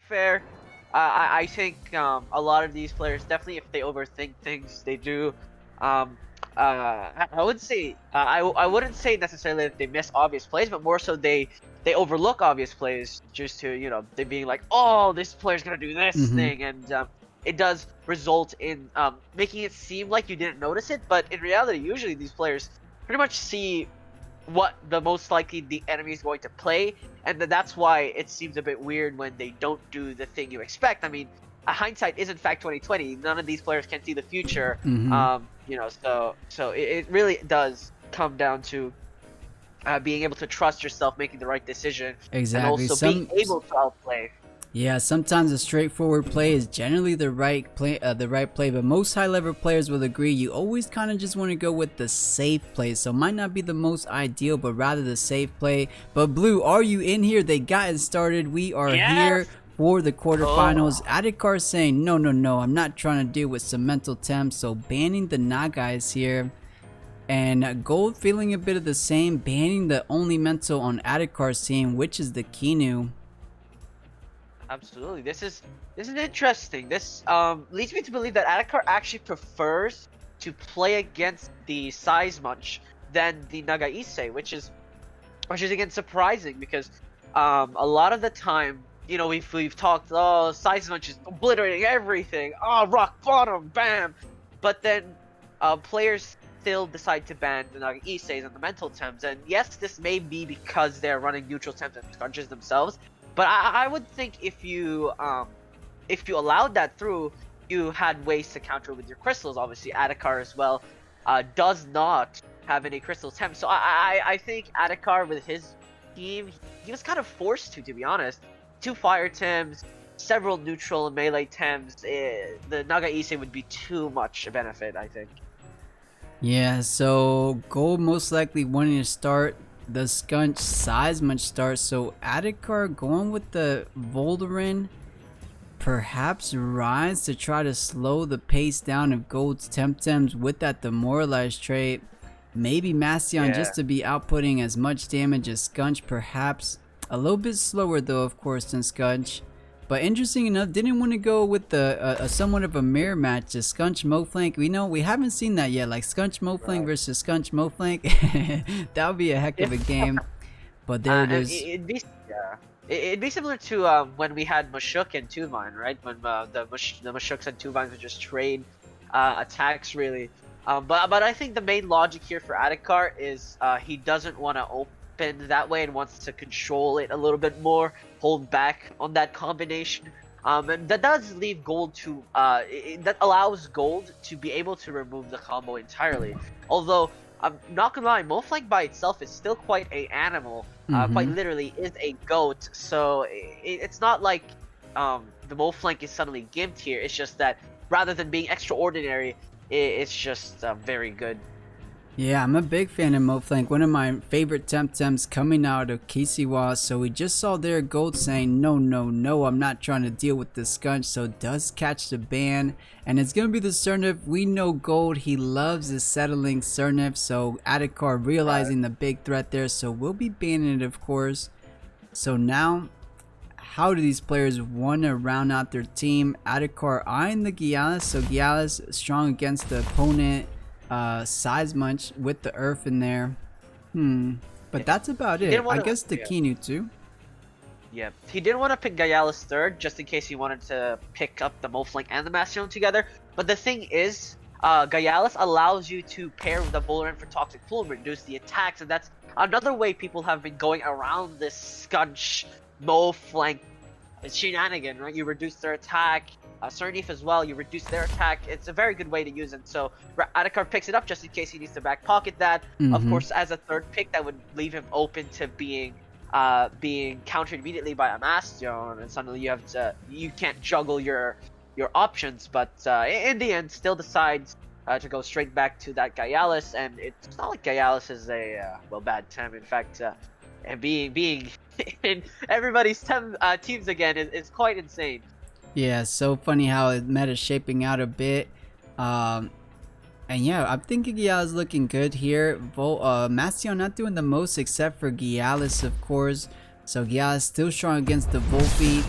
fair, I think a lot of these players definitely, if they overthink things, they do. I would say I wouldn't say necessarily that they miss obvious plays, but more so they overlook obvious plays just to they being like, oh, this player's gonna do this Mm-hmm. thing, and it does result in making it seem like you didn't notice it, but in reality, usually these players pretty much see what the most likely the enemy is going to play, and that's why it seems a bit weird when they don't do the thing you expect. I mean, hindsight is in fact 2020. None of these players can see the future. Mm-hmm. So it really does come down to being able to trust yourself, making the right decision, Exactly. and also being able to outplay. Yeah, sometimes a straightforward play is generally the right play, but most high-level players will agree you always kind of just want to go with the safe play. So might not be the most ideal, but rather the safe play. But Blue, are you in here? They got it started. We are here for the quarterfinals. Adikar saying, no, I'm not trying to deal with some mental temps. So banning the Naga is here. And Golld feeling a bit of the same, banning the only mental on Adikar's team, which is the Kinu. Absolutely. This is interesting. This leads me to believe that Adikar actually prefers to play against the Size Munch than the Naga Issei, which is again surprising because a lot of the time, we've talked, oh, Size Munch is obliterating everything, oh, rock bottom, bam, but then players still decide to ban the Naga Isseis and the mental Tems, and yes, this may be because they're running neutral Tems and Scunches themselves. But I would think if you allowed that through, you had ways to counter with your crystals. Obviously, Adikar as well does not have any crystal Tems. So I think Adikar with his team, he was kind of forced to be honest. 2 fire Tems, several neutral and melee Tems. The Naga Issei would be too much a benefit, I think. Yeah, so Golld most likely wanting to start the Scunch Size Munch start, so Adikar going with the Volderin, perhaps Rise to try to slow the pace down of Golld's Temtems with that demoralized trait. Maybe Mastion just to be outputting as much damage as Scunch, perhaps a little bit slower though of course than Scunch. But interesting enough, didn't want to go with the somewhat of a mirror match, the Scunch Moflank. We haven't seen that yet, like Scunch Moflank versus Scunch Moflank. That would be a heck of a game. But there it is. It'd be similar to when we had Mushuk and Tuvine, right? When the Mushuks and Tuvines would just trade attacks, really. But I think the main logic here for Adikar is he doesn't want to open that way and wants to control it a little bit more, hold back on that combination, and that does leave Golld to that allows Golld to be able to remove the combo entirely. Although I'm not gonna lie, Moflank by itself is still quite a animal, quite literally is a goat, so it's not like the Moflank is suddenly gimped here. It's just that rather than being extraordinary, it's just very good. Yeah, I'm a big fan of Moflank, one of my favorite Temtems coming out of Kisiwa. So we just saw there Golld saying, no, I'm not trying to deal with this Scunch, so does catch the ban. And it's going to be the Snrplat. We know Golld, he loves his settling Snrplat, so Adikar realizing the big threat there, so we'll be banning it of course. So now, how do these players want to round out their team? Adikar eyeing the Gyalis, so Gyalis strong against the opponent. Size Munch with the Earth in there. But that's about it. I guess the Kinu too. Yeah, he didn't want to pick Gyalis third just in case he wanted to pick up the Moflank and the Mastion together. But the thing is, Gyalis allows you to pair with the Volderin for Toxic Plume, reduce the attacks, and that's another way people have been going around this Scunch Moflank shenanigan, right? You reduce their attack. Sernif as well, you reduce their attack. It's a very good way to use it. So Adikar picks it up just in case he needs to back pocket that. Of course, as a third pick, that would leave him open to being countered immediately by a Mastion, and suddenly you can't juggle your options. But in the end, still decides to go straight back to that Gyalis, and it's not like Gyalis is a bad Tem. In fact, and being in everybody's teams again is quite insane. Yeah, so funny how it meta shaping out a bit. And yeah, I'm thinking Gyalis looking good here. Mastion not doing the most except for Gyalis, of course. So Gyalis still strong against the Volpy.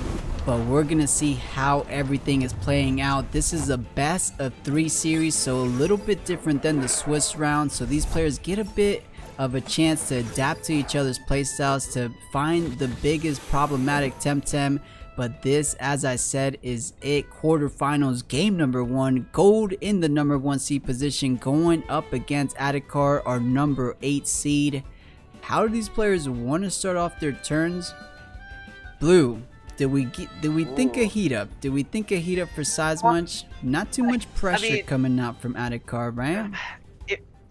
but we're gonna see how everything is playing out. This is a best of 3 series, so a little bit different than the Swiss round, so these players get a bit of a chance to adapt to each other's playstyles to find the biggest problematic Temtem. But this, as I said, is it. Quarterfinals game number 1. Golld in the number 1 seed position going up against Adikar, our number 8 seed. How do these players want to start off their turns? Blue, did we think a heat up? Did we think a heat up for Size Munch? Not too much pressure coming out from Adikar, right?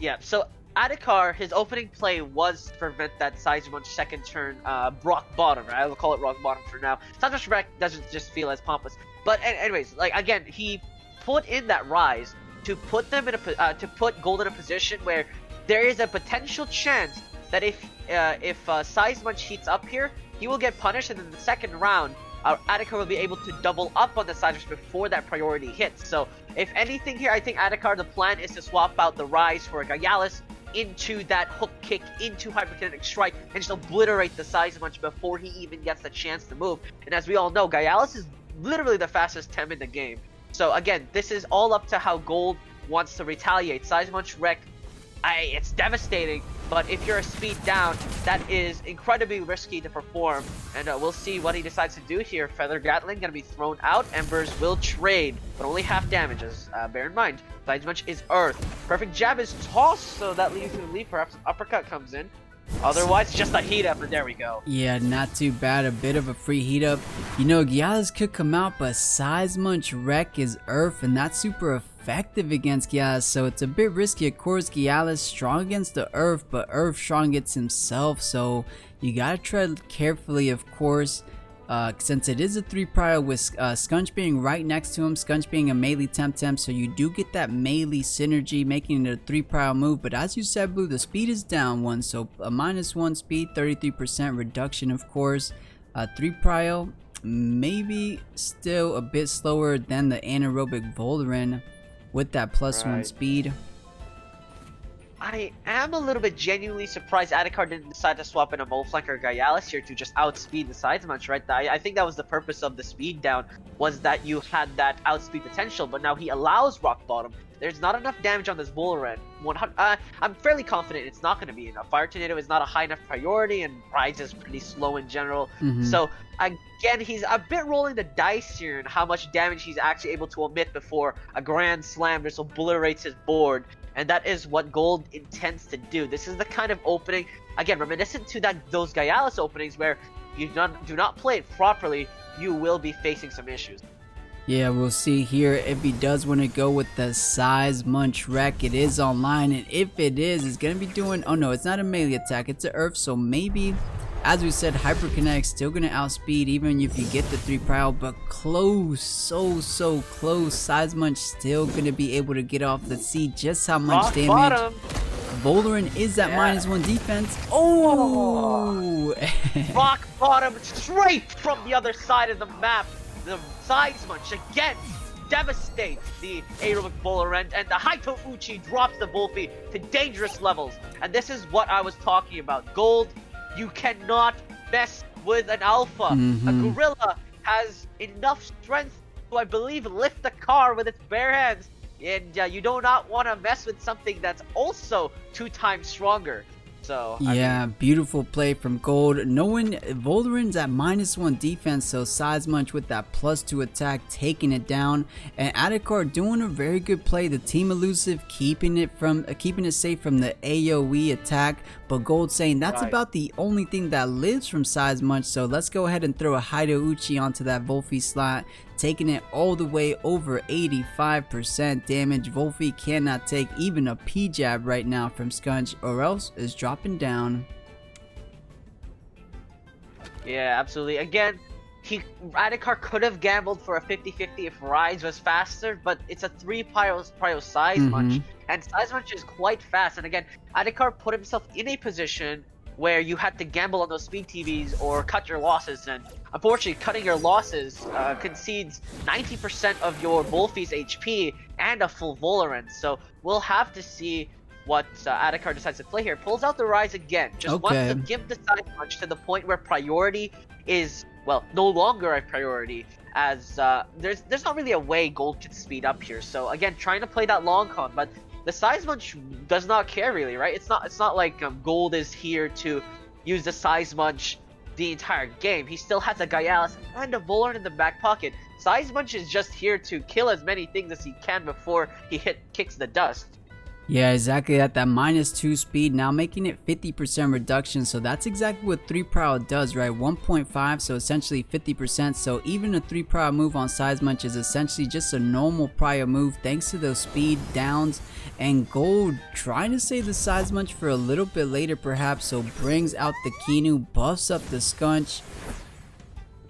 Yeah, so Adikar, his opening play was to prevent that Size Munch second turn rock bottom, right? I will call it rock bottom for now. Size Munch Wreck doesn't just feel as pompous. But anyways, like again, he put in that rise to put them in to put Golld in a position where there is a potential chance that if Size Munch heats up here, he will get punished, and in the second round, Adikar will be able to double up on the Size Munch before that priority hits. So if anything here, I think Adikar, the plan is to swap out the rise for a Gyalis into that hook kick, into Hyperkinetic Strike, and just obliterate the Size Munch before he even gets the chance to move. And as we all know, Gyalis is literally the fastest Tem in the game. So again, this is all up to how Golld wants to retaliate. Size Munch Wreck, it's devastating, but if you're a speed down, that is incredibly risky to perform, and we'll see what he decides to do here. Feather Gatling gonna be thrown out. Embers will trade, but only half damages. Bear in mind, Size Munch is Earth. Perfect Jab is tossed, so that leaves you to leave. Perhaps an uppercut comes in. Otherwise, just a heat up, and there we go. Yeah, not too bad. A bit of a free heat up. You know, Gyalis could come out, but Size Munch Wreck is Earth, and that's super effective against Gyalis, so it's a bit risky. Of course, Gyalis strong against the Earth, but Earth strong against himself, so you gotta tread carefully, of course. Since it is a 3 prio with Scunch being right next to him, Scunch being a melee Temtem, so you do get that melee synergy, making it a 3 prio move. But as you said, Blue, the speed is down 1, so a -1 speed, 33% reduction, of course. 3 prio, maybe still a bit slower than the anaerobic Volderin with that +1 speed. I am a little bit genuinely surprised Adikar didn't decide to swap in a Mole Flanker Gyalis here to just outspeed the Size Munch, right? I think that was the purpose of the speed down, was that you had that outspeed potential, but now he allows Rock Bottom. There's not enough damage on this Volderin. I'm fairly confident it's not going to be enough. Fire Tornado is not a high enough priority, and Rise is pretty slow in general. So again, he's a bit rolling the dice here and how much damage he's actually able to emit before a Grand Slam just obliterates his board. And that is what Golld intends to do. This is the kind of opening, again, reminiscent to those Gyalis openings where you do not play it properly, you will be facing some issues. Yeah, we'll see here if he does want to go with the Size Munch Wreck. It is online, and if it is, it's going to be doing... Oh no, it's not a melee attack, it's an Earth, so maybe... As we said, Hyperkinetic still going to outspeed even if you get the 3 prio, but close, so close. Size Munch still going to be able to get off. Let's see just how much damage. Volderin is at -1 defense. Oh! Rock Bottom straight from the other side of the map. The Size Munch again devastates the aerobic Volderin, and the Haito Uchi drops the Wolfie to dangerous levels. And this is what I was talking about. Golld, you cannot mess with an alpha. A gorilla has enough strength to, I believe, lift the car with its bare hands. And you do not want to mess with something that's also 2 times stronger. So yeah, I mean, beautiful play from Golld. Knowing Volderin's at -1 defense, so Size Munch with that +2 attack taking it down, and Adikar doing a very good play. The team elusive keeping it safe from the AoE attack, but Golld saying that's about the only thing that lives from Size Munch. So let's go ahead and throw a Haito Uchi onto that Wolfie slot, taking it all the way over 85% damage. Wolfie cannot take even a P-jab right now from Scunch, or else is dropping down. Yeah, absolutely. Again, Adikar could have gambled for a 50-50 if Rise was faster, but it's a 3 prio Size Munch, and Size Munch is quite fast. And again, Adikar put himself in a position where you had to gamble on those speed TVs or cut your losses, and unfortunately cutting your losses concedes 90% of your Wolfie's HP and a full Volderin. So we'll have to see what Adikar decides to play here. Pulls out the Rise again. Just wants to give the Size Munch to the point where priority is, well, no longer a priority, as there's not really a way Golld can speed up here. So again, trying to play that long con, but the Size Munch does not care really, right? It's not like Golld is here to use the Size Munch the entire game. He still has a Gaialis and a Volarn in the back pocket. Size Munch is just here to kill as many things as he can before he kicks the dust. Yeah, exactly, at that -2 speed, now making it 50% reduction, so that's exactly what 3 Prowl does, right? 1.5, so essentially 50%, so even a 3 Prowl move on Size Munch is essentially just a normal prior move thanks to those speed downs, and Golld trying to save the Size Munch for a little bit later perhaps, so brings out the Kinu, buffs up the Scunch.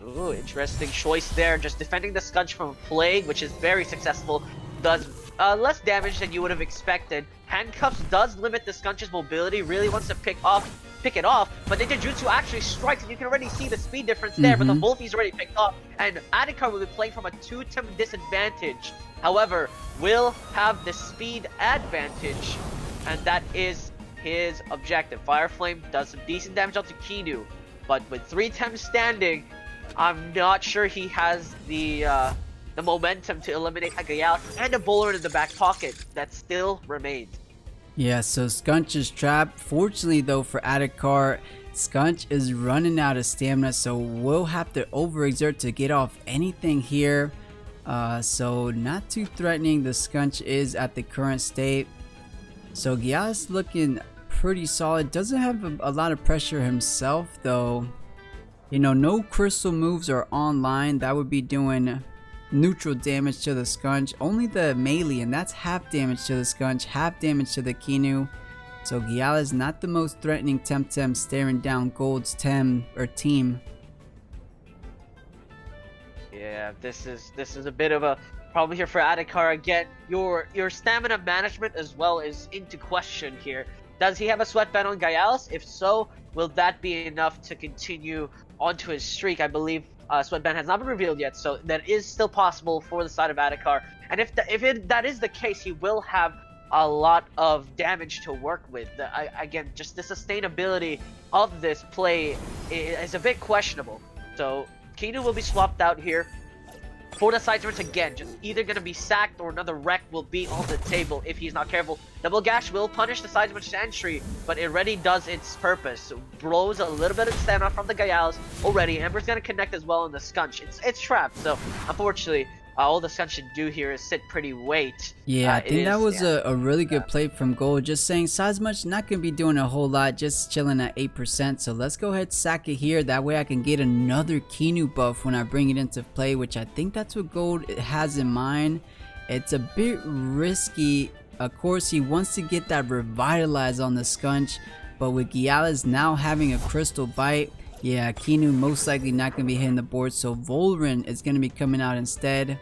Ooh, interesting choice there, just defending the Scunch from Plague, which is very successful, does less damage than you would have expected. Handcuffs does limit the Scunch's mobility, really wants to pick it off, but the Ninjutsu actually strikes, and you can already see the speed difference there, but the Wolfie's already picked off, and Adikar will be playing from a 2-tem disadvantage. However, will have the speed advantage, and that is his objective. Fire Flame does some decent damage out to Kinu, but with 3 tems standing, I'm not sure he has the momentum to eliminate a Gaialis and a Volarn in the back pocket that still remains. Yeah, so Scunch is trapped. Fortunately though for Adikar, Scunch is running out of stamina, so we'll have to overexert to get off anything here. So not too threatening, the Scunch is at the current state. So Gaialis looking pretty solid, doesn't have a lot of pressure himself though. You know, no crystal moves are online, that would be doing neutral damage to the Scunch. Only the melee, and that's half damage to the Scunch, half damage to the Kinu. So Gaialis not the most threatening Temtem, staring down Golld's team. Yeah, this is a bit of a problem here for Adikar again. Your stamina management as well is into question here. Does he have a sweatband on Gaialis? If so, will that be enough to continue onto his streak? I believe sweatband has not been revealed yet, so that is still possible for the side of Adikar. And if that is the case, he will have a lot of damage to work with. Again, just the sustainability of this play is a bit questionable. So Kinu will be swapped out here. For the Size Munch again, just either going to be sacked or another wreck will be on the table if he's not careful. Double Gash will punish the Size Munch's entry, but it already does its purpose. Blows a little bit of stamina from the Gaialis already. Ember's going to connect as well on the Scunch. It's trapped, so unfortunately, all the Scunch should do here is sit pretty wait. Yeah, I think that was a really good play from Golld. Just saying Size Munch not going to be doing a whole lot, just chilling at 8%. So let's go ahead sack it here. That way I can get another Kinu buff when I bring it into play, which I think that's what Golld has in mind. It's a bit risky. Of course, he wants to get that Revitalize on the Scunch, but with Gaialis now having a Crystal Bite, yeah, Kinu most likely not going to be hitting the board, so Volarn is going to be coming out instead.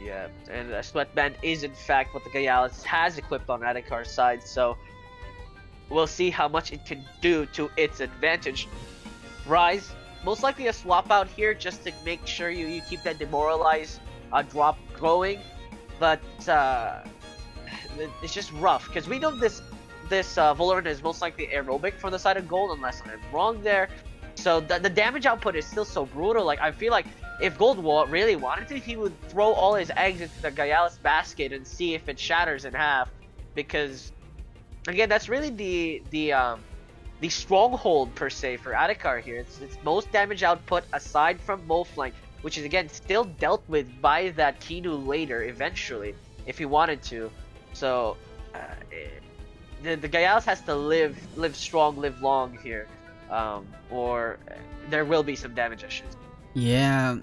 Yeah, and a Sweatband is in fact what the Gaialis has equipped on Adikar's side, so we'll see how much it can do to its advantage. Rise, most likely a swap out here just to make sure you keep that Demoralize drop going, but it's just rough, because we know this Volarn is most likely aerobic from the side of Golld, unless I'm wrong there. So the damage output is still so brutal. Like, I feel like if Golld really wanted to, he would throw all his eggs into the Gaialis basket and see if it shatters in half. Because, again, that's really the stronghold per se for Adikar here. It's most damage output aside from Moflank, which is again still dealt with by that Kinu later eventually if he wanted to. So the Gaialis has to live strong, live long here, or there will be some damage issues. Yeah,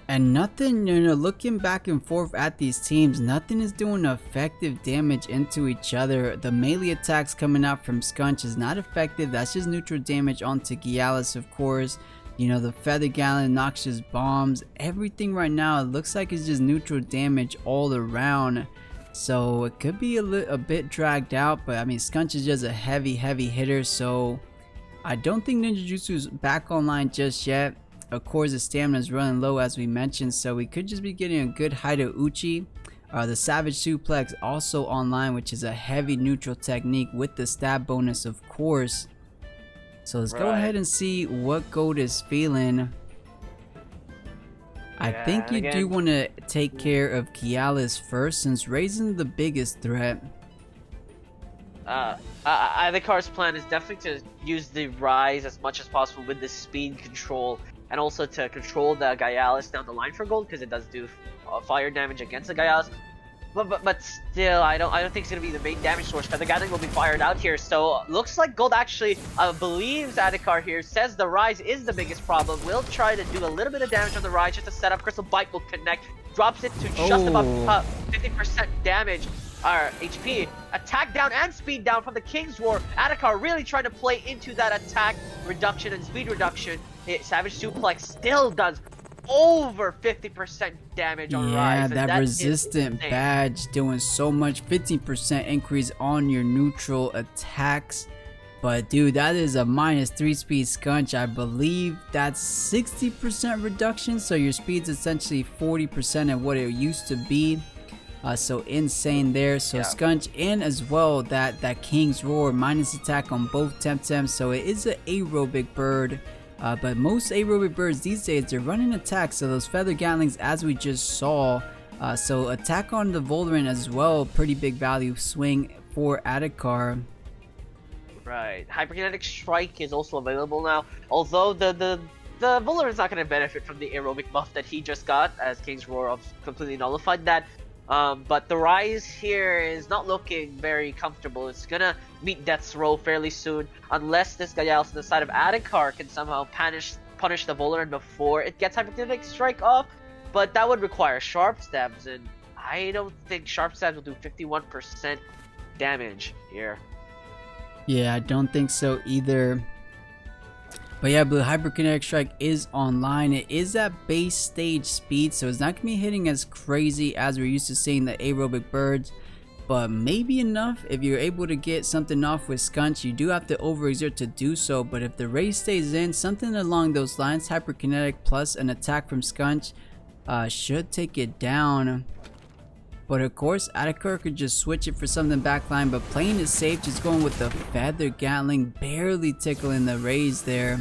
and nothing, you know, looking back and forth at these teams, nothing is doing effective damage into each other. The melee attacks coming out from Scunch is not effective. That's just neutral damage onto Gaialis, of course. You know, the Feather Gallon, Noxious Bombs, everything right now, it looks like it's just neutral damage all around. So it could be a bit dragged out, but I mean, Scunch is just a heavy hitter, so I don't think Ninjutsu's back online just yet. Of course, the stamina is running low as we mentioned, so we could just be getting a good Haida Uchi. The Savage Suplex also online, which is a heavy neutral technique with the stab bonus, of course. So let's go ahead and see what Golld is feeling. I think you do want to take care of Kialis first, since Raisin's the biggest threat. Adikar's plan is definitely to use the Rise as much as possible with the speed control, and also to control the Gaialis down the line for Golld, because it does do fire damage against the Gaialis. But still, I don't think it's gonna be the main damage source, because the Gatling will be fired out here. So looks like Golld actually believes Adikar here, says the Rise is the biggest problem. Will try to do a little bit of damage on the Rise just to set up. Crystal Bite will connect, drops it to just about 50% damage. HP, attack down and speed down from the King's Roar. Adikar really trying to play into that attack reduction and speed reduction. Savage Suplex still does over 50% damage on Rise. Yeah, that resistant badge doing so much, 15% increase on your neutral attacks. But dude, that is a -3 speed scunch. I believe that's 60% reduction, so your speed's essentially 40% of what it used to be. So insane there. So scunch in as well that King's Roar minus attack on both Temtems. So it is an aerobic bird. But most aerobic birds these days, they're running attacks. So those feather gatlings, as we just saw. So attack on the Volderin as well. Pretty big value swing for Adikar. Right. Hyperkinetic Strike is also available now. Although the Volderin's not going to benefit from the aerobic buff that he just got, as King's Roar completely nullified that. But the Rise here is not looking very comfortable. It's gonna meet Death's Row fairly soon, unless this Gaialis on the side of Adikar can somehow punish the Volderin before it gets Hyperkinetic Strike off. But that would require Sharp Stabs, and I don't think Sharp Stabs will do 51% damage here. Yeah, I don't think so either. But yeah, Blue, Hyperkinetic Strike is online. It is at base stage speed, so it's not going to be hitting as crazy as we're used to seeing the aerobic birds. But maybe enough if you're able to get something off with Scunch. You do have to overexert to do so, but if the race stays in, something along those lines, Hyperkinetic plus an attack from Scunch should take it down. But of course, Adikar could just switch it for something backline, but playing it safe, just going with the Feather Gatling, barely tickling the raise there.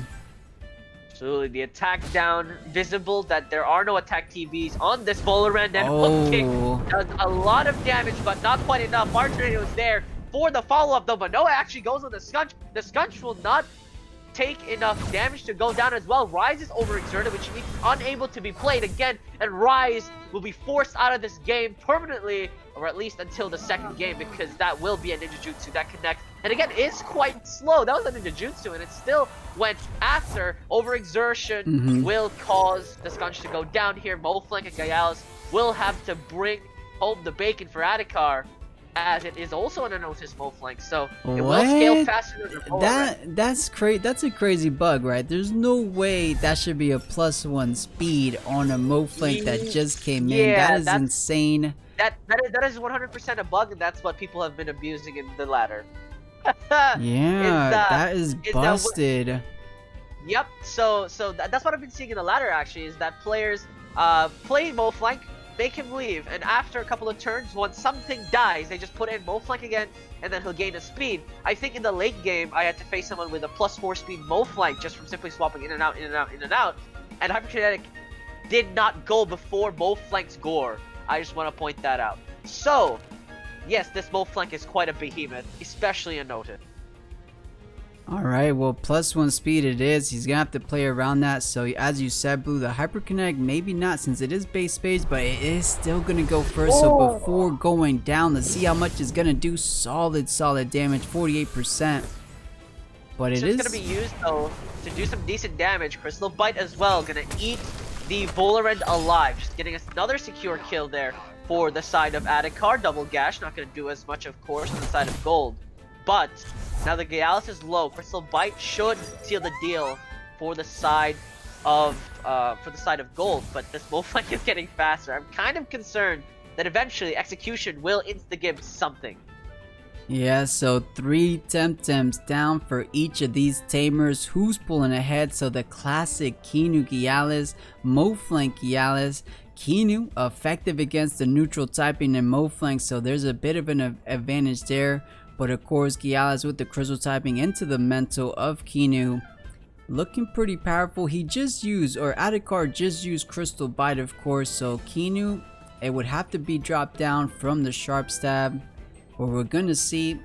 Absolutely, the attack down, visible that there are no attack TVs on this Volderin, and hook kick does a lot of damage, but not quite enough. Fire Tornado was there for the follow-up though, but no, it actually goes on the Scunch. The Scunch will not take enough damage to go down as well. Rise is overexerted, which means unable to be played again, and Rise will be forced out of this game permanently, or at least until the second game, because that will be a Ninja Jutsu that connects, and again is quite slow. That was a Ninja Jutsu, and it still went after. Overexertion will cause the Scunch to go down here. Moflank and Gaialis will have to bring home the bacon for Adikar, as it is also an unnoticed Moflank, so it will scale faster than the that's a crazy bug, right? There's no way that should be a +1 speed on a Moflank that just came in. That is insane. That is 100% a bug, and that's what people have been abusing in the ladder. Yeah, that is busted. Yep. So that's what I've been seeing in the ladder. Actually, is that players play Moflank, make him leave, and after a couple of turns, once something dies, they just put in Moflank again, and then he'll gain a speed. I think in the late game, I had to face someone with a +4 speed Moflank just from simply swapping in and out, in and out, in and out, and Hyperkinetic did not go before Moflank's gore. I just want to point that out. So, yes, this Moflank is quite a behemoth, especially in Noted. Alright, well, +1 speed it is. He's gonna have to play around that. So as you said, Blue, the Hyperkinetic maybe not, since it is base space, but it is still gonna go first. So before going down, let's see how much it's gonna do. Solid damage, 48%. But it is gonna be used though to do some decent damage. Crystal Bite as well, gonna eat the Volderin alive, just getting us another secure kill there for the side of Adikar. Double Gash, not gonna do as much, of course, on the side of Golld. But now the Gaialis is low. Crystal Bite should seal the deal for the side of Golld. But this Moflank is getting faster. I'm kind of concerned that eventually Execution will insta-give something. Yeah, so 3 Temtems down for each of these tamers. Who's pulling ahead? So the classic Kinu Gaialis, Moflank Gaialis, Kinu effective against the neutral typing and Mo flank, so there's a bit of an advantage there. But of course, Gialis with the crystal typing into the mental of Kinu, looking pretty powerful. He just used, or Adikar just used Crystal Bite, of course. So Kinu, it would have to be dropped down from the Sharp Stab. What we're gonna see,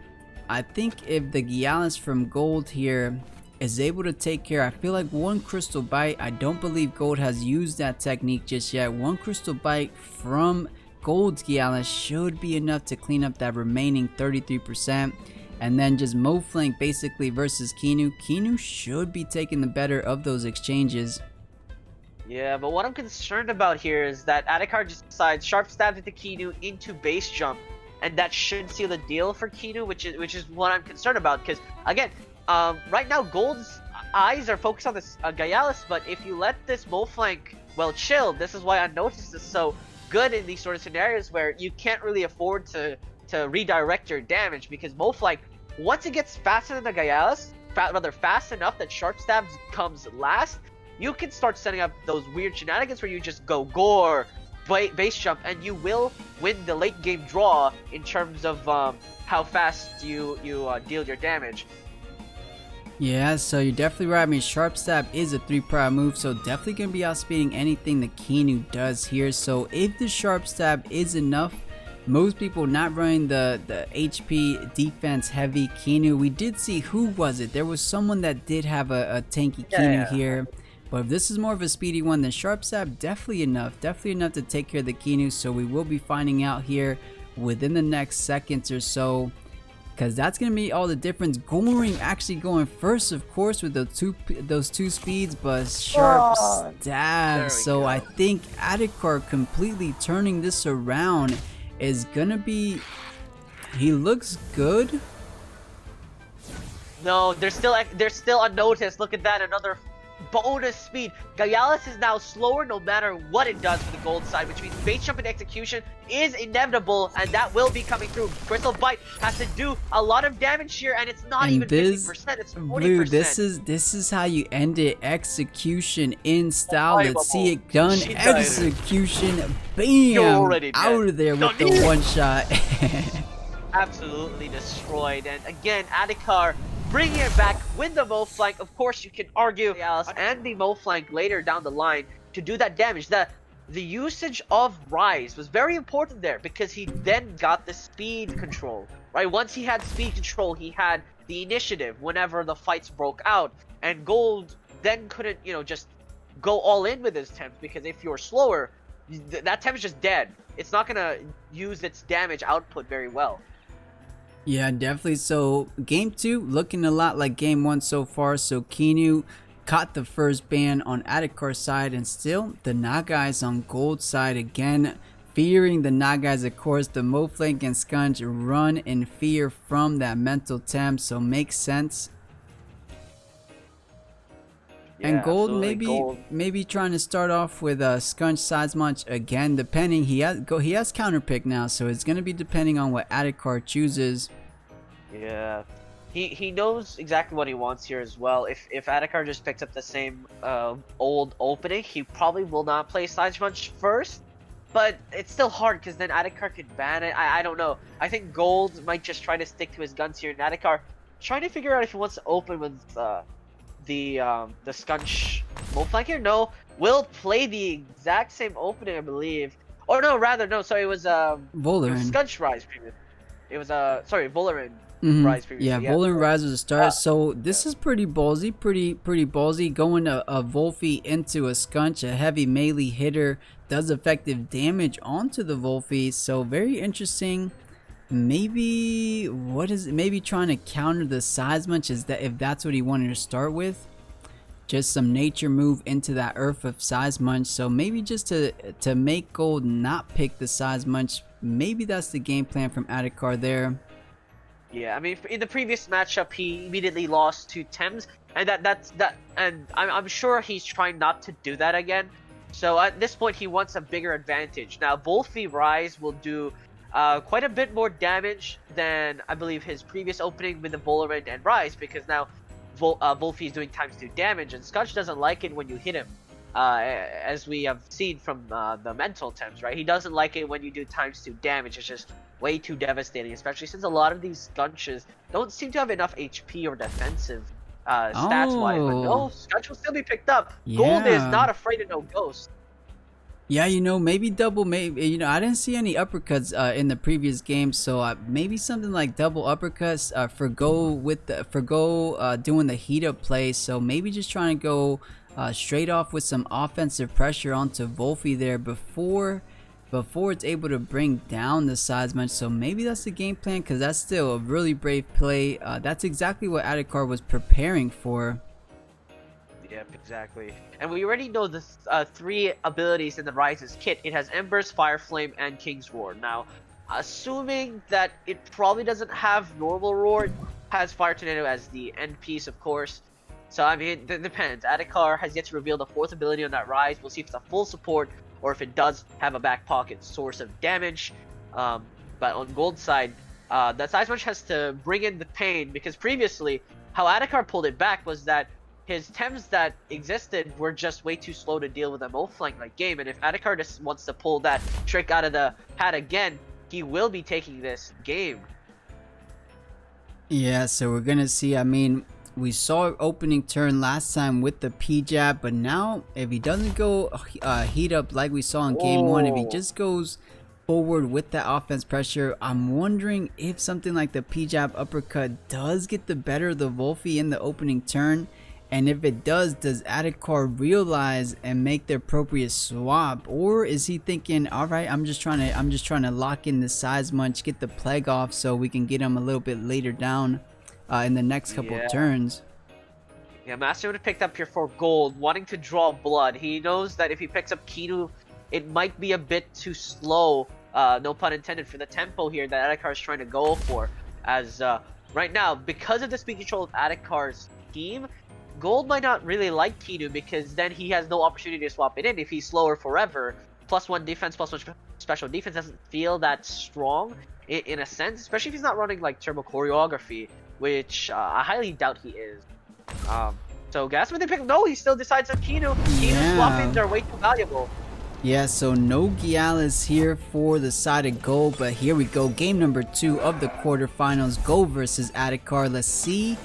I think if the Gialis from Golld here is able to take care, I feel like one Crystal Bite, I don't believe Golld has used that technique just yet. One Crystal Bite from Golld's Gialis should be enough to clean up that remaining 33%. And then just Mo flank basically versus Kinu. Kinu should be taking the better of those exchanges. Yeah, but what I'm concerned about here is that Adikar just decides Sharp Stab into Kinu into base jump, and that should seal the deal for Kinu, which is what I'm concerned about. Because again, right now Golld's eyes are focused on this Gialis, but if you let this Mo flank well chill, this is why Unnoticed is so good in these sort of scenarios where you can't really afford to redirect your damage, because Mo flank, once it gets faster than the Gialis, rather fast enough that Sharp Stab comes last, you can start setting up those weird shenanigans where you just go gore, base jump, and you will win the late game draw in terms of how fast you deal your damage. Yeah, so you're definitely right. I mean, Sharp Stab is a 3-prior move, so definitely going to be outspeeding anything the Kinu does here. So if the Sharp Stab is enough, most people not running the HP defense heavy Kinu. We did see, who was it? There was someone that did have a tanky Kinu here. But if this is more of a speedy one, then Sharp Stab definitely enough to take care of the Kinu. So we will be finding out here within the next seconds or so, because that's going to be all the difference. Goring actually going first, of course, with those two speeds, but Sharp Stab. So I think Adikar completely turning this around is going to be... He looks good. No, they're still unnoticed. Look at that, another bonus speed. Gialis is now slower no matter what it does for the Golld side, which means base jump and execution is inevitable, and that will be coming through. Crystal Bite has to do a lot of damage here, and it's not even 50%, it's 40%. Blue, this is how you end it. Execution in style. Let's see it done. Execution, bam, out of there with the one shot. Absolutely destroyed. And again, Adikar bringing it back with the Mo flank. Of course, you can argue Alice and the Mo flank later down the line to do that damage. The usage of Rise was very important there, because he then got the speed control, right? Once he had speed control, he had the initiative whenever the fights broke out, and Golld then couldn't, just go all in with his Tems, because if you're slower, that Tems is just dead. It's not gonna use its damage output very well. Yeah, definitely. So game 2 looking a lot like game 1 so far. So Kinu caught the first ban on Adikar's side, and still the Nagais on Golld side again, fearing the Nagais. Of course, the Mo flank and Scunch run in fear from that mental temp, so makes sense. Yeah, and Golld maybe trying to start off with a Scunch Sizemach again, depending. He has counterpick now, so it's gonna be depending on what Adikar chooses. Yeah, he knows exactly what he wants here as well. If Adikar just picks up the same old opening, he probably will not play Sizemach first. But it's still hard, because then Adikar could ban it. I don't know. I think Golld might just try to stick to his guns here, and Adikar trying to figure out if he wants to open with the Scunch Mo flank here. No, will play the exact same opening, I believe. Or no, rather no. Sorry, it was Scunch Rise previous. It was Volarin Rise previous. Yeah, Volarin Rise was a start. So this is pretty ballsy, pretty ballsy. Going a Volphy into a Scunch, a heavy melee hitter, does effective damage onto the Volphy. So very interesting. Maybe maybe trying to counter the Sizemach, is that if that's what he wanted to start with, just some nature move into that Earth of Sizemach. So maybe just to make Golld not pick the Sizemach. Maybe that's the game plan from Adikar there. Yeah, I mean, in the previous matchup, he immediately lost to Tems, and I'm sure he's trying not to do that again. So at this point, he wants a bigger advantage. Now, Volphy Rise will do quite a bit more damage than I believe his previous opening with the Volarin and Rise, because now Volphy is doing ×2 damage, and Scunch doesn't like it when you hit him. as we have seen from the mental temps, right? He doesn't like it when you do ×2 damage. It's just way too devastating, especially since a lot of these gunches don't seem to have enough HP or defensive stats-wise. But no, Gunch will still be picked up. Golld is not afraid of no ghost. Yeah, maybe double, maybe, I didn't see any uppercuts in the previous game, so maybe something like double uppercuts for Go doing the heat up play. So maybe just trying to go straight off with some offensive pressure onto Wolfie there before it's able to bring down the Seismunch. So maybe that's the game plan, because that's still a really brave play. That's exactly what Adikar was preparing for. Yep, exactly. And we already know the 3 abilities in the Rise's kit. It has Embers, Fire Flame, and King's Roar. Now, assuming that it probably doesn't have normal Roar, it has Fire Tornado as the end piece, of course. So, I mean, it depends. Adikar has yet to reveal the 4th ability on that Rise. We'll see if it's a full support, or if it does have a back pocket source of damage. But on Golld's side, that Seismunch has to bring in the pain, because previously, how Adikar pulled it back was that his Tems that existed were just way too slow to deal with a flank-like game, and if Adikar just wants to pull that trick out of the hat again, he will be taking this game. Yeah, so we're gonna see. I mean, we saw opening turn last time with the P-Jab, but now if he doesn't go heat up like we saw in game 1, if he just goes forward with that offense pressure, I'm wondering if something like the P-Jab uppercut does get the better of the Wolfie in the opening turn. And if it does Adikar realize and make the appropriate swap, or is he thinking, all right, I'm just trying to lock in the Seismunch, get the plague off, so we can get him a little bit later down in the next couple of turns. Yeah, Master would have picked up here for Golld, wanting to draw blood. He knows that if he picks up Kinu, it might be a bit too slow. No pun intended for the tempo here that Adikar is trying to go for. As right now, because of the speed control of Adikar's team, Golld might not really like Kinu, because then he has no opportunity to swap it in if he's slower forever. +1 defense, +1 special defense doesn't feel that strong in a sense, especially if he's not running like turbo choreography, which I highly doubt he is. So guess what they pick? No, he still decides on Kinu. Kinu's swap-ins are way too valuable. Yeah, so no Gialis here for the side of Golld, but here we go. Game number 2 of the quarterfinals. Golld versus Adikar. Let's see.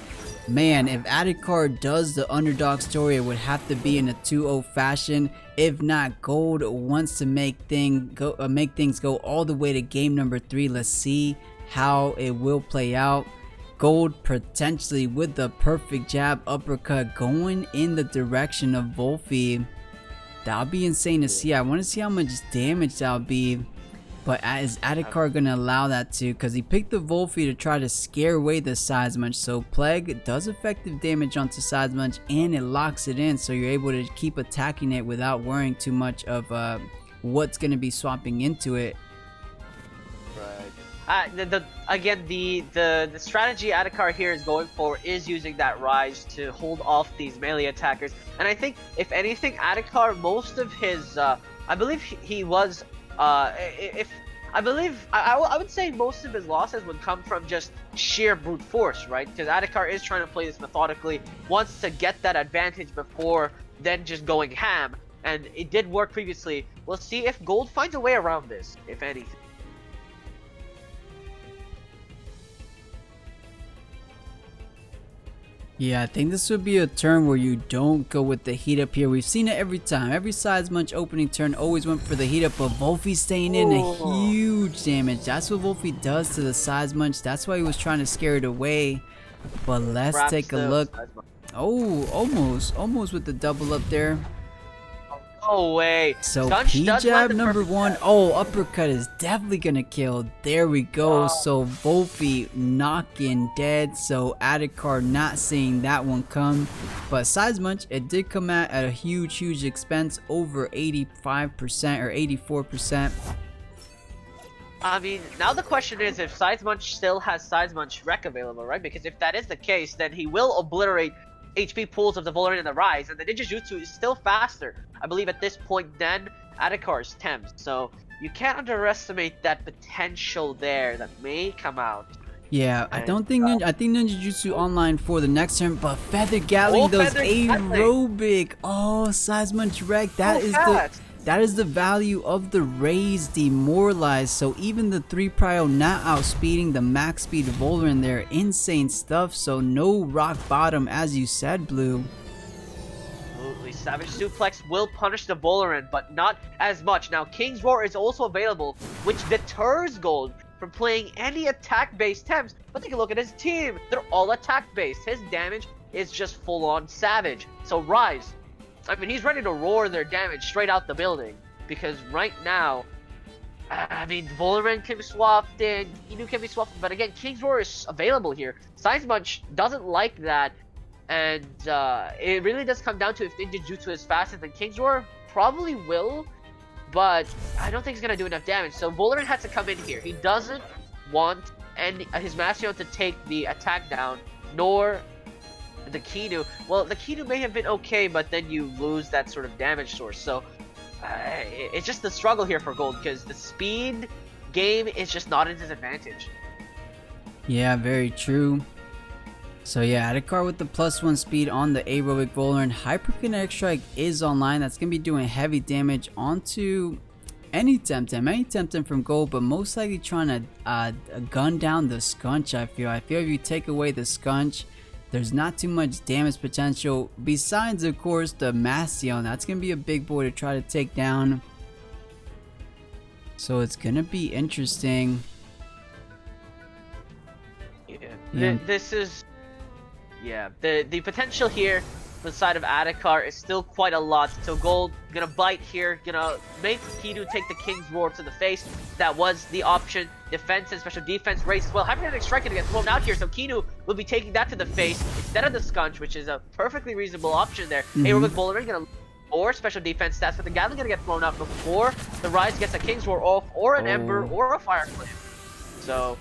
Man, if Adikar does the underdog story, it would have to be in a 2-0 fashion. If not, Golld wants to make things go all the way to game number 3. Let's see how it will play out. Golld potentially with the perfect jab uppercut going in the direction of Wolfie. That'll be insane to see. I want to see how much damage that'll be. But is Adikar going to allow that to? Because he picked the Wolfie to try to scare away the Seismunch. So Plague does effective damage onto Seismunch, and it locks it in. So you're able to keep attacking it without worrying too much of what's going to be swapping into it. Right. Again, the strategy Adikar here is going for is using that Rise to hold off these melee attackers. And I think, if anything, Adikar, most of his, I believe he was... I would say most of his losses would come from just sheer brute force, right? Because Adikar is trying to play this methodically, wants to get that advantage before then just going ham, and it did work previously. We'll see if Golld finds a way around this, if anything. Yeah, I think this would be a turn where you don't go with the heat up here. We've seen it every time. Every Seismunch opening turn always went for the heat up, but Wolfie staying in a huge damage. That's what Wolfie does to the Seismunch. That's why he was trying to scare it away. But let's take a look. Oh, almost with the double up there. No way. So P-Jab number 1. Oh, uppercut is definitely gonna kill. There we go. So Wolfie knocking dead. So Adikar not seeing that one come. But Seismunch, it did come at a huge expense, over 85% or 84%. I mean, now the question is if Seismunch still has Seismunch Rec available, right? Because if that is the case, then he will obliterate HP pools of the Vulnerant and the Rise, and the Ninja Jutsu is still faster, I believe, at this point than Adikar's Tems. So you can't underestimate that potential there that may come out. Yeah, I don't think I think Ninjutsu online for the next turn, but Feather Gatling Oh, does Feather Gatling. aerobic. Oh, Seismic Direct. That is the value of the Rays demoralized. So even the 3 prio not outspeeding the max speed Voldrin there. Insane stuff. So no rock bottom as you said, Blue. Absolutely. Savage Suplex will punish the Voldrin, but not as much. Now King's Roar is also available, which deters Golld from playing any attack-based Tems. But take a look at his team. They're all attack-based. His damage is just full-on savage. So Rise, I mean, he's ready to roar their damage straight out the building. Because right now, I mean, Voldrin can be swapped in, Inu can be swapped, but again, King's Roar is available here. Seismic doesn't like that, and it really does come down to if Ninjutsu is faster than King's Roar. Probably will, but I don't think he's gonna do enough damage. So Voldrin has to come in here. He doesn't want his Mastion to take the attack down, nor the Kinu. Well, the Kinu may have been okay, but then you lose that sort of damage source. So it's just the struggle here for Golld, because the speed game is just not in his advantage. Yeah, very true. So yeah, Adikar with the +1 speed on the aerobic Voldrin. Hyperkinetic Strike is online. That's going to be doing heavy damage onto any Temtem from Golld, but most likely trying to gun down the Scunch. I feel if you take away the Scunch, there's not too much damage potential besides, of course, the Mastion. That's going to be a big boy to try to take down. So it's going to be interesting. Yeah. This is... Yeah, the potential here on the side of Adikar is still quite a lot. So Golld gonna bite here, gonna make Kinu take the King's Roar to the face. That was the option. Defense and special defense race as well. Hyperkinetic Strike gonna get thrown out here, so Kinu will be taking that to the face instead of the Scunch, which is a perfectly reasonable option there. Aerobic Voldrin gonna or special defense stats, but the Gatling gonna get thrown out before the Rise gets a King's Roar off, or an Ember, or a Fire Cliff. So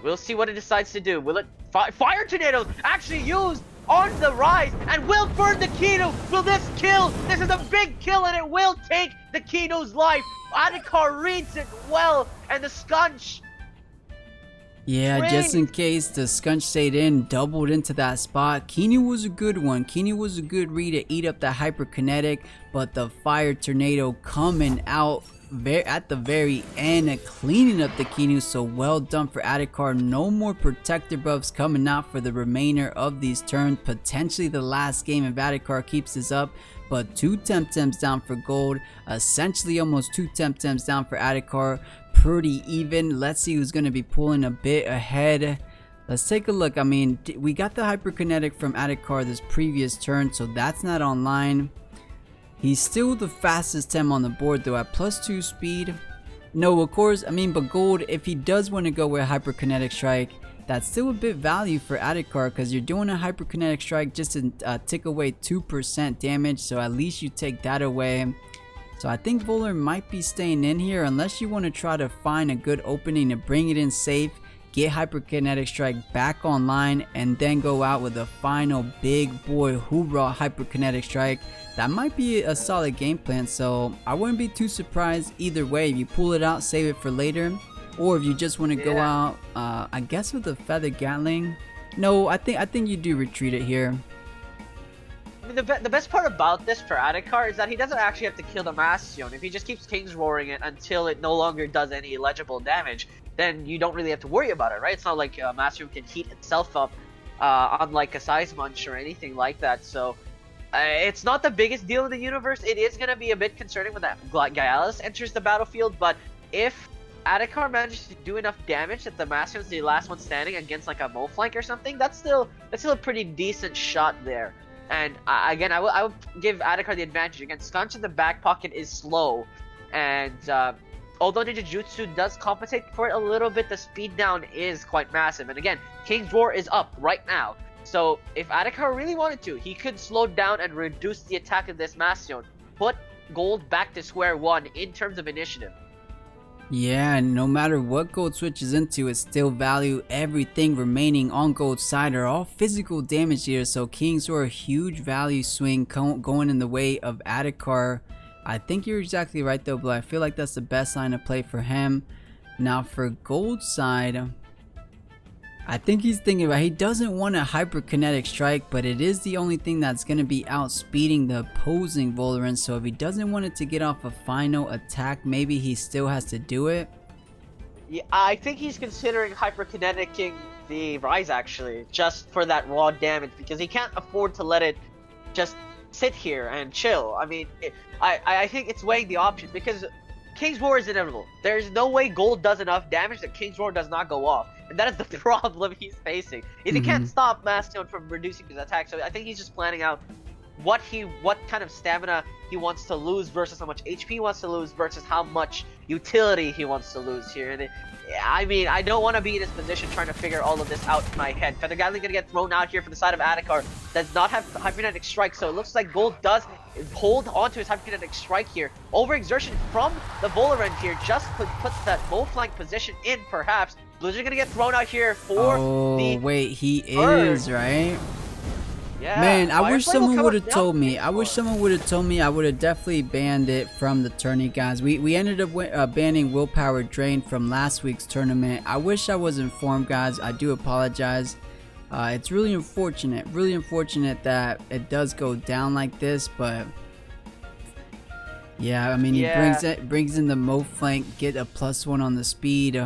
we'll see what it decides to do. Will it Fire Tornado actually used on the Rise and will burn the Kinu? Will this kill? This is a big kill, and it will take the Kinu's life. Adikar reads it well, and the Scunch. Yeah, just in case the Scunch stayed in, doubled into that spot. Kinu was a good one. Kinu was a good read to eat up that hyperkinetic, but the Fire Tornado coming out at the very end, cleaning up the Kinu. So well done for Adikar. No more protector buffs coming out for the remainder of these turns. Potentially the last game if Adikar keeps this up. But 2 Temtems down for Golld. Essentially almost 2 Temtems down for Adikar. Pretty even. Let's see who's going to be pulling a bit ahead. Let's take a look. I mean, we got the hyperkinetic from Adikar this previous turn, so that's not online. He's still the fastest Tem on the board though at +2 speed. No, of course, I mean, but Golld, if he does want to go with Hyperkinetic Strike, that's still a bit value for Adikar, because you're doing a Hyperkinetic Strike just to tick away 2% damage, so at least you take that away. So I think Voldrin might be staying in here unless you want to try to find a good opening to bring it in safe, get Hyperkinetic Strike back online, and then go out with a final big boy hoorah Hyperkinetic Strike. That might be a solid game plan, so I wouldn't be too surprised either way. If you pull it out, save it for later, or if you just want to go out, I guess with the Feather Gatling. No, I think you do retreat it here. I mean, the best part about this for Adikar is that he doesn't actually have to kill the Mastion. If he just keeps King's Roaring it until it no longer does any legible damage, then you don't really have to worry about it, right? It's not like Mastion can heat itself up, unlike a Seismic or anything like that. So it's not the biggest deal in the universe. It is going to be a bit concerning when that Gyalis enters the battlefield, but if Adikar manages to do enough damage that the Mastion's the last one standing against like a Moflank or something, that's still a pretty decent shot there. And again, I would give Adikar the advantage. Again, Scunch in the back pocket is slow, and although Ninjutsu does compensate for it a little bit, the speed down is quite massive. And again, King's Roar is up right now. So if Adikar really wanted to, he could slow down and reduce the attack of this Mastion. Put Golld back to square one in terms of initiative. Yeah, and no matter what Golld switches into, it still value everything remaining on Golld's side are all physical damage here. So King's Roar, a huge value swing going in the way of Adikar. I think you're exactly right though, but I feel like that's the best line to play for him. Now for Golld's side, I think he's thinking about, he doesn't want a hyperkinetic strike, but it is the only thing that's going to be outspeeding the opposing Voldaren. So if he doesn't want it to get off a final attack, maybe he still has to do it. Yeah, I think he's considering hyperkineticing the Rise actually, just for that raw damage, because he can't afford to let it just sit here and chill. I mean, I think it's weighing the options, because King's Roar is inevitable. There's no way Golld does enough damage that King's Roar does not go off. And that is the problem he's facing. Is he can't stop Bastion from reducing his attack, so I think he's just planning out what kind of stamina he wants to lose versus how much HP he wants to lose versus how much utility he wants to lose here. And I mean, I don't want to be in this position trying to figure all of this out in my head. Feather Gatling gonna get thrown out here for the side of Adikar. Does not have hyperkinetic strike, so it looks like Golld does hold onto his hyperkinetic strike here. Overexertion from the Voldaren here just puts that low flank position in, perhaps. Blizzard gonna get thrown out here for the wait, he bird. is, right? Yeah. Man, I wish someone would have down told me. I wish someone would have told me. I would have definitely banned it from the tourney, guys. We ended up banning Willpower Drain from last week's tournament. I wish I was informed, guys. I do apologize. It's really unfortunate that it does go down like this, but yeah, I mean, he brings in the Mo flank, get a +1 on the speed.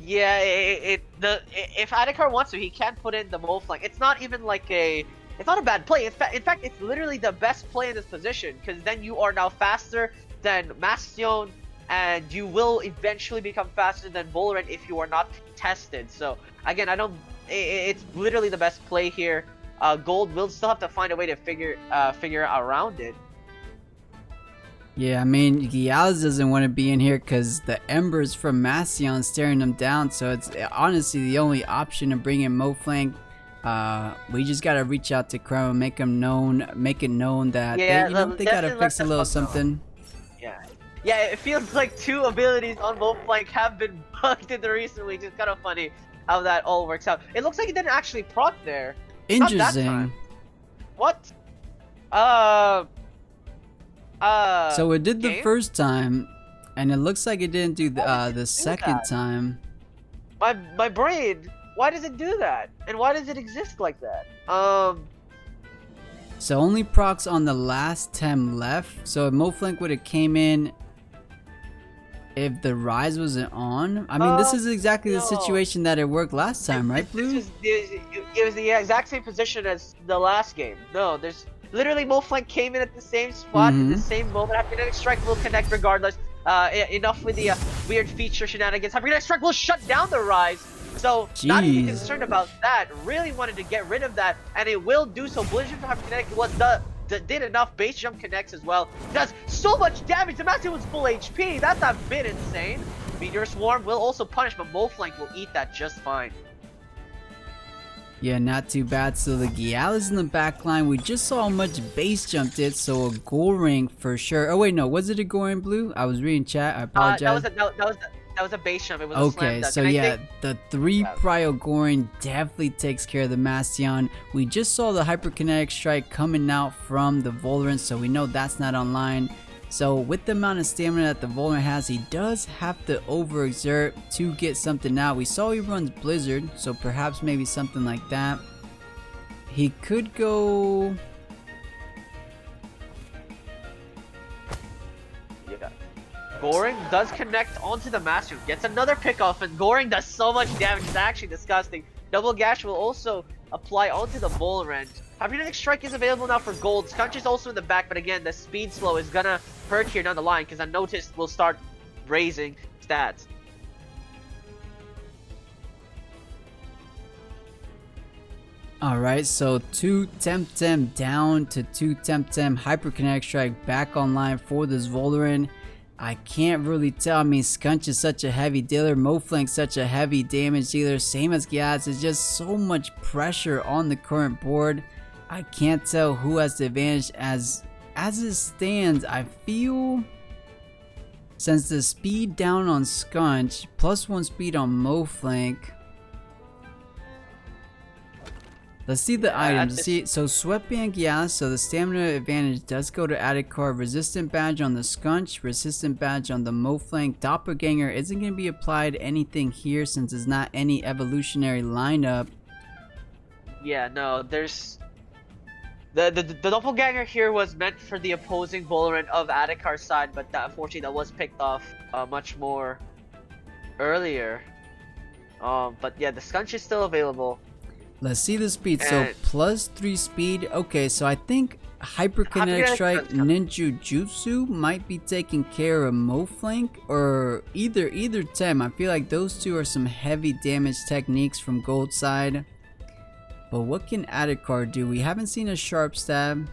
Yeah, if Adikar wants to, he can put in the Mo flank. It's not even like it's not a bad play. In fact, it's literally the best play in this position, because then you are now faster than Bastion, and you will eventually become faster than Voldaren if you are not tested. So again, it's literally the best play here. Golld will still have to find a way to figure around it. Yeah, I mean, Giaz doesn't want to be in here because the embers from Bastion staring him down, so it's honestly the only option to bring in Moflank. We just gotta reach out to Crow and make it known that they gotta fix a little something. Yeah, it feels like 2 abilities on Moflank have been bugged in the recent weeks. It's kind of funny how that all works out. It looks like it didn't actually proc there. Interesting. What? So it did the first time, and it looks like it didn't do the second time. My brain, why does it do that? And why does it exist like that? So only procs on the last tem left. So if Moflank would have came in if the Rise wasn't on. I mean, this is exactly the situation that it worked last time, right, Blue? It was the exact same position as the last game. No, there's literally Moflank came in at the same spot at the same moment. Hyperkinetic Strike will connect regardless. Enough with the weird feature shenanigans. Hyperkinetic Strike will shut down the Rise. So not even concerned about that. Really wanted to get rid of that, and it will do so. Blizzard for Hyperkinetic did enough. Base jump connects as well. Does so much damage. The Master was full HP. That's a bit insane. Meteor Swarm will also punish, but Moflank will eat that just fine. Yeah, not too bad. So the Gial is in the back line. We just saw how much base jump did, so a gold ring for sure. Oh wait, no, was it a gold ring, Blue? I was reading chat. I apologize. That was a base jump. It was okay, a slam dunk. So the 3 Prio Goring definitely takes care of the Bastion. We just saw the Hyperkinetic Strike coming out from the Voldaren, so we know that's not online. So with the amount of stamina that the Voldaren has, he does have to overexert to get something out. We saw he runs Blizzard, so perhaps maybe something like that. He could go... Goring does connect onto the Master, gets another pickoff, and Goring does so much damage. It's actually disgusting. Double Gash will also apply onto the Voldaren. Hyperkinetic Strike is available now for Golld. Scunch is also in the back, but again, the speed slow is gonna hurt here down the line because Unnoticed will start raising stats. Alright, so 2 Temtem down to 2 Temtem. Hyperkinetic Strike back online for this Voldaren. I can't really tell. I mean, Scunch is such a heavy dealer. Moflank such a heavy damage dealer. Same as Giaz. It's just so much pressure on the current board. I can't tell who has the advantage. As it stands, I feel since the speed down on Scunch, +1 speed on Moflank. Let's see the Yeah, items. this- See, so sweatband, yeah. So the stamina advantage does go to Adikar. Resistant badge on the Scunch. Resistant badge on the Moflank. Doppelganger isn't going to be applied anything here since it's not any evolutionary lineup. Yeah, no, there's the doppelganger here was meant for the opposing Valorant of Adikar's side, but unfortunately that was picked off much more earlier. But yeah, the Scunch is still available. Let's see the speed. So And- +3 speed. Okay, so I think Hyperkinetic Hyperkinetic Strike Strike's coming. Ninjutsu might be taking care of Moflank or either Tem. I feel like those two are some heavy damage techniques from Golld side. But what can Adikar do? We haven't seen a sharp stab.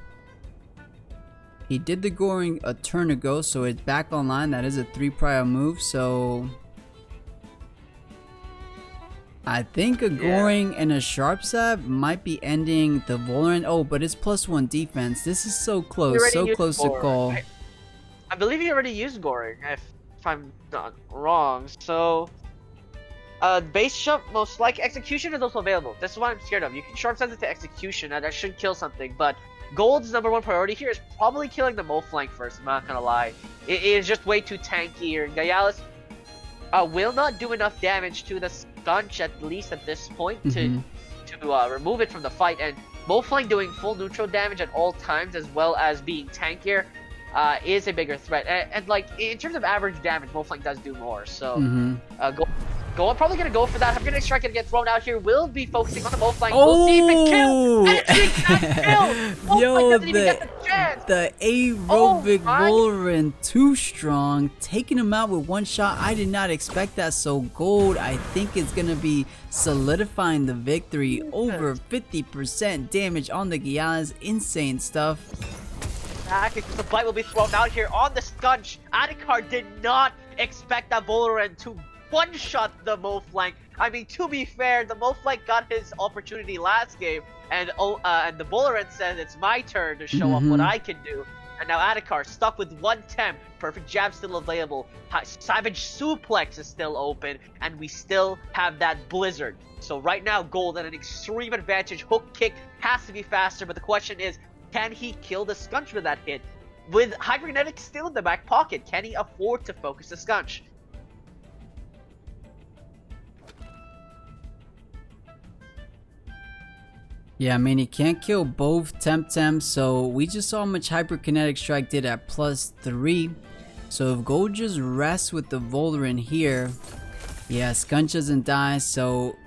He did the goring a turn ago, so it's back online. That is a 3 prior move, so I think a goring and a sharp stab might be ending the Valorant. Oh, but it's +1 defense. This is so close, already so used close to Goring. call. I believe he already used Goring, if I'm not wrong. So, base jump, most likely execution is also available. This is what I'm scared of. You can sharp sense it to execution, and that should kill something. But Golld's #1 priority here is probably killing the Moflank first. I'm not gonna lie, it is just way too tanky. And Gayalis will not do enough damage to the Scunch, at least at this point, to remove it from the fight. And Moflank doing full neutral damage at all times, as well as being tankier, is a bigger threat. And like in terms of average damage, Moflank does do more. So I'm probably gonna go for that. I'm gonna strike and get thrown out here. Will be focusing on the Moflank. We'll see if it kills. And it kills. Yo, Moflank doesn't even get the chance. the aerobic Valorant too strong, taking him out with one shot. I did not expect that. So Golld, I think, is gonna be solidifying the victory. Over 50% damage on the Gyalas. Insane stuff. The bite will be thrown out here on the Scunch. Adikar did not expect that Valorant to one-shot the Moflank. I mean, to be fair, the Moflank got his opportunity last game, and the Valorant says it's my turn to show off what I can do. And now Adikar stuck with 1 temp. Perfect jab still available. Savage suplex is still open, and we still have that blizzard. So right now, Golld at an extreme advantage. Hook kick has to be faster, but the question is, can he kill the Scunch with that hit? With Hyperkinetic still in the back pocket, can he afford to focus the Scunch? Yeah, I mean, he can't kill both Temtem, so we just saw how much Hyperkinetic Strike did at +3. So if Golld just rests with the Valorant here, yeah, Scunch doesn't die, so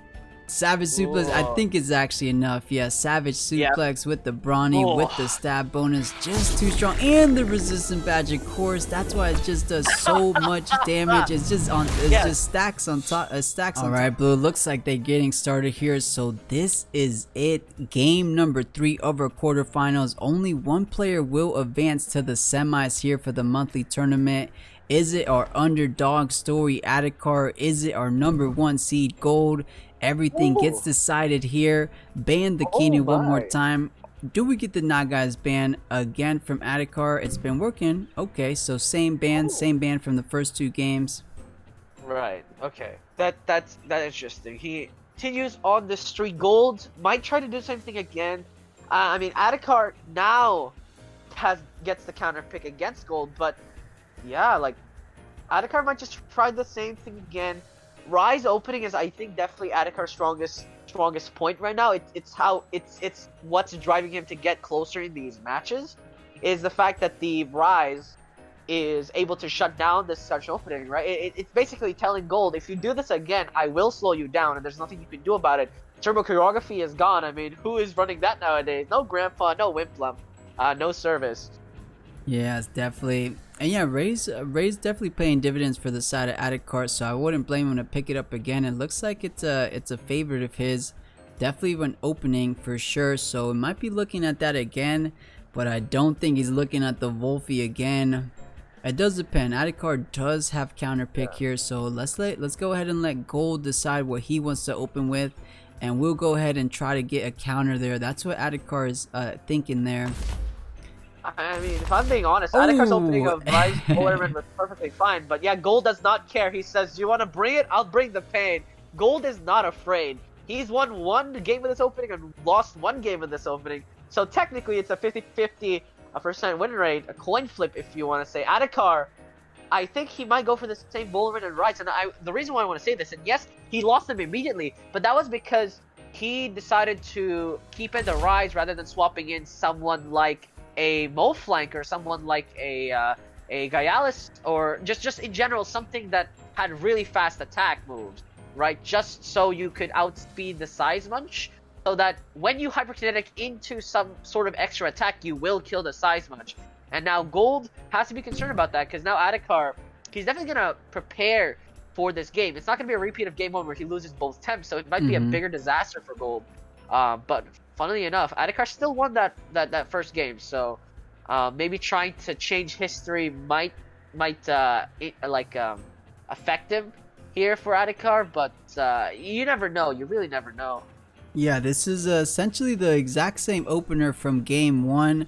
Savage Suplex, I think, is actually enough. Yeah, Savage Suplex with the Brawny, with the stab bonus, just too strong. And the Resistant Badge, of course. That's why it just does so much damage. It's just just stacks on top, stacks on top. Alright, Blue, looks like they're getting started here. So this is it. Game number 3 of our quarterfinals. Only one player will advance to the semis here for the monthly tournament. Is it our underdog story, Adikar? Is it our #1 seed, Golld? Everything gets decided here. Ban the Kinu one more time. Do we get the Nagai's ban again from Adikar? It's been working. Okay, so same ban from the first 2 games. Right. Okay. That's interesting. He continues on the streak. Golld might try to do the same thing again. I mean, Adikar now gets the counter pick against Golld, but yeah, like Adikar might just try the same thing again. Rise opening is, I think, definitely Adikar's strongest point right now. It's what's driving him to get closer in these matches, is the fact that the Rise is able to shut down this such opening, right? It's basically telling Golld, if you do this again, I will slow you down, and there's nothing you can do about it. Turbo choreography is gone. I mean, who is running that nowadays? No Grandpa, no Wimplum, no service. Yeah, it's definitely. And yeah, Ray's definitely paying dividends for the side of Adikar, so I wouldn't blame him to pick it up again. It looks like it's a favorite of his. Definitely when opening for sure, so it might be looking at that again, but I don't think he's looking at the Wolfie again. It does depend. Adikar does have counter pick here, so let's go ahead and let Golld decide what he wants to open with, and we'll go ahead and try to get a counter there. That's what Adikar is thinking there. I mean, if I'm being honest, Adikar's opening of Rise Tournament was perfectly fine, but yeah, Golld does not care. He says, "You want to bring it? I'll bring the pain." Golld is not afraid. He's won one game of this opening and lost one game of this opening. So technically, it's a 50-50% win rate, a coin flip if you want to say. Adikar, I think he might go for the same Bullrun and Rise. And the reason why I want to say this, and yes, he lost them immediately, but that was because he decided to keep in the Rise rather than swapping in someone like a Moflank or someone like a Gaialis, or just in general something that had really fast attack moves, right? Just so you could outspeed the Size Munch, so that when you hyperkinetic into some sort of extra attack, you will kill the Size Munch. And now Golld has to be concerned about that, because now Adikar, he's definitely gonna prepare for this game. It's not gonna be a repeat of game 1 where he loses both temps, so it might be a bigger disaster for Golld. But funnily enough, Adikar still won that first game, so maybe trying to change history might affect him here for Adikar, but you never know. You really never know. Yeah, this is essentially the exact same opener from game 1.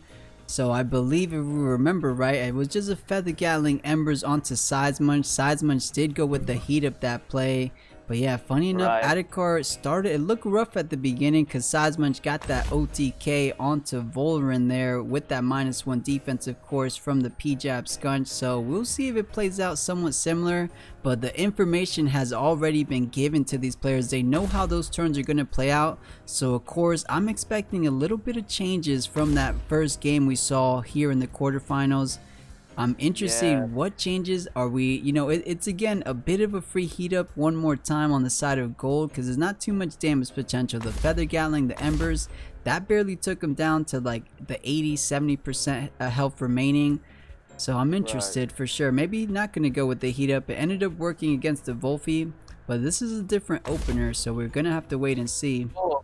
So I believe, if we remember right, it was just a Feather Gatling Embers onto Size Munch. Size Munch did go with the heat up that play. But yeah, funny enough, Adikar started, it looked rough at the beginning because Size Munch got that OTK onto Volrin there with that -1 defense, of course, from the P-Jab Scunch. So we'll see if it plays out somewhat similar, but the information has already been given to these players. They know how those turns are going to play out. So of course, I'm expecting a little bit of changes from that first game we saw here in the quarterfinals. I'm interested in what changes are we, you know, it's again a bit of a free heat up one more time on the side of Golld, because there's not too much damage potential. The Feather Gatling, the Embers, that barely took him down to like the 80-70% health remaining. So I'm interested for sure. Maybe not going to go with the heat up. It ended up working against the Wolfie, but this is a different opener, so we're going to have to wait and see. Oh.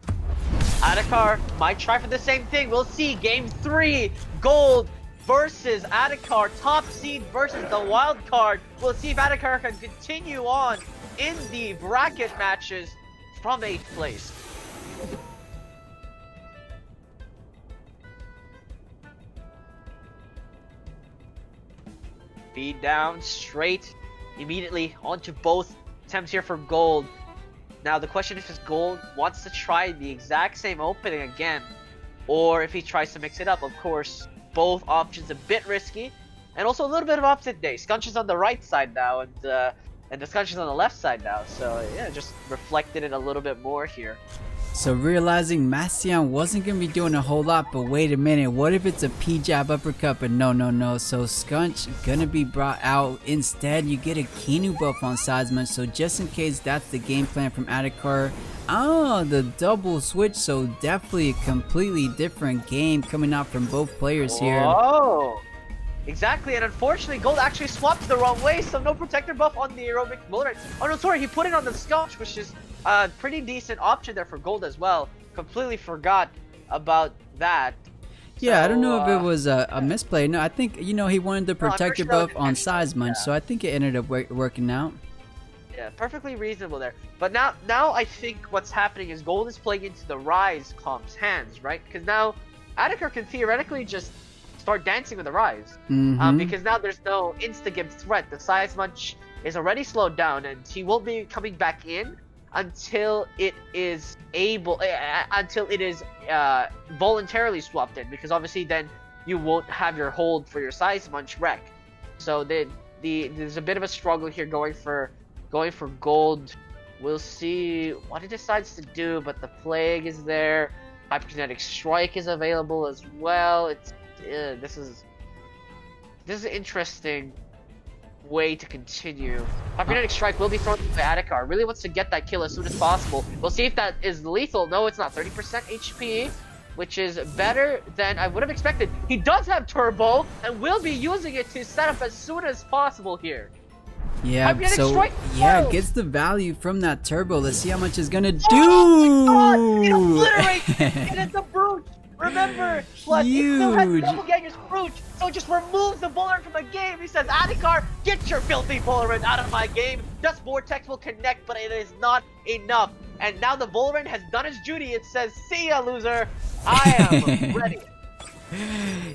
Adikar might try for the same thing. We'll see. Game 3, Golld versus Adikar, top seed versus the wild card. We'll see if Adikar can continue on in the bracket matches from 8th place. Feed down straight immediately onto both attempts here for Golld. Now the question is if Golld wants to try the exact same opening again, or if he tries to mix it up. Of course, both options a bit risky, and also a little bit of opposite day. Scunch is on the right side now, and the Scunch is on the left side now. So yeah, just reflected it a little bit more here. So realizing Mastian wasn't going to be doing a whole lot, but wait a minute, what if it's a P-Jab uppercut? But no. So Scunch gonna be brought out. Instead, you get a Kinu buff on Size Munch. So just in case that's the game plan from Adikar. Oh, the double switch. So definitely a completely different game coming out from both players here. Oh, exactly. And unfortunately, Golld actually swapped the wrong way. So no protector buff on the aerobic Bullrun. Oh no, sorry, he put it on the Scunch, which is a pretty decent option there for Golld as well. Completely forgot about that. Yeah, so, I don't know if it was a misplay. No, I think, you know, he wanted the protector buff on Size Munch, so I think it ended up working out. Yeah, perfectly reasonable there. But now I think what's happening is Golld is playing into the Rise comp's hands, right? Because now Adikar can theoretically just start dancing with the Rise. Because now there's no insta-give threat. The Size Munch is already slowed down, and he won't be coming back in until it is voluntarily swapped in, because obviously then you won't have your hold for your Size Munch wreck. So there's a bit of a struggle here going for Golld. We'll see what he decides to do, but the Plague is there. Hyperkinetic Strike is available as well. It's this is an interesting way to continue. Hyperkinetic Strike will be thrown by Adikar. Really wants to get that kill as soon as possible. We'll see if that is lethal. No, it's not. 30% HP, which is better than I would have expected. He does have Turbo and will be using it to set up as soon as possible here. Yeah, so yeah, gets the value from that Turbo. Let's see how much it's gonna do. Oh my God, it obliterates it is the brute. Remember, plus it still has double Ganger's brute, so it just removes the Bullrun from the game. He says, Adikar, get your filthy Bullrun out of my game. Just Vortex will connect, but it is not enough. And now the Bullrun has done its duty. It says, see ya, loser. I am ready.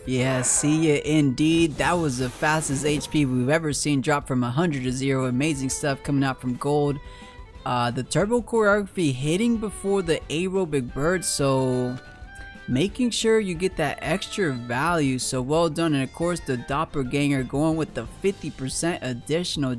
Yeah, see ya indeed. That was the fastest HP we've ever seen drop from 100 to 0. Amazing stuff coming out from Golld. The turbo choreography hitting before the aerobic bird, so making sure you get that extra value, so well done. And of course the doppelganger going with the 50% additional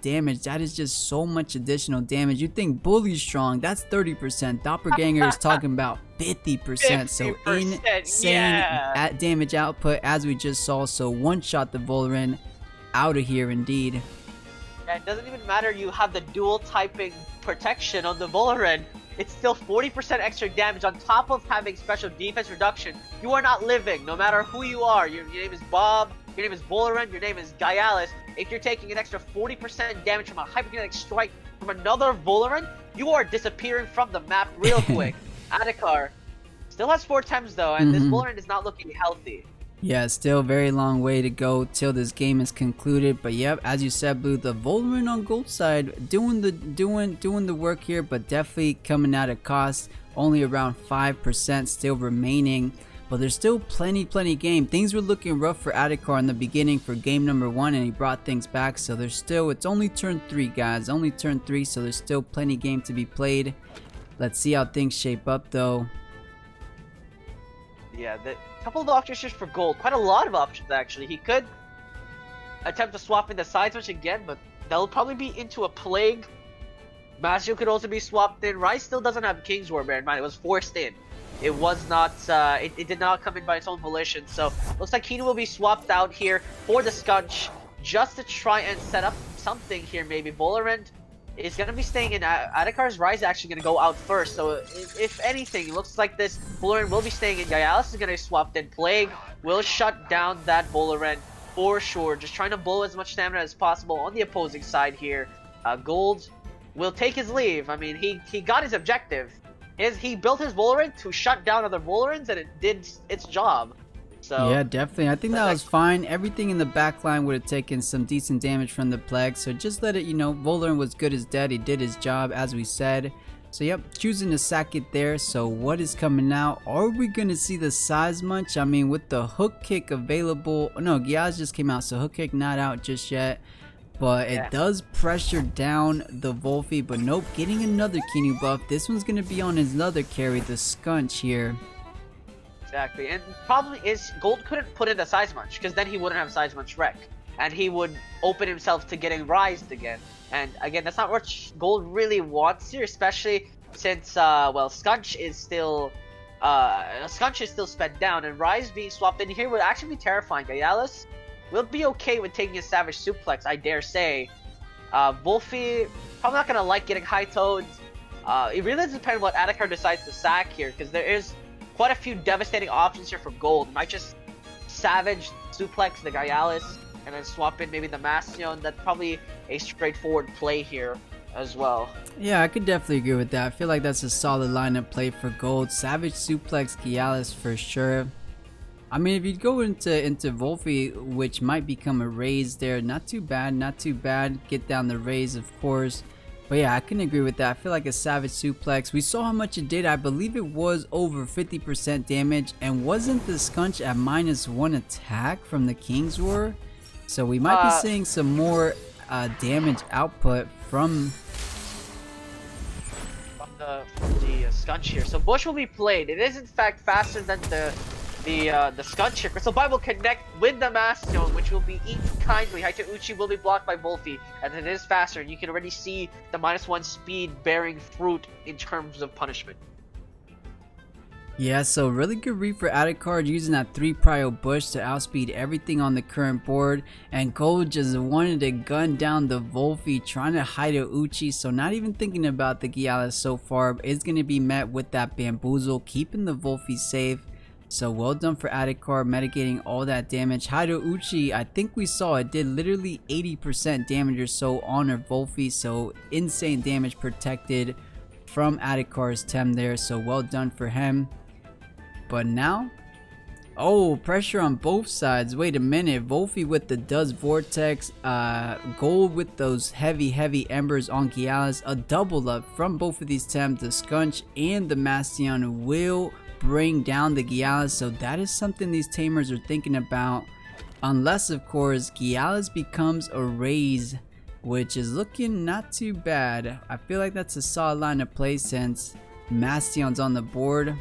damage. That is just so much additional damage. You think bully's strong, that's 30%. Doppelganger is talking about 50%, so insane at damage output as we just saw. So one shot the Voldaren out of here indeed. Yeah, it doesn't even matter you have the dual typing protection on the Voldaren. It's still 40% extra damage on top of having special defense reduction. You are not living, no matter who you are. Your name is Bob, your name is Voldaren, your name is Gyalis. If you're taking an extra 40% damage from a hyperkinetic strike from another Voldaren, you are disappearing from the map real quick. Adikar still has 4 tems though, and this Voldaren is not looking healthy. Yeah, still very long way to go till this game is concluded. But yep, as you said, Blue, the Voldaren on Gold side doing the work here, but definitely coming at a cost. Only around 5% still remaining, but there's still plenty game. Things were looking rough for Adikar in the beginning for game number 1, and he brought things back. So there's still, it's only turn 3, guys, only turn 3, so there's still plenty game to be played. Let's see how things shape up though. Yeah, the couple of options for Golld. Quite a lot of options actually. He could attempt to swap in the side switch again, but that'll probably be into a plague. Masio could also be swapped in. Rice still doesn't have King's War, bear in mind. It was forced in. It was not, it did not come in by its own volition. So looks like Keenan will be swapped out here for the Scunch just to try and set up something here. Maybe Voldaren is going to be staying in. Adikar's Rise is actually going to go out first. So if anything, it looks like this Voldaren will be staying in. Gyalis is going to be swapped in. Plague will shut down that Voldaren for sure. Just trying to blow as much stamina as possible on the opposing side here. Golld will take his leave. I mean, he got his objective. He built his Voldaren to shut down other Voldarens, and it did its job. So yeah, definitely. I think that was fine. Everything in the back line would have taken some decent damage from the Plague. So just let it, you know, Voldaren was good as dead. He did his job, as we said. So yep, choosing to sack it there. So what is coming out? Are we going to see the size munch? I mean, with the hook kick available. Oh, no, Gyaz just came out, so hook kick not out just yet. But it does pressure down the Wolfie. But nope, getting another Kinu buff. This one's going to be on his other carry, the Scunch here. Exactly, and probably is Golld couldn't put in the size munch because then he wouldn't have size munch wreck, and he would open himself to getting rised again. And again, that's not what Golld really wants here, especially since well, Scunch is still sped down, and Rise being swapped in here would actually be terrifying. Gyalis will be okay with taking a Savage Suplex, I dare say. Wolfie probably not gonna like getting high toads. It really does depend on what Adikar decides to sack here, because there is quite a few devastating options here for Golld. Might just Savage Suplex the Gyalis and then swap in maybe the Mastion. That's probably a straightforward play here as well. Yeah, I could definitely agree with that. I feel like that's a solid lineup play for Golld. Savage Suplex Gyalis for sure. I mean, if you go into Wolfie, which might become a raise there, not too bad, not too bad. Get down the raise, of course. But yeah, I can agree with that. I feel like a Savage Suplex. We saw how much it did. I believe it was over 50% damage. And wasn't the Scunch at -1 attack from the King's War? So we might be seeing some more damage output from the Scunch here. So Bush will be played. It is in fact faster than the Scunch here. Crystal Bite will connect with the Mastion, which will be eaten kindly. Haito Uchi will be blocked by Wolfie, and it is faster. And you can already see the -1 speed bearing fruit in terms of punishment. Yeah, so really good read for Adikar using that 3 prio bush to outspeed everything on the current board. And Golld just wanted to gun down the Wolfie, trying to Haito Uchi. So not even thinking about the Gyalis so far. It's going to be met with that Bamboozle, keeping the Wolfie safe. So well done for Adikar, mitigating all that damage. Haito Uchi, I think we saw it did literally 80% damage or so on her Wolfie. So insane damage protected from Adikar's Tem there. So well done for him. But now, oh, pressure on both sides. Wait a minute. Wolfie with the Does Vortex. Golld with those heavy embers on Gyalis. A double up from both of these Tems. The Scunch and the Mastion will bring down the Gyalis. So that is something these tamers are thinking about. Unless, of course, Gyalis becomes a raise which is looking not too bad. I feel like that's a solid line of play since Mastion's on the board.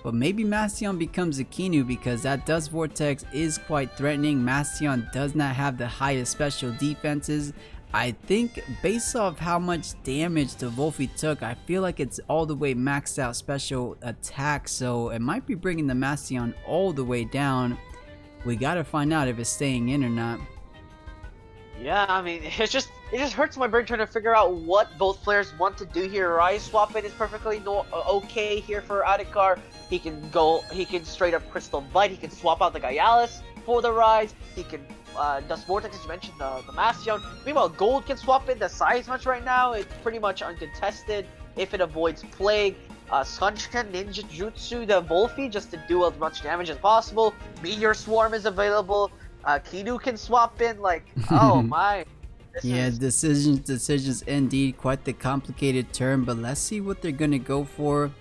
But maybe Mastion becomes a Kinu because that Dust Vortex is quite threatening. Mastion does not have the highest special defenses. I think based off how much damage the Wolfie took, I feel like it's all the way maxed out special attack. So it might be bringing the Mastion all the way down. We gotta find out if it's staying in or not. Yeah, I mean, it just hurts my brain trying to figure out what both players want to do here. Rise swapping is perfectly okay here for Adikar. He can straight up Crystal Bite. He can swap out the Gaialis for the Rise. He can Dust Vortex, as you mentioned, the Mastion. Meanwhile, Golld can swap in the Size Much right now. It's pretty much uncontested if it avoids Plague. Skunch can Ninja Jutsu the Wolfie just to do as much damage as possible. Meteor Swarm is available. Kinu can swap in, like, oh my. Decisions indeed. Quite the complicated turn, but let's see what they're gonna go for.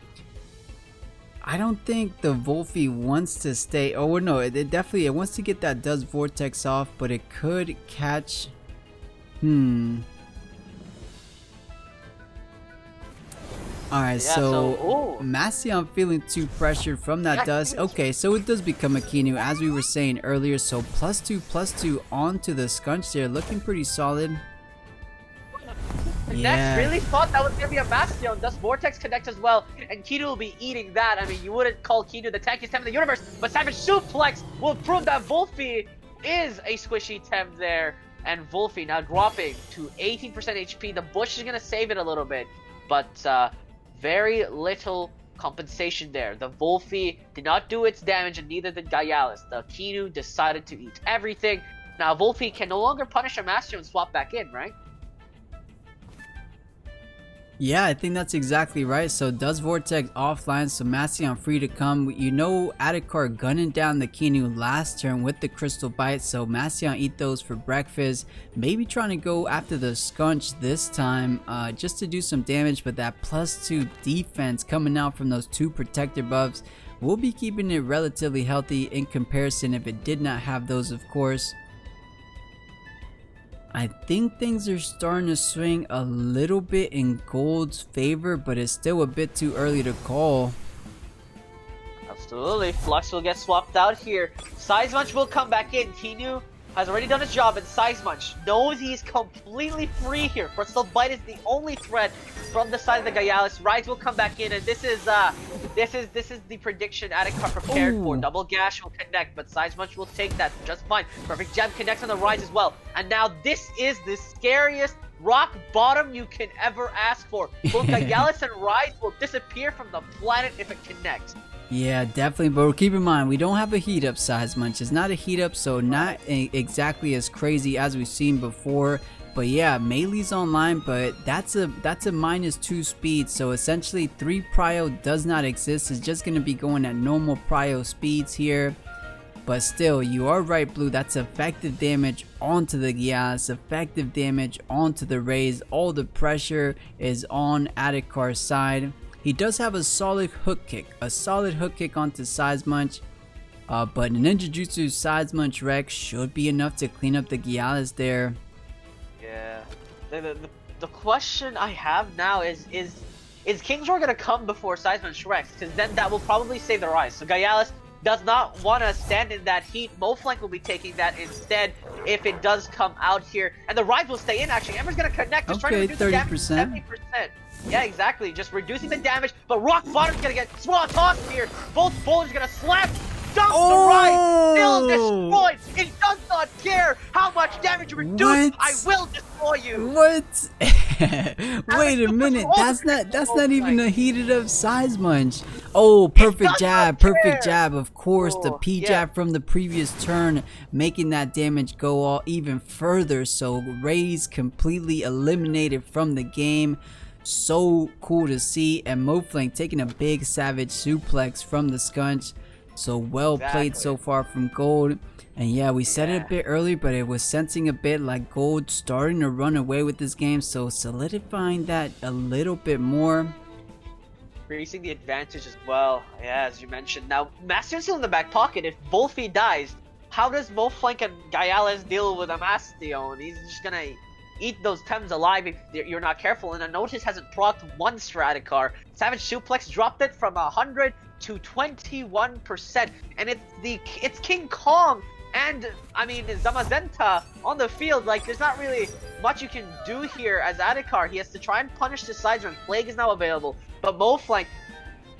I don't think the Wolfie wants to stay. Oh no, it definitely wants to get that Dust Vortex off, but it could catch. Alright, so Mastion feeling too pressured from that dust. Okay, so it does become a Kinu as we were saying earlier. So +2/+2 onto the Skunch there, looking pretty solid. Next really thought that was gonna be a Bastion. Dust Vortex connects as well, and Kinu will be eating that. I mean, you wouldn't call Kinu the tankiest Tem in the universe, but Savage Suplex will prove that Wolfie is a squishy Tem there. And Wolfie now dropping to 18% HP. The Bush is gonna save it a little bit, but very little compensation there. The Wolfie did not do its damage, and neither did Gaialis. The Kinu decided to eat everything. Now Wolfie can no longer punish a Master and swap back in, right? Yeah, I think that's exactly right. So Dust Vortex offline, so Mastion free to come. You know, Adikar gunning down the Kinu last turn with the Crystal Bite, so Mastion eat those for breakfast. Maybe trying to go after the Skunch this time, just to do some damage, but that +2 defense coming out from those 2 protector buffs will be keeping it relatively healthy in comparison if it did not have those, of course. I think things are starting to swing a little bit in Golld's favor, but it's still a bit too early to call. Absolutely. Flux will get swapped out here. Size Munch will come back in. Kinu has already done his job, and Size Munch knows he's completely free here. Crystal Bite is the only threat from the side of the Gaialis. Rise will come back in, and this is the prediction Adikar prepared for. Double Gash will connect, but Size Munch will take that just fine. Perfect Jab connects on the Rise as well. And now this is the scariest rock bottom you can ever ask for. Both Gaialis and Rise will disappear from the planet if it connects. Yeah, definitely, but keep in mind, we don't have a heat up Size Munch. It's not a heat up, so not exactly as crazy as we've seen before. But yeah, Melee's online, but that's a -2 speed, so essentially 3 prio does not exist. It's just going to be going at normal prio speeds here. But still, you are right, Blue, that's effective damage onto the Gaialis, effective damage onto the Rays. All the pressure is on Adikar's side. He does have a solid hook kick onto Size Munch, but Ninja Jutsu Size Munch Rex should be enough to clean up the Gaialis there. Yeah, the question I have now is King's Roar gonna come before Size Munch Rex? Because then that will probably save the Rise. So Gaialis does not want to stand in that heat. Moflank will be taking that instead if it does come out here, and the Rise will stay in. Actually, Ember's gonna connect, just trying to reduce the damage to 70%. Yeah, exactly. Just reducing the damage, but Rock Bottom's gonna get swung tossed here. Both bowlers gonna slap, dump the Rise, still destroyed. It does not care how much damage you reduce. What? I will destroy you. What? Wait a minute. That's not even a heated up Size Munch. Oh, perfect jab, perfect jab. Of course, the P jab from the previous turn, making that damage go all even further. So Rays completely eliminated from the game. So cool to see, and Moflank taking a big savage suplex from the Skunch. So well played so far from Golld. And yeah, we said it a bit earlier, but it was sensing a bit like Golld starting to run away with this game, so solidifying that a little bit more. Increasing the advantage as well, yeah, as you mentioned. Now, Mastion's still in the back pocket. If Wolfie dies, how does Moflank and Gaialis deal with a Mastion? He's just gonna eat those Tems alive if you're not careful. And notice hasn't procced once for Adikar. Savage Suplex dropped it from 100 to 21%, and it's King Kong and I mean Zamazenta on the field. Like, there's not really much you can do here as Adikar. He has to try and punish the sides run. Plague is now available, but Moflank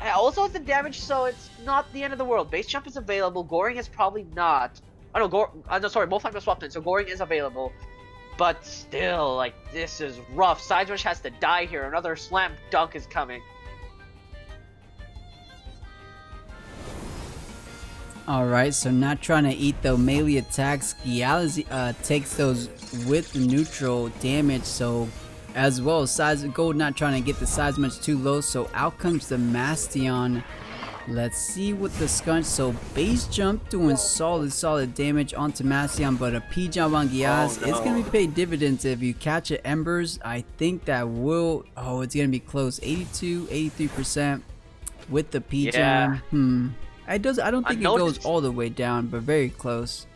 also has the damage, so it's not the end of the world. Base jump is available. Goring is probably not. Oh no, sorry, Moflank was swapped in, so Goring is available. But still, like, this is rough. Side rush has to die here. Another slam dunk is coming. Alright, so not trying to eat the melee attacks. Giala's takes those with the neutral damage, so as well as Golld not trying to get the size much too low, so out comes the Mastion. Let's see what the Scunch, so base jump doing solid damage onto Mastion, but a P jump on Giala's, it's gonna be paid dividends if you catch it. Embers, I think that will, it's gonna be close, 83% with the P jam. I don't think it goes all the way down, but very close.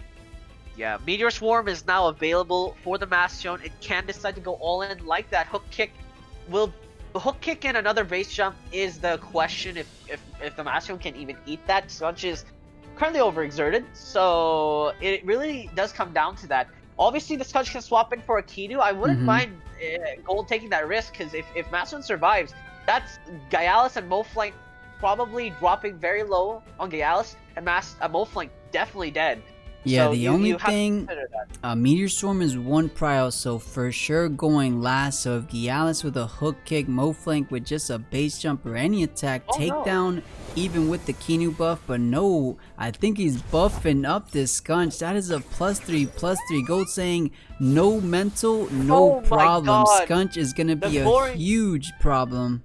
Yeah, Meteor Swarm is now available for the Mastion. It can decide to go all in like that. Hook kick will hook kick and another base jump is the question if the Mastion can even eat that. Scunch is currently overexerted, so it really does come down to that. Obviously, the Scunch can swap in for a Kinu. I wouldn't mind Golld taking that risk, because if Mastion survives, that's Gialis and Moflank probably dropping very low on Gialis, and Moflank definitely dead. Yeah, so the only thing, Meteor Storm is one prio, so for sure going last. So if Gialis with a hook kick, Moflank with just a base jump or any attack, takedown even with the Kinu buff, but no, I think he's buffing up this Scunch. That is a +3/+3. Golld saying no mental, no problem. Scunch is gonna be a huge problem.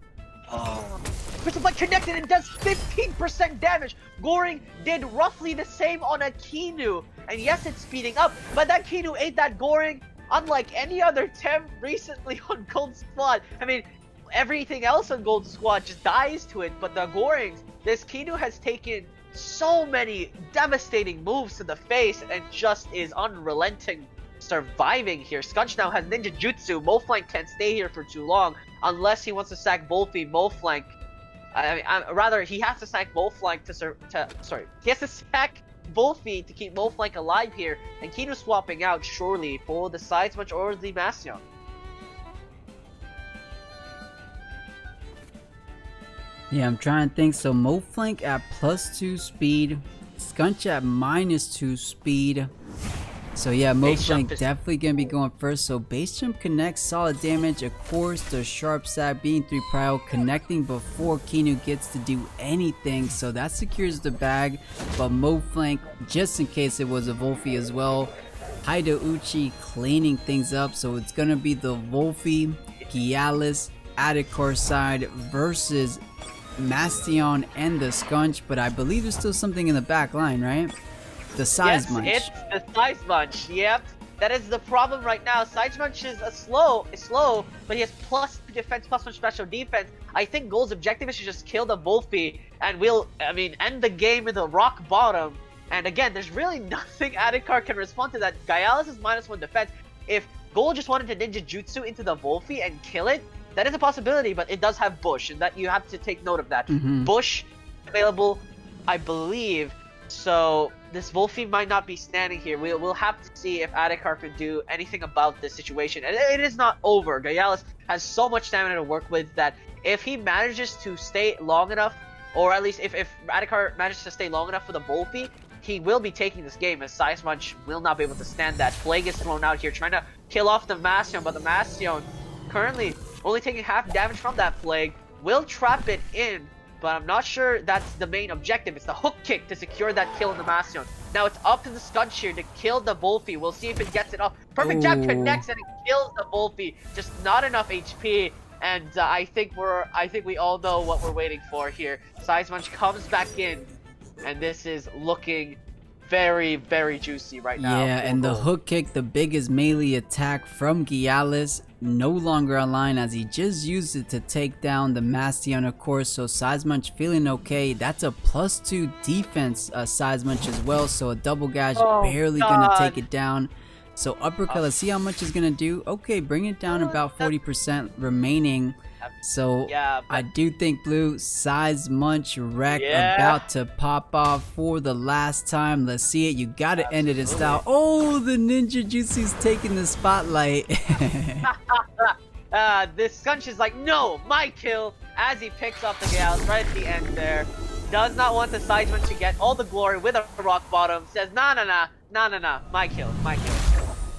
Crystal Bite connected and does 15% damage. Goring did roughly the same on a Kinu. And yes, it's speeding up, but that Kinu ate that Goring unlike any other Tem recently on Golld's squad. I mean, everything else on Golld's squad just dies to it, but the Gorings, this Kinu has taken so many devastating moves to the face and just is unrelenting surviving here. Scunch now has Ninja Jutsu. Moflank can't stay here for too long unless he wants to sack Volphy. Moflank, rather, he has to sack Moflank he has to sack Volphy to keep Moflank alive here, and Kinu swapping out surely for the sides much or the Mastion. Yeah, I'm trying to think. So Moflank at +2 speed, Scunch at -2 speed. So yeah, Moflank definitely gonna be going first. So base jump connects, solid damage. Of course, the sharp sack being 3 prio, connecting before Kinu gets to do anything. So that secures the bag. But Moflank, just in case it was a Volphy as well, Hidouchi cleaning things up. So it's gonna be the Volphy, Gialis, Adikar side versus Mastion and the Scunch. But I believe there's still something in the back line, right? The size munch. It's the size munch. Yep, that is the problem right now. Size munch is slow, but he has +2 defense, +1 special defense. I think Golld's objective is to just kill the Volphy and end the game with a rock bottom. And again, there's really nothing Adikar can respond to that. Gialis is -1 defense. If Golld just wanted to Ninja Jutsu into the Volphy and kill it, that is a possibility, but it does have Bush, and that you have to take note of that. Bush available, I believe. So this Volphy might not be standing here. We'll have to see if Adikar could do anything about this situation. And it is not over. Gialis has so much stamina to work with that if he manages to stay long enough, or at least if Adikar manages to stay long enough for the Volphy, he will be taking this game, as Size Munch will not be able to stand that. Plague is thrown out here, trying to kill off the Mastion, but the Mastion currently only taking half damage from that Plague. Will trap it in, but I'm not sure that's the main objective. It's the hook kick to secure that kill in the Mastion. Now it's up to the Scunch here to kill the Volphy. We'll see if it gets it off. Perfect jab connects and it kills the Volphy. Just not enough HP. And I think we all know what we're waiting for here. Size Munch comes back in, and this is looking very, very juicy right now. Yeah, and the hook kick, the biggest melee attack from Gialis, no longer online, as he just used it to take down the Mastion, of course. So Size Munch feeling okay. That's a +2 defense Size Munch as well, so a double gash barely gonna take it down. So uppercut, let's see how much it's gonna do. Okay, bring it down about 40% remaining. So yeah, I do think blue size munch wreck Yeah. about to pop off for the last time. Let's see it. You gotta end it in style. Oh, the ninja juicy's taking the spotlight. This Skunch is like, no, my kill, as he picks up the gals right at the end there. Does not want the Sideman to get all the glory with a rock bottom. Says, nah, my kill.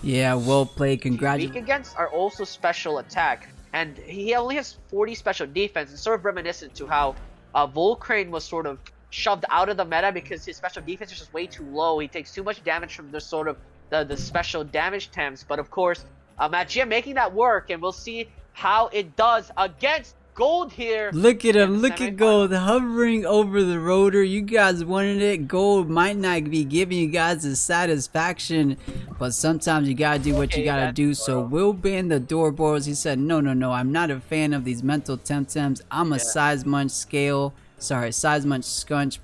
Yeah, well played. Congratulations. Weak against are also special attack, and he only has 40 special defense. It's sort of reminiscent to how Volcrane was sort of shoved out of the meta because his special defense is just way too low. He takes too much damage from the sort of the special damage temps. But of course, Magia making that work, and we'll see how it does against Golld here. Look at him, look at Golld hovering over the rotor. You guys wanted it. Golld might not be giving you guys the satisfaction, but sometimes you gotta do what you gotta do. So we'll ban the doorboards. He said, no, I'm not a fan of these mental temtems. I'm a size munch Skunch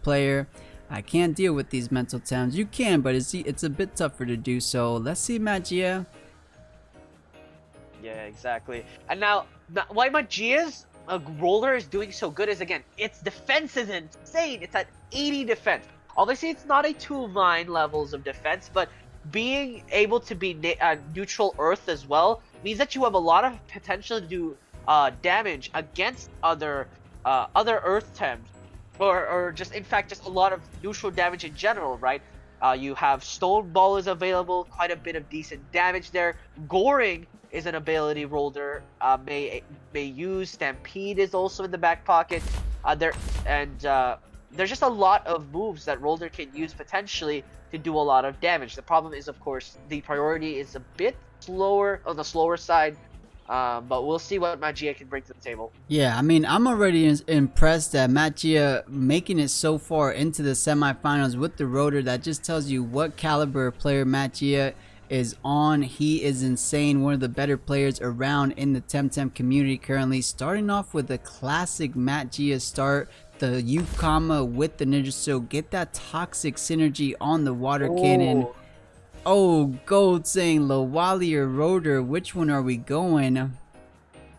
player. I can't deal with these mental tems. You can, but it's a bit tougher to do. So let's see Magia. Yeah, exactly. And now, why Magia's roller is doing so good is, again, its defense is insane. It's at 80 defense. Obviously, it's not a 2-line levels of defense, but being able to be neutral earth as well means that you have a lot of potential to do damage against other earth temps, or just, in fact, just a lot of neutral damage in general, right? You have Stone Ball is available, quite a bit of decent damage there. Goring is an ability Roller may use. Stampede is also in the back pocket. There's just a lot of moves that Roller can use potentially to do a lot of damage. The problem is, of course, the priority is a bit slower, on the slower side. But we'll see what Magia can bring to the table. Yeah, I mean, I'm already impressed that Magia making it so far into the semifinals with the rotor. That just tells you what caliber player Magia is on. He is insane, one of the better players around in the Temtem community currently. Starting off with a classic Magia start, the Yukama with the Ninja Shield, get that toxic synergy on the water cannon. Oh, Golld saying Lawali or Rotor, which one are we going?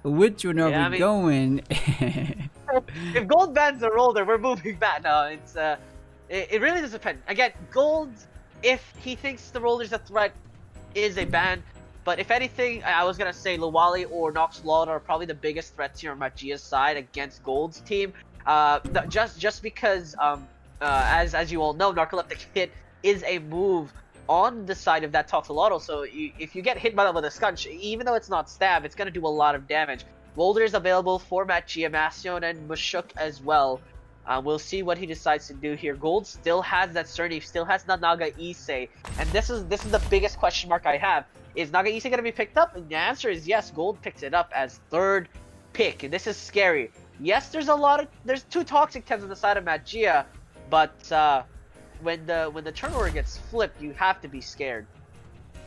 Which one are we going? If Golld bans the Roller, we're moving back. No, it really does depend. Again, Golld, if he thinks the Roller's a threat, is a ban. But if anything, I was gonna say Lawali or Nox Laud are probably the biggest threats here on Magia's side against Golld's team. Just because, as you all know, Narcoleptic Hit is a move on the side of that Toxolotl, so if you get hit by that with a Skunch, even though it's not stab, it's gonna do a lot of damage. Boulder is available for Magia, Mastion, and Mushuk as well. We'll see what he decides to do here. Golld still has that Cerny, still has that Naga Issei, and this is the biggest question mark I have. Is Naga Issei gonna be picked up? And the answer is yes. Golld picks it up as third pick, and this is scary. Yes, there's two toxic temps on the side of Magia, but when the turnover gets flipped, you have to be scared.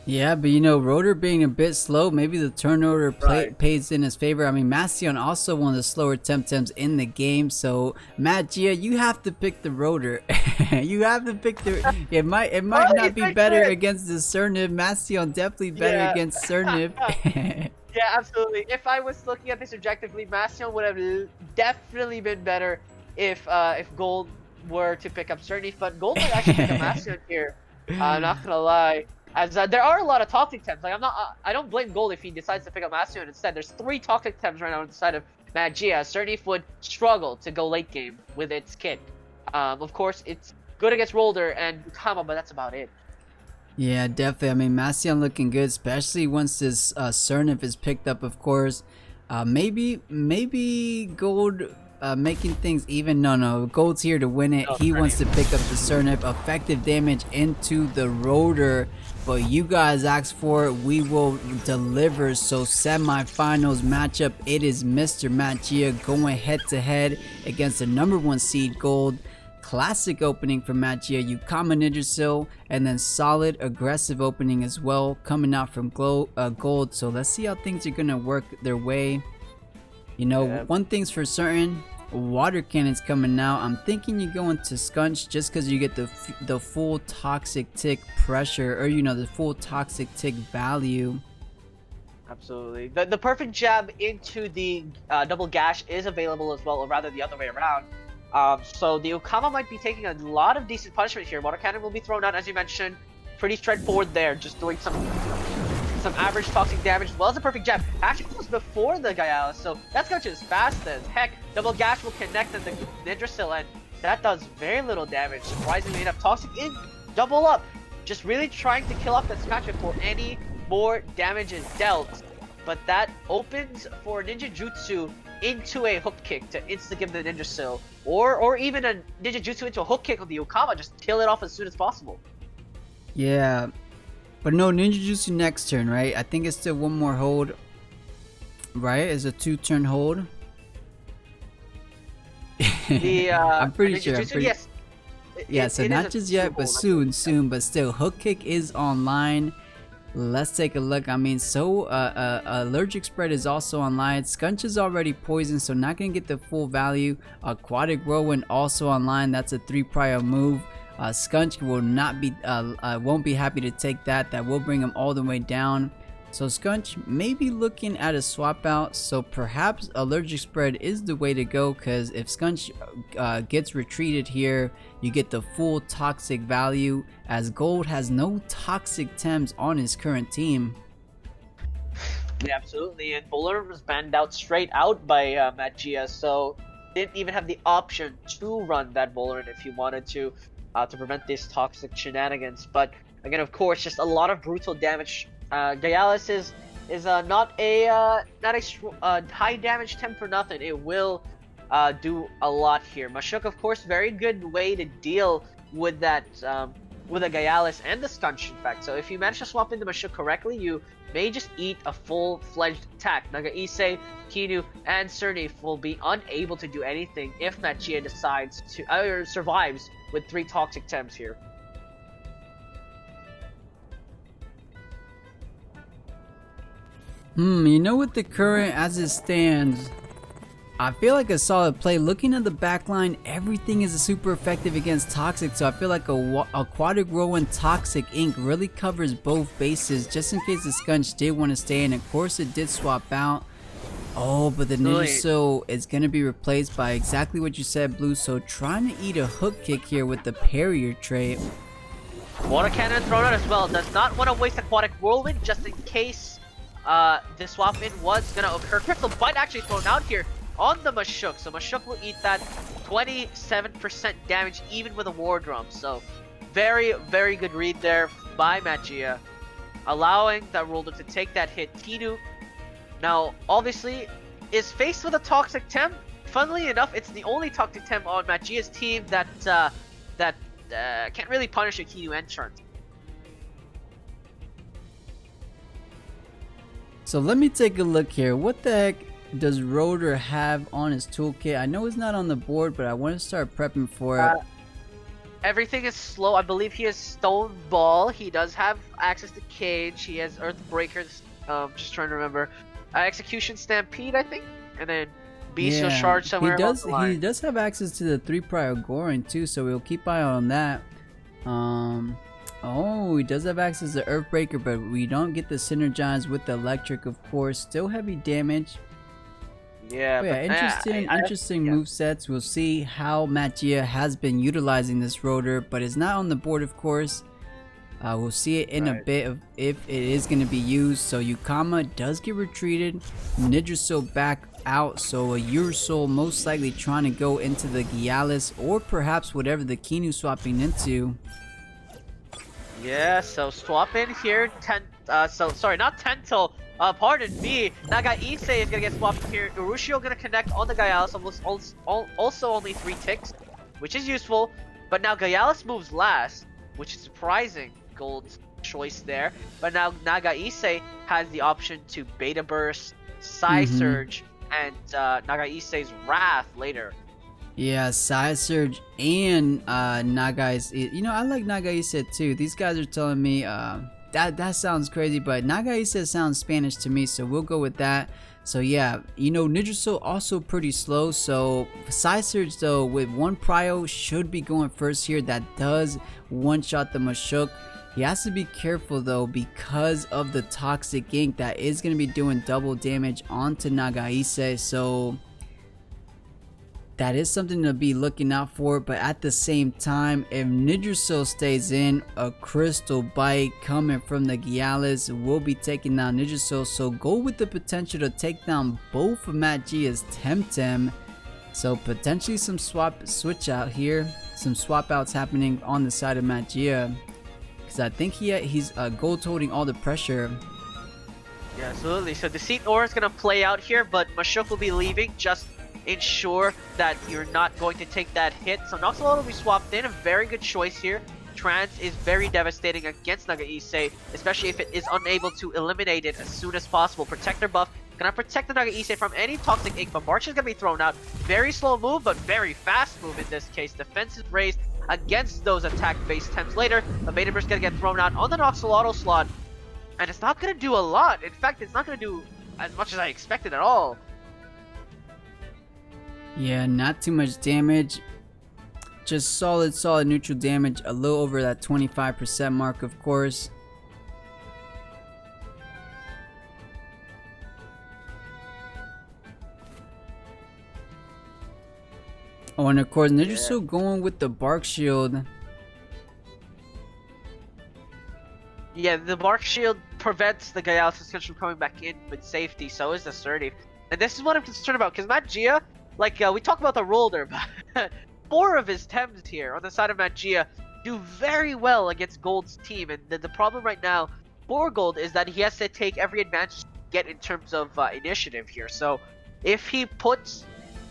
Yeah, but you know, Rotor being a bit slow, maybe the turnover pays in his favor. I mean, Mastion also one of the slower Temtems in the game, so Magia, you have to pick the Rotor. You have to pick the. It might not be better against the Cernib. Mastion definitely better against Cernib. Yeah, absolutely. If I was looking at this objectively, Mastion would have definitely been better if Golld were to pick up Cerny, but Golld might actually pick up Mastion here. I'm not gonna lie. As there are a lot of toxic temps. Like I don't blame Golld if he decides to pick up Mastion instead. There's 3 toxic temps right now on the side of Magia. Cerny would struggle to go late game with its kit. Of course, it's good against Roller and Yukama, but that's about it. Yeah, definitely. I mean, Mastion looking good, especially once this Cernif is picked up. Of course, maybe Golld. Making things even. No, Golld's here to win it. He wants to pick up the Cernip. Effective damage into the Rotor, but you guys asked for it, we will deliver. So semi-finals matchup, it is Mr. Magia going head to head against the #1 seed Golld. Classic opening for Magia, Yukama Ninja Seal, and then solid aggressive opening as well coming out from Golld. So let's see how things are gonna work their way. You know, one thing's for certain, water cannons coming out. I'm thinking you go into Scunch just because you get the full toxic tick pressure, or you know, the full toxic tick value. Absolutely. The perfect jab into the double gash is available as well, or rather the other way around. So the Okama might be taking a lot of decent punishment here. Water cannon will be thrown out, as you mentioned. Pretty straightforward there, just doing some average toxic damage as well as a perfect jab. Actually, it was before the Gaialis, so that's going to as fast as heck. Double gash will connect on the Nindrasil, and that does very little damage. Surprisingly enough, toxic in double up, just really trying to kill off that Scotch before any more damage is dealt. But that opens for Ninja Jutsu into a hook kick to insta give the Nindrasil, or even a Ninja Jutsu into a hook kick on the Okama, just kill it off as soon as possible. Yeah, but no, Ninja Jutsu next turn, right? I think it's still one more hold, right? It's a 2-turn hold. I'm pretty sure. Yes. Yeah, so not just yet, but soon. But still, hook kick is online. Let's take a look. I mean, so allergic spread is also online. Scunch is already poisoned, so not gonna get the full value. Aquatic whirlwind also online. That's a 3 prior move. Scunch will not be won't be happy to take that. That will bring him all the way down. So Scunch may be looking at a swap out. So perhaps allergic spread is the way to go, because if Scunch gets retreated here, you get the full toxic value, as Golld has no toxic tems on his current team. Yeah, absolutely. And Bowler was banned out straight out by Magia, so didn't even have the option to run that Bowler if he wanted to prevent these toxic shenanigans. But again, of course, just a lot of brutal damage. Gaialis is not a high damage temp for nothing. It will do a lot here. Mashuk, of course, very good way to deal with that with a Gaialis and the Scunch, in fact. So if you manage to swap into Mashuk correctly, you may just eat a full-fledged attack. Naga Issei, Kinu, and Sernif will be unable to do anything if Magia decides to survives with 3 toxic temps here. You know, with the current as it stands, I feel like a solid play. Looking at the backline, everything is super effective against toxic, so I feel like Aquatic Whirlwind Toxic Ink really covers both bases, just in case the Scunch did want to stay in. Of course, it did swap out. Oh, but the Ninjasil is going to be replaced by exactly what you said, Blue. So trying to eat a hook kick here with the parrier trait. Water cannon thrown out as well. Does not want to waste Aquatic Whirlwind just in case the swap in was going to occur. Crystal Bite actually thrown out here on the Mashuk. So Mashuk will eat that 27% damage even with a War Drum. So very, very good read there by Magia, allowing that Rolder to take that hit. Kinu now obviously is faced with a toxic temp. Funnily enough, it's the only toxic temp on Magia's team that can't really punish a Kinu entrant. So let me take a look here. What the heck does Roder have on his toolkit? I know it's not on the board, but I want to start prepping for it. Everything is slow. I believe he has Stone Ball. He does have access to Cage. He has Earthbreakers. Just trying to remember. Execution Stampede, I think, and then Bestial Shard somewhere. He does have access to the 3 prior Gorin too, so we'll keep eye on that. Oh, he does have access to Earthbreaker, but we don't get the synergize with the electric, of course. Still heavy damage. Yeah, interesting movesets. We'll see how Magia has been utilizing this Rotor, but it's not on the board, of course. We'll see it in a bit of if it is going to be used. So Yukama does get retreated. Nidrasil back out. So a Urusol most likely trying to go into the Gialis or perhaps whatever the Kinu swapping into. Yeah, so swap in here. Sorry, not Tentil. Pardon me. Naga Issei is gonna get swapped here. Urushio gonna connect on the Gaialis. Also only 3 ticks, which is useful. But now Gaialis moves last, which is surprising. Gold's choice there. But now Naga Issei has the option to Beta Burst, Psy Surge, and Naga Issei's Wrath later. Yeah, Psy Surge and Naga Issei. You know, I like Naga Issei too. These guys are telling me that sounds crazy, but Naga Issei sounds Spanish to me, so we'll go with that. So yeah, you know, Nidrasil also pretty slow, so Side Surge though with 1 prio should be going first here. That does one-shot the Mashuk. He has to be careful though because of the Toxic Ink that is going to be doing double damage onto Nagaise, so that is something to be looking out for. But at the same time, if Nidrasil stays in, a Crystal Bite coming from the Gialis will be taking down Nidrasil, so Golld with the potential to take down both of Matt Gia's Temtem. So potentially some switch out here, some swap outs happening on the side of Matt Gia, because I think he's Golld holding all the pressure. Yeah, absolutely. So Deceit Aura is going to play out here, but Mashuk will be leaving. Just ensure that you're not going to take that hit. So Noxalot will be swapped in. A very good choice here. Trance is very devastating against Nagaise, especially if it is unable to eliminate it as soon as possible. Protector buff gonna protect the Nagaise from any Toxic Ink, but March is gonna be thrown out. Very slow move, but very fast move in this case. Defense is raised against those attack-based Temps later. The Beta Burst gonna get thrown out on the Noxalotl slot, and it's not gonna do a lot. In fact, it's not gonna do as much as I expected at all. Yeah, not too much damage. Just solid neutral damage. A little over that 25% mark, of course. Oh, and of course, Nidrasil going with the Bark Shield. Yeah, the Bark Shield prevents the Gaialis from coming back in with safety, so is the Assertive. And this is what I'm concerned about, because Matt Gia, like, we talk about the roller, but 4 of his Temps here on the side of Matt Gia do very well against Golld's team. And the problem right now for Golld is that he has to take every advantage he can get in terms of initiative here. So if he puts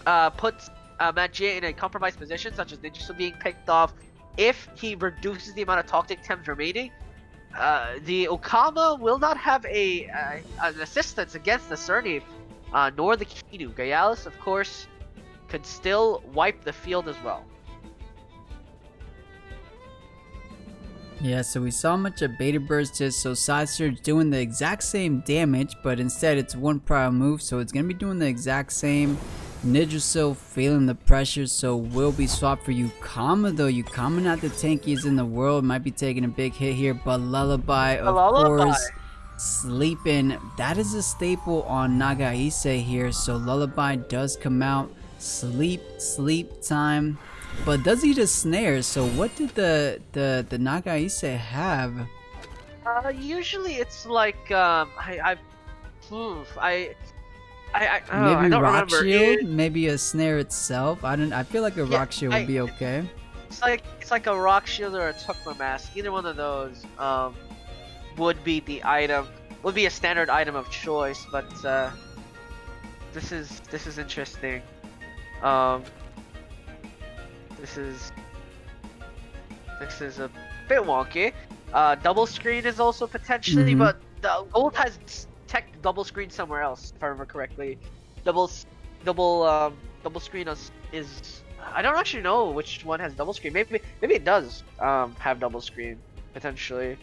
Matt Gia in a compromised position, such as Nidrasil being picked off, if he reduces the amount of Toxic Temps remaining, the Okama will not have an assistance against the Cerny, nor the Kidu. Gaialis, of course, could still wipe the field as well. Yeah, so we saw much of Beta Burst here, so Side Surge doing the exact same damage, but instead it's 1 prior move, so it's going to be doing the exact same. Nidrasil feeling the pressure, so will be swapped for Ukama though. Ukama not the tankiest in the world, might be taking a big hit here, but Lullaby, of course, sleeping. That is a staple on Nagaise here, so Lullaby does come out. Sleep time, but does eat a snare. So what did the Nagaise have? Usually it's like I maybe don't rock remember. shield, maybe a snare itself. I feel like a rock shield would be okay. It's like a rock shield or a Tukma mask. Either one of those would be the item. Would be a standard item of choice. But this is interesting. This is a bit wonky. Double screen is also potentially, but the Golld has tech double screen somewhere else, if I remember correctly. Double screen is I don't actually know which one has double screen. Maybe it does have double screen potentially.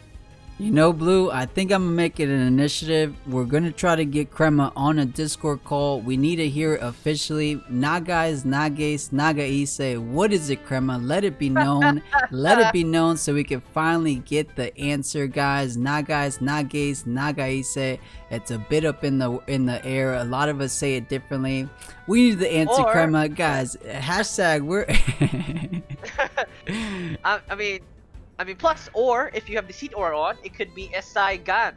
You know, Blue, I think I'm gonna make it an initiative. We're gonna try to get Crema on a Discord call. We need to hear it officially. Nagais, Nagaise, Nagaise. What is it, Crema? Let it be known. Let it be known so we can finally get the answer, guys. Nagais, Nagaise, Nagaise. It's a bit up in the air. A lot of us say it differently. We need the answer, Crema. Guys, hashtag we're I mean, plus, or if you have the Deceit Aura on, it could be Esai Gan.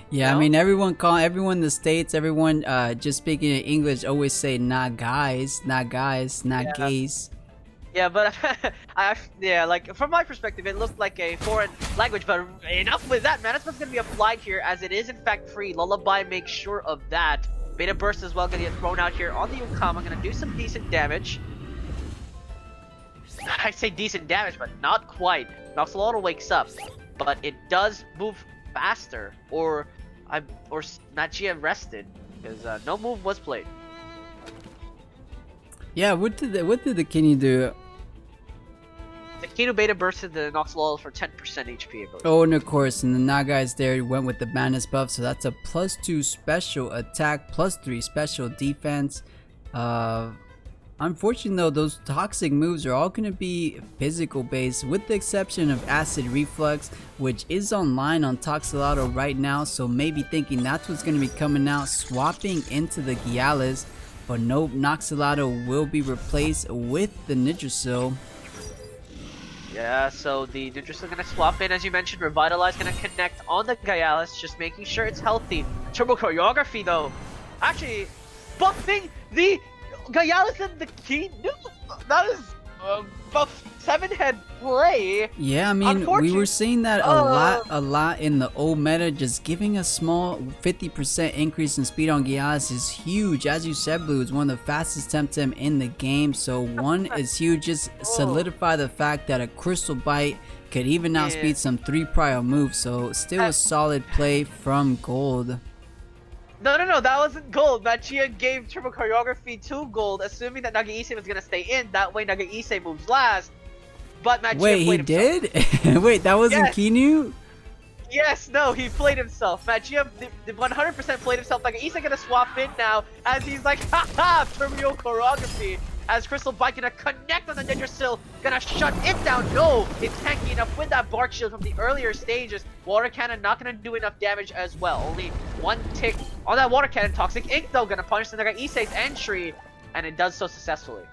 Yeah, no? I mean, everyone in the States, everyone just speaking in English always say not guys, not gays. Yeah, but like from my perspective, it looked like a foreign language. But enough with that, man. That's what's gonna be applied here, as it is in fact free. Lullaby makes sure of that. Beta Burst as well gonna get thrown out here on the Ukama. Gonna do some decent damage. I'd say decent damage, but not quite. Noxalotl wakes up, but it does move faster, or Matt Gia rested, because no move was played. Yeah, what did the Kenny do? the Kino Beta bursted the Noxolol for 10% HP, I believe. Oh, and of course, and the Nagai's there went with the Madness buff, so that's a +2 special attack, +3 special defense. Unfortunately though, those toxic moves are all going to be physical based, with the exception of Acid Reflux, which is online on Toxolotl right now, so maybe thinking that's what's going to be coming out, swapping into the Gialis. But nope, Noxolotl will be replaced with the Nidrasil. Yeah, so the Nidrasil gonna swap in, as you mentioned. Revitalize gonna connect on the Gialis, just making sure it's healthy. Turbo Choreography though, actually buffing the Gialis and the Key. That is buff 7-head play. Yeah, I mean, we were seeing that a lot in the old meta. Just giving a small 50% increase in speed on Gialis is huge. As you said, Blue is one of the fastest Temtem in the game, so one is huge. Just solidify the fact that a Crystal Bite could even outspeed some 3 prior moves, so still a solid play from Golld. No, that wasn't Golld. Machia gave Turbo Choreography to Golld, assuming that Nagaise was gonna stay in. That way Nagaise moves last. But Machia Wait, played he did? Wait, that wasn't Kinu? Yes, no, he played himself. Machia 100% played himself. Nagaise gonna swap in now, as he's like, haha, Turbo Choreography. As Crystal Bite gonna connect on the Nidrasil, gonna shut it down. No, it's tanky enough with that Bark Shield from the earlier stages. Water Cannon not gonna do enough damage as well. Only 1 tick on that Water Cannon. Toxic Ink though gonna punish the Nagaise's entry, and it does so successfully.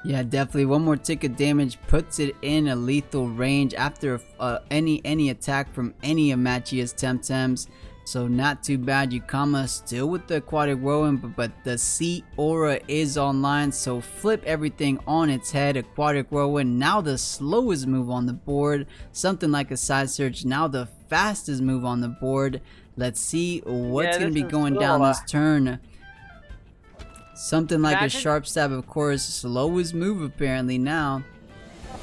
Yeah, definitely. 1 more tick of damage puts it in a lethal range after any attack from any of Machia's Temtems. So not too bad. Yukama still with the Aquatic Whirlwind, but the Sea Aura is online, so flip everything on its head. Aquatic Whirlwind, now the slowest move on the board. Something like a Side Surge, now the fastest move on the board. Let's see what's going to be going down this turn. Something like a Sharp Stab, of course, slowest move apparently now.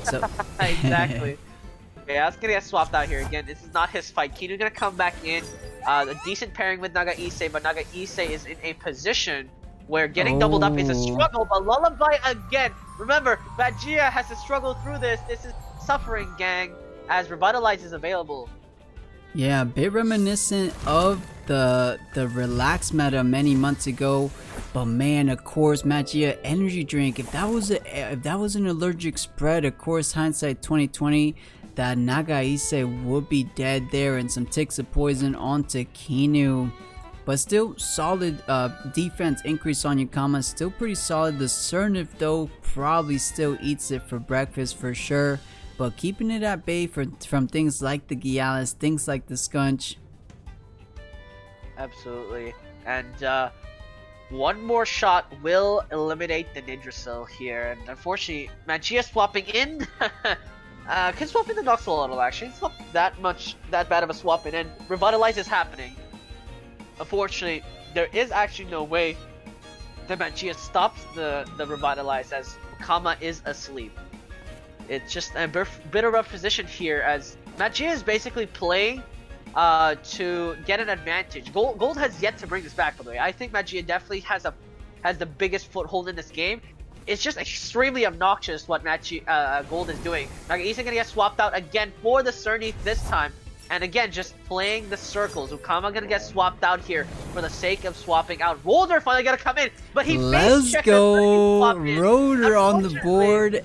So exactly. Okay, I was gonna get swapped out here again. This is not his fight. Kinu gonna come back in. A decent pairing with Nagaise, but Nagaise is in a position where getting doubled up is a struggle. But Lullaby again. Remember, Magia has to struggle through this. This is suffering, gang, as Revitalize is available. Yeah, a bit reminiscent of the relaxed meta many months ago, but man, of course, Magia Energy Drink. If that was an allergic spread, of course, hindsight 2020. That Nagaise would be dead there, and some ticks of poison onto Kinu. But still solid defense increase on Yukama, still pretty solid. The Snrplat though probably still eats it for breakfast for sure. But keeping it at bay from things like the Gialis, things like the Skunch. Absolutely. And 1 more shot will eliminate the Nidrasil here. And unfortunately, Magia swapping in. Can swap in the Noxolotl actually. It's not that bad of a swap in, and Revitalize is happening. Unfortunately, there is actually no way that Magia stops the Revitalize, as Kama is asleep. It's just a bit of a rough position here, as Magia is basically playing to get an advantage. Golld has yet to bring this back, by the way. I think Magia definitely has the biggest foothold in this game. It's just extremely obnoxious what Golld is doing. Nagaise gonna get swapped out again for the Snrplat this time. And again, just playing the circles. Ukama gonna get swapped out here for the sake of swapping out. Roller finally gonna come in, but he Let's go! Rotor on the board.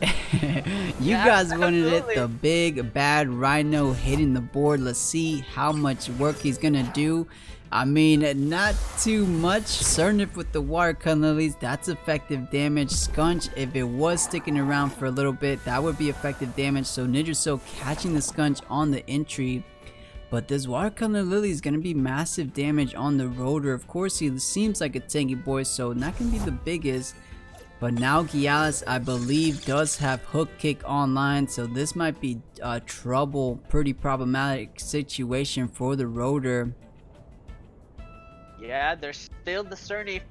You guys wanted it. The big bad Rhino hitting the board. Let's see how much work he's gonna do. I mean, not too much. Snrplat with the Water Gun Lilies, that's effective damage. Skunch, if it was sticking around for a little bit, that would be effective damage. So Nidrasil catching the Skunch on the entry. But this Water Gun Lily is going to be massive damage on the Rotor. Of course, he seems like a tanky boy, so not going to be the biggest. But now Gialis, I believe, does have Hook Kick online, so this might be trouble. Pretty problematic situation for the Rotor. Yeah, there's still the Snrplat.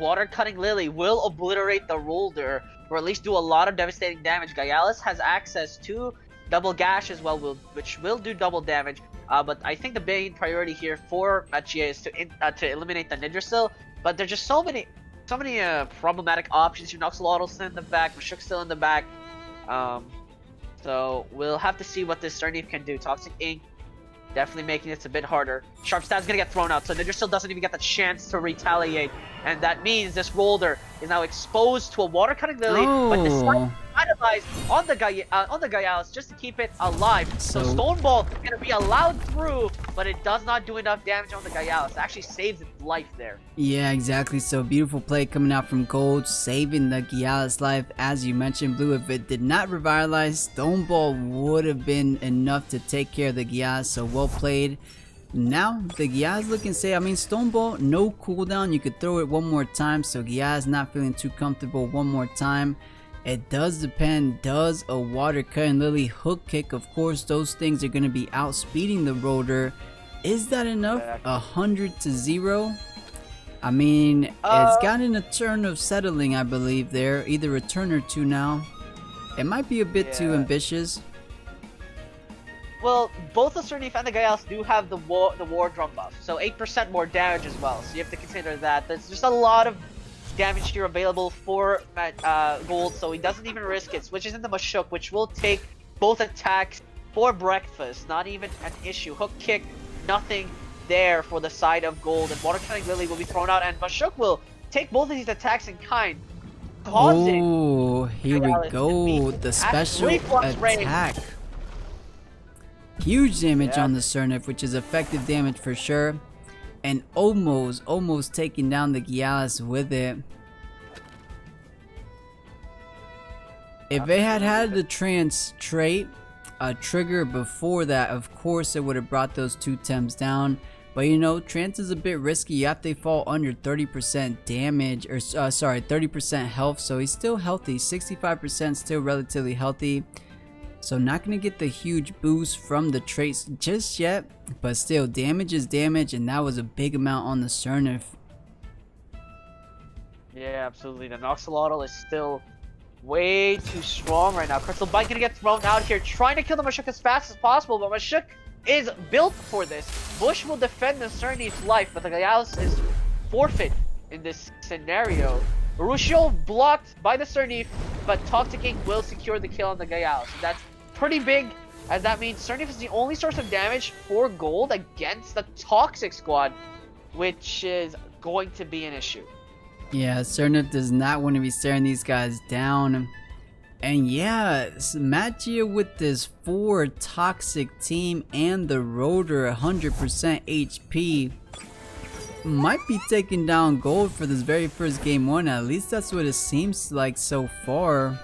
Water Cutting Lily will obliterate the Roller, or at least do a lot of devastating damage. Gialis has access to Double Gash as well, which will do double damage. But I think the main priority here for Magia is to eliminate the Nidrasil. But there's just so many problematic options. Your Noxolotl still in the back, Mashuk still in the back. So we'll have to see what this Snrplat can do. Toxic Ink definitely making this a bit harder. Sharp Stab's gonna get thrown out, so Ninja still doesn't even get the chance to retaliate. And that means this Rolder is now exposed to a Water Cutting Lily, but decides to vitalize on the Gaialis just to keep it alive. So Stone Ball is gonna be allowed through, but it does not do enough damage on the Gaialis. It actually saves its life there. Yeah, exactly. So beautiful play coming out from Golld, saving the Gaialis life. As you mentioned, Blue, if it did not revitalize, Stone Ball would have been enough to take care of the Gaialis. So well played. Now the Gaialis looking safe. I mean, Stone Ball, no cooldown. You could throw it one more time. So Gaialis not feeling too comfortable one more time. It does depend. Does a Water Cutting Lily hook kick? Of course, those things are going to be outspeeding the Rotor. Is that enough? 100-0. I mean, it's gotten a turn of settling, I believe, there. Either a turn or two now. It might be a bit too ambitious. Well, both the Snrplat and the Gaialis do have the war drum buff, so 8% more damage as well. So you have to consider that. There's just a lot of damage here available for Golld, so he doesn't even risk it. Switches into Mashuk, which will take both attacks for breakfast. Not even an issue. Hook kick, nothing there for the side of Golld, and Water Cutting Lily will be thrown out, and Mashuk will take both of these attacks in kind, causing here we go, the special attack. Huge damage on the Snrplat, which is effective damage for sure, and almost taking down the Gaialis with it. If it had the trance trait trigger before that, of course it would have brought those two Tems down. But you know, trance is a bit risky. You have to fall under 30% damage, or sorry, 30% health. So he's still healthy, 65% still relatively healthy. So not gonna get the huge boost from the traits just yet, but still damage is damage, and that was a big amount on the Snrplat. Yeah, absolutely. The Noxolotl is still way too strong right now. Crystal Bite gonna get thrown out here, trying to kill the Mashuk as fast as possible, but Mashuk is built for this. Bush will defend the Snrplat's life, but the Gaialis is forfeit in this scenario. Marusho blocked by the Snrplat, but Toxic Ink will secure the kill on the Gaialis. That's pretty big, as that means Snrplat is the only source of damage for Golld against the Toxic squad, which is going to be an issue. Yeah, Snrplat does not want to be staring these guys down. And yeah, Magia with this 4 toxic team and the Rotor 100% HP might be taking down Golld for this very first game 1. At least that's what it seems like so far.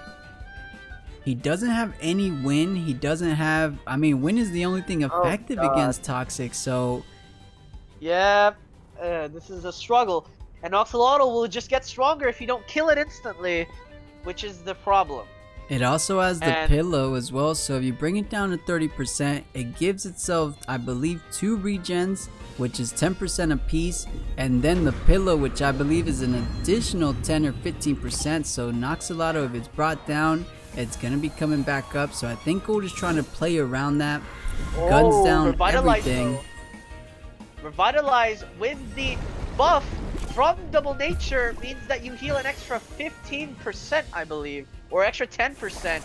He doesn't have any win. He doesn't have, I mean, win is the only thing effective against toxic, so yeah, this is a struggle. And Noxolotl will just get stronger if you don't kill it instantly, which is the problem. It also has the pillow as well, so if you bring it down to 30%, it gives itself, I believe, 2 regens, which is 10% apiece, and then the pillow, which I believe is an additional 10 or 15%. So Noxolotl, if it's brought down, it's gonna be coming back up. So I think Golld is trying to play around that. Guns down everything. Revitalize with the buff from Double Nature means that you heal an extra 15%, I believe, or extra 10%.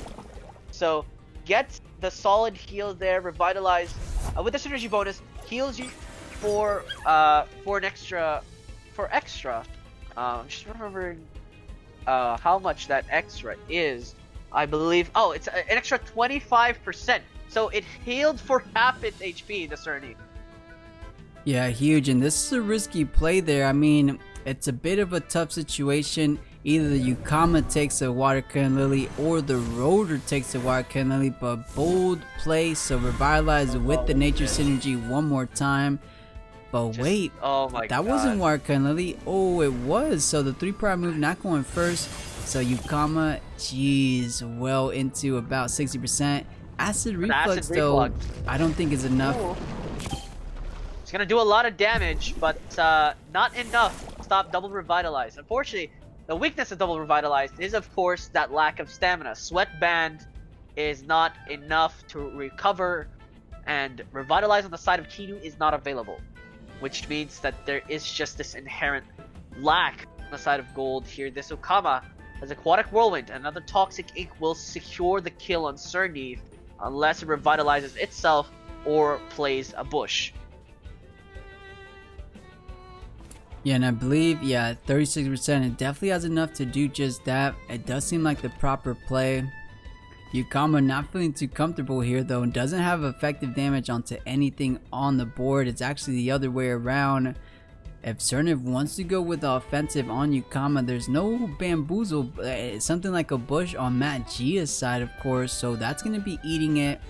So get the solid heal there. Revitalize with the synergy bonus heals you for extra. Just remembering how much that extra is. I believe. Oh, it's an extra 25%. So it healed for half its HP. The Snrplat. Yeah, huge, and this is a risky play there. I mean, it's a bit of a tough situation. Either the Yukama takes a Water Cutting Lily or the Rotor takes a Water Cutting Lily, but bold play, so Revitalize with the Nature Synergy one more time. But wait, oh my that God. wasn't Water Cutting Lily. Oh, it was. So the 3-prior move not going first. So Yukama, geez, well into about 60%. Acid Reflux though, I don't think is enough. Ooh. It's gonna do a lot of damage, but not enough to stop Double Revitalize. Unfortunately, the weakness of Double Revitalize is, of course, that lack of stamina. Sweat Band is not enough to recover, and Revitalize on the side of Kinu is not available, which means that there is just this inherent lack on the side of Golld here. This Okama as Aquatic Whirlwind, another Toxic Ink, will secure the kill on Snrplat unless it revitalizes itself or plays a bush. Yeah, and I believe, 36%, it definitely has enough to do just that. It does seem like the proper play. Yukama not feeling too comfortable here though, and doesn't have effective damage onto anything on the board. It's actually the other way around. If Snrplat wants to go with the offensive on Yukama, there's no bamboozle, something like a bush on Matt Gia's side, of course, so that's going to be eating it,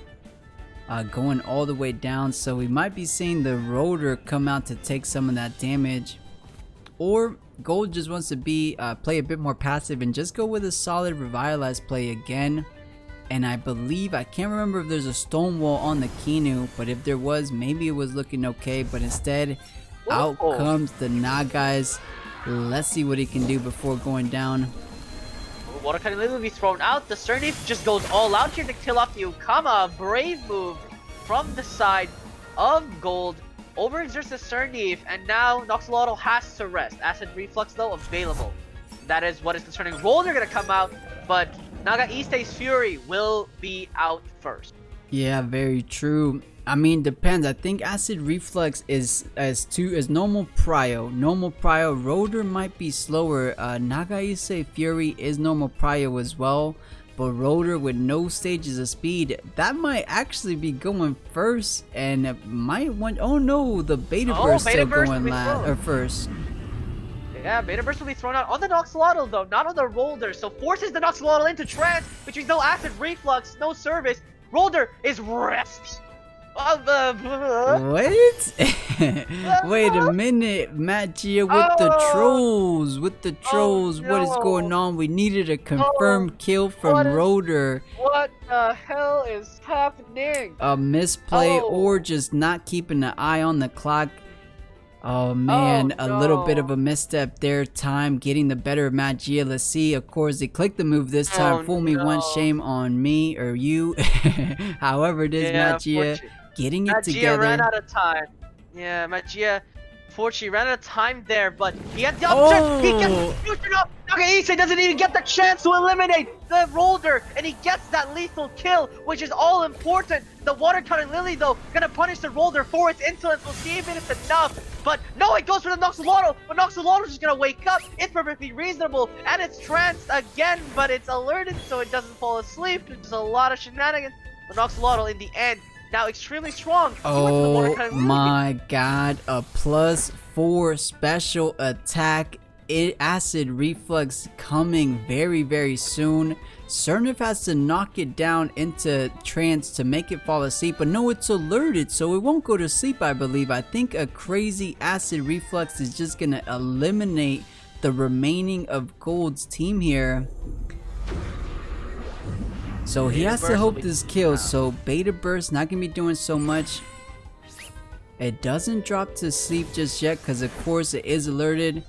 going all the way down. So we might be seeing the rotor come out to take some of that damage, or Golld just wants to play a bit more passive and just go with a solid revitalize play again. And I believe, I can't remember if there's a stone wall on the Kinu, but if there was, maybe it was looking okay, but instead out comes the Nagais. Let's see what he can do before going down. Water Cutting Lily will be thrown out. The Snrplat just goes all out here to kill off the Yukama. Brave move from the side of Golld. Overexerts the Snrplat, and now Noxolotl has to rest. Acid Reflux though available. That is what is concerning. Rolls are gonna come out, but Nagaise's Fury will be out first. Yeah, very true. I mean, depends. I think Acid Reflux is normal prio. Normal prio. Rotor might be slower. Nagaise Fury is normal prio as well, but Rotor with no stages of speed, that might actually be going first, and it might want. Oh no, the Beta Burst still going last or first. Yeah, Beta Burst will be thrown out on the Noxolotl though, not on the Rolder, so forces the Noxolotl into trance, which means no Acid Reflux, no service. Rolder is rest. What? Wait a minute, Matt Gia with the trolls. What is going on? We needed a confirmed kill from Rotor. What the hell is happening? A misplay or just not keeping an eye on the clock. Oh man, a little bit of a misstep there. Time getting the better of Matt Gia. Let's see. Of course, they clicked the move this time. Fool me once, shame on me or you. However it is, Matt Gia getting it together. Matt Gia ran out of time. Yeah, Matt Gia, fortunately, ran out of time there, but he had the opportunity. He gets fusion up. Nagaise doesn't even get the chance to eliminate the Rolder, and he gets that lethal kill, which is all important. The Water Cutting Lily, though, gonna punish the Rolder for its insolence. We'll see if it's enough. But no, it goes for the Noxolotl, but Noxolotl's just gonna wake up. It's perfectly reasonable, and it's tranced again, but it's alerted so it doesn't fall asleep. There's a lot of shenanigans. The Noxolotl, in the end, now extremely strong. Oh my god, a +4 special attack. Acid Reflux coming very, very soon. Snrplat has to knock it down into trance to make it fall asleep, but no, it's alerted, so it won't go to sleep, I believe. I think a crazy Acid Reflux is just gonna eliminate the remaining of Golld's team here. So he has to hope this kills, so Beta Burst not gonna be doing so much. It doesn't drop to sleep just yet, because of course it is alerted.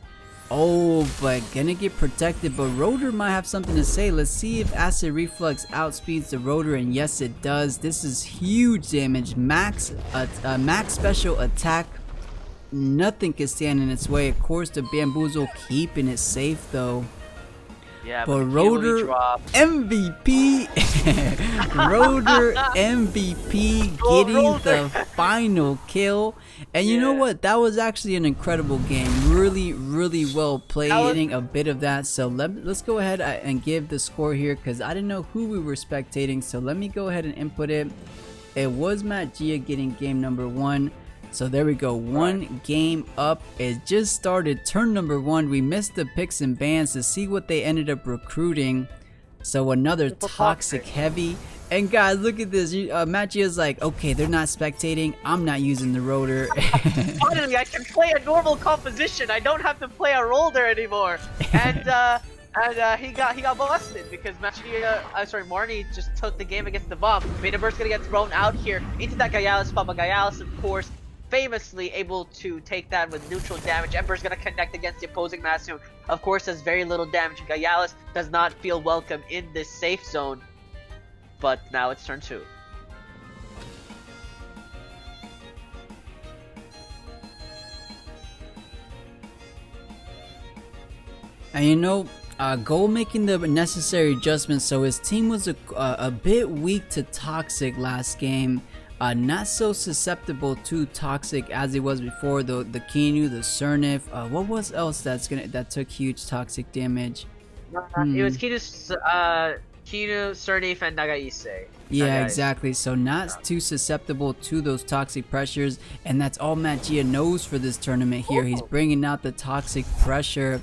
Oh, but gonna get protected, but Rotor might have something to say. Let's see if Acid Reflux outspeeds the Rotor, and yes it does. This is huge damage. Max special attack. Nothing can stand in its way. Of course the Bamboozle keeping it safe though. Yeah, but Rotor MVP. Rotor MVP getting the final kill. And you know what? That was actually an incredible game. Really, really well played. Getting a bit of that. So let's go ahead and give the score here, because I didn't know who we were spectating. So let me go ahead and input it. It was Matt Gia getting game number 1. So there we go, one game up. It just started turn number 1. We missed the picks and bans to see what they ended up recruiting. So another toxic heavy. And guys, look at this. Matt Gia's like, okay, they're not spectating. I'm not using the Rotor. Finally, I can play a normal composition. I don't have to play a Rolder anymore. And he got busted because Marnie just took the game against the bomb. Beta Burst gonna get thrown out here into that Gaialis spot, but Gaialis, of course, famously able to take that with neutral damage. Ember's gonna connect against the opposing Masoon. Of course, does very little damage. Gaialis does not feel welcome in this safe zone. But now it's turn 2. And you know, Golld making the necessary adjustments, so his team was a bit weak to toxic last game. Not so susceptible to toxic as it was before. The Kinu, the Snrplat. What was else that took huge toxic damage? It was Kinu, Snrplat, and Nagaise. Yeah, exactly. So not too susceptible to those toxic pressures, and that's all Magia knows for this tournament here. He's bringing out the toxic pressure.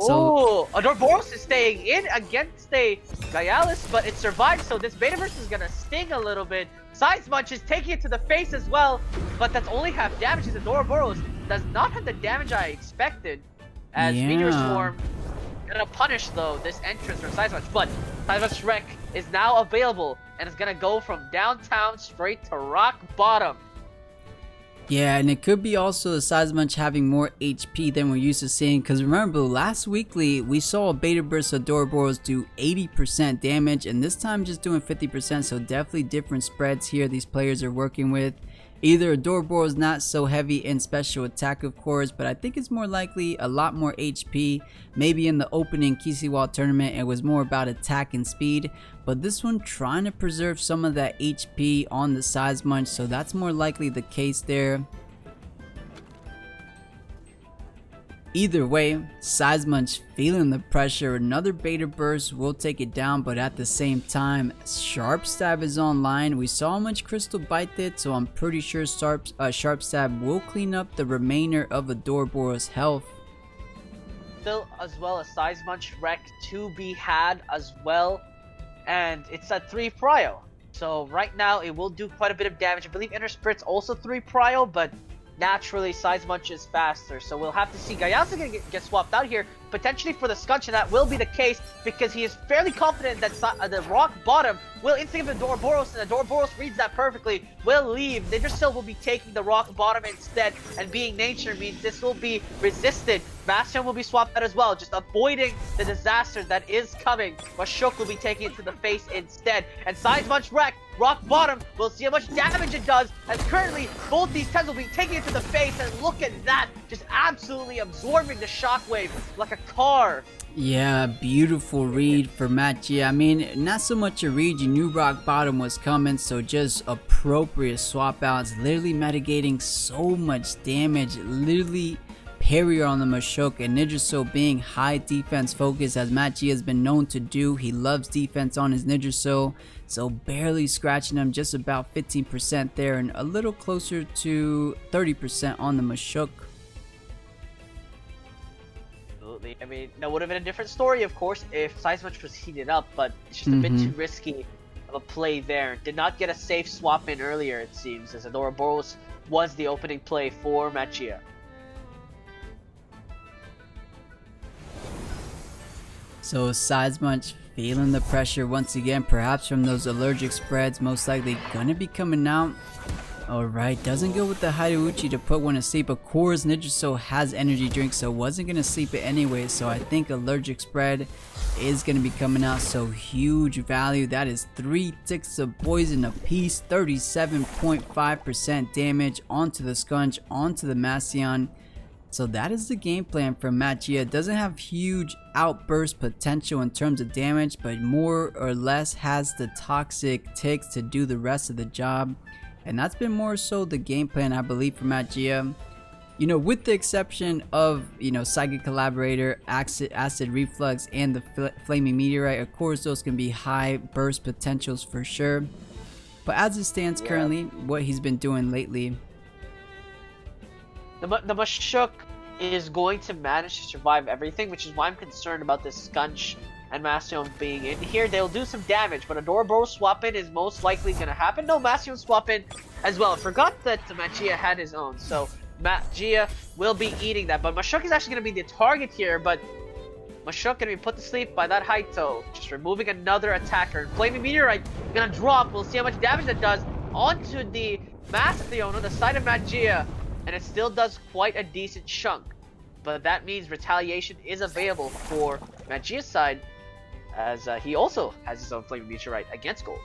So, Adorboros is staying in against a Gyalis, but it survived, so this Betaverse is gonna sting a little bit. Size Munch is taking it to the face as well, but that's only half damage as Adorboros does not have the damage I expected. As Meteor Swarm gonna punish though this entrance from Size Munch, but Size Munch Wreck is now available and it's gonna go from downtown straight to rock bottom. Yeah, and it could be also the Size Munch having more HP than we're used to seeing, because remember last weekly we saw a Beta Burst Adorboros do 80% damage, and this time just doing 50%, so definitely different spreads here these players are working with. Either Adorboros not so heavy in special attack of course, but I think it's more likely a lot more HP. Maybe in the opening Kisiwa tournament it was more about attack and speed, but this one trying to preserve some of that HP on the Size Munch, so that's more likely the case there. Either way, Size Munch feeling the pressure. Another Beta Burst will take it down, but at the same time, Sharp Stab is online. We saw how much Crystal Bite did, so I'm pretty sure Sharp Stab will clean up the remainder of Adorboros' health. Still, as well as Size Munch Wreck to be had as well, and it's at 3 prio. So right now, it will do quite a bit of damage. I believe Inner Spirit's also 3 prio, but naturally, Size Munch is faster, so we'll have to see. Gyalis is going to get swapped out here, potentially for the Scunch, and that will be the case because he is fairly confident that the rock bottom will instinct of Adorboros, and Adorboros reads that perfectly, will leave. Ninjasil will be taking the rock bottom instead, and being nature means this will be resisted. Bastion will be swapped out as well, just avoiding the disaster that is coming. Mashuk will be taking it to the face instead, and Size Munch Wreck, rock bottom, we'll see how much damage it does, as currently both these tems will be taking it to the face, and look at that, just absolutely absorbing the shockwave like a car. Yeah, beautiful read for Magia. I mean, not so much a read, you knew rock bottom was coming, so just appropriate swap outs, literally mitigating so much damage, literally parrier on the Mashuk, and Ninjasil being high defense focus as Magia has been known to do. He loves defense on his Ninjasil, so barely scratching him, just about 15% there, and a little closer to 30% on the Mashuk. Absolutely. I mean, that would have been a different story, of course, if Size Munch was heated up, but it's just a bit too risky of a play there. Did not get a safe swap in earlier, it seems, as Adorboros was the opening play for Magia. So Size Munch feeling the pressure once again, perhaps from those allergic spreads, most likely gonna be coming out. Alright, doesn't go with the Hideuchi to put one to sleep. Of course, Ninjasil has energy drink, so wasn't gonna sleep it anyway, so I think allergic spread is gonna be coming out, so huge value. That is 3 ticks of poison apiece, 37.5% damage onto the Scunch, onto the Masion. So that is the game plan for Magia. Doesn't have huge outburst potential in terms of damage, but more or less has the toxic ticks to do the rest of the job. And that's been more so the game plan, I believe, for Magia. You know, with the exception of, you know, Psychic Collaborator, Acid Reflux, and the Flaming Meteorite. Of course, those can be high burst potentials for sure. But as it stands currently, what he's been doing lately, the Mashuk is going to manage to survive everything, which is why I'm concerned about this Scunch and Masion being in here. They'll do some damage, but Adorboros swap in is most likely going to happen. No, Masion swap in as well. I forgot that Magia had his own, so Magia will be eating that. But Mashuk is actually going to be the target here, but Mashuk going to be put to sleep by that Haito, just removing another attacker. And Flaming Meteorite going to drop. We'll see how much damage that does onto the Masion on the side of Magia. And it still does quite a decent chunk. But that means retaliation is available for Magia's side, as he also has his own Flaming Meteorite against Golld.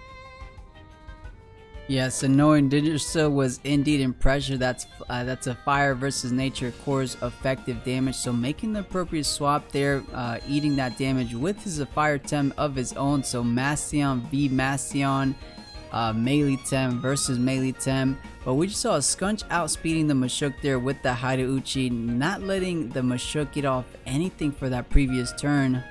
Yeah, so knowing Digital was indeed in pressure, that's a fire versus nature core's effective damage. So making the appropriate swap there, eating that damage with his fire tem of his own. So Mastion v Mastion, melee tem versus melee tem. But we just saw a Skunch outspeeding the Mashuk there with the Hideuchi, not letting the Mashuk get off anything for that previous turn.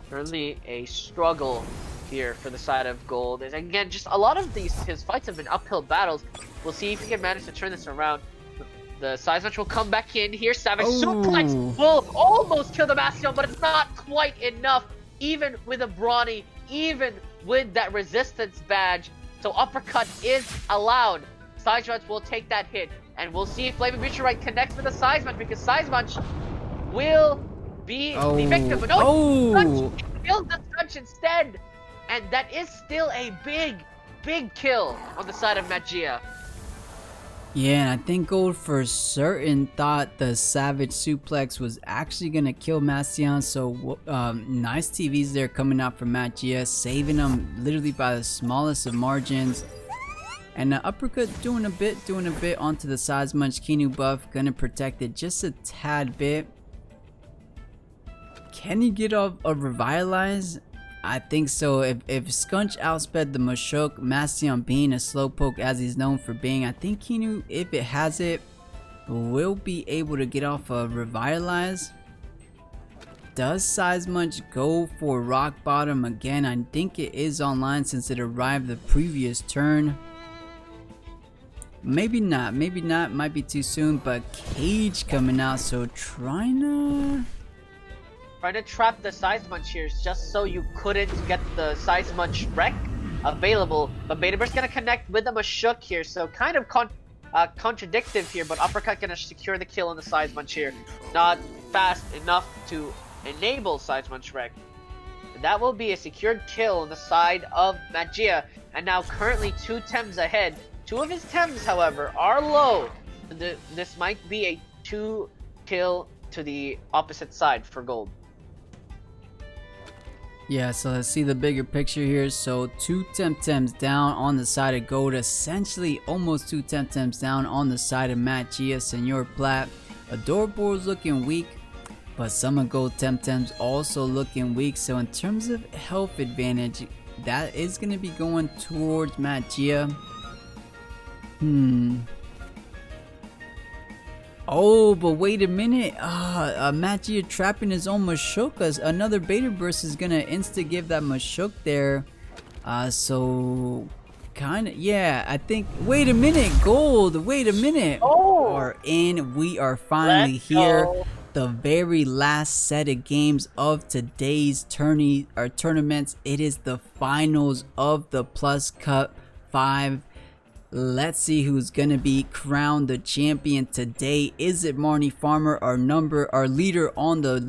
Certainly a struggle here for the side of Golld. And again, just a lot of his fights have been uphill battles. We'll see if he can manage to turn this around. The size match will come back in here. Savage suplex will almost kill the Mastion, but it's not quite enough. Even with a brawny, even with that resistance badge. So uppercut is allowed. Size match will take that hit. And we'll see if Flaming Meteorite connects with the size match, because size match will be the victim. But no, kills the Skunch instead. And that is still a big kill on the side of Magia. Yeah, and I think Golld for certain thought the Savage Suplex was actually going to kill Mastion. So nice TVs there coming out from Magia, saving him literally by the smallest of margins. And the uppercut doing a bit onto the size munch. Kinu buff, gonna protect it just a tad bit. Can he get off a revitalize? I think so. If Skunch outsped the Mashuk, Mastion being a slowpoke as he's known for being, I think Kinu, if it has it, will be able to get off a revitalize. Does Size Munch go for rock bottom again? I think it is online since it arrived the previous turn. Maybe not, might be too soon, but Cage coming out, so trying to trap the Size Munch here just so you couldn't get the Size Munch wreck available. But Beta Burst gonna connect with the Mashuk here, so kind of contradictive here, but Uppercut gonna secure the kill on the Size Munch here. Not fast enough to enable Size Munch wreck. And that will be a secured kill on the side of Magia, and now currently 2 Tems ahead. 2 of his Tems, however, are low. This might be a 2 kill to the opposite side for Golld. Yeah, so let's see the bigger picture here. So 2 Temtems down on the side of Golld, essentially almost 2 Temtems down on the side of Magia. Snrplat, Adorable's looking weak, but some of Golld Temtems also looking weak. So in terms of health advantage, that is going to be going towards Magia. Oh, but wait a minute. Magia trapping his own Mashuk. Another Beta Burst is gonna insta give that Mashuk there. So kinda, yeah, I think. Wait a minute, Golld. Wait a minute. Oh, We are finally here. The very last set of games of today's tournaments. It is the finals of the Plus Cup 5. Let's see who's gonna be crowned the champion today. Is it Marnefarmer, our leader on the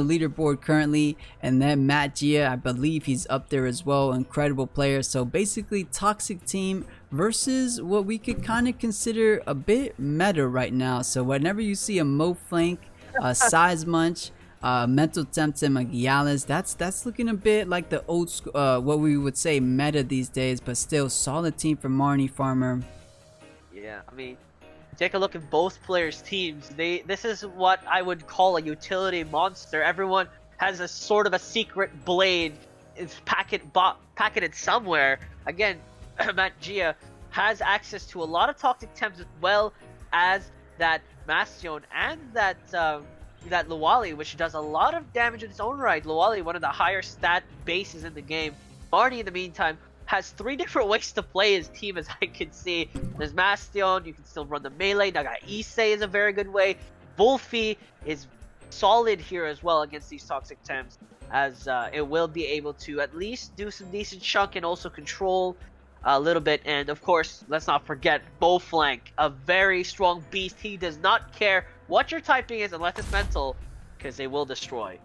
leaderboard currently, and then Magia, I believe he's up there as well. Incredible player. So basically, toxic team versus what we could kind of consider a bit meta right now. So whenever you see a Mo Flank, Size Munch, Mental Temtem, Gialis, that's looking a bit like the old school, what we would say meta these days, but still solid team from Marnefarmer. Yeah, I mean, take a look at both players' teams. This is what I would call a utility monster. Everyone has a sort of a secret blade. It's packeted somewhere. Again, Magia has access to a lot of toxic temps as well as that Mastion and that Luwali, which does a lot of damage in its own right. Luwali, one of the higher stat bases in the game. Marnie, in the meantime, has 3 different ways to play his team, as I can see. There's Mastion, you can still run the melee. Nagaise is a very good way. Wolfie is solid here as well against these toxic temps, as it will be able to at least do some decent chunk and also control a little bit. And of course, let's not forget Bowflank, a very strong beast. He does not care what your typing is unless it's mental, because they will destroy.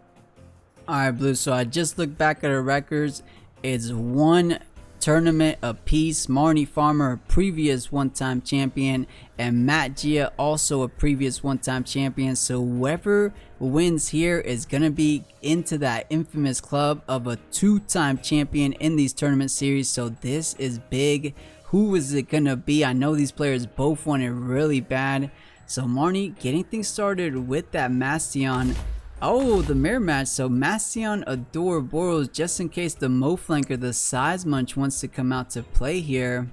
Alright, Blue, so I just looked back at our records. It's 1 tournament apiece. Marnefarmer, a previous one-time champion, and Matt Gia, also a previous one-time champion. So whoever wins here is gonna be into that infamous club of a two-time champion in these tournament series. So this is big. Who is it gonna be? I know these players both want it really bad. So Marnie getting things started with that Mastion. Oh, the mirror match. So Mastion, Adore, Boros, just in case the Moflanker, the Size Munch, wants to come out to play here.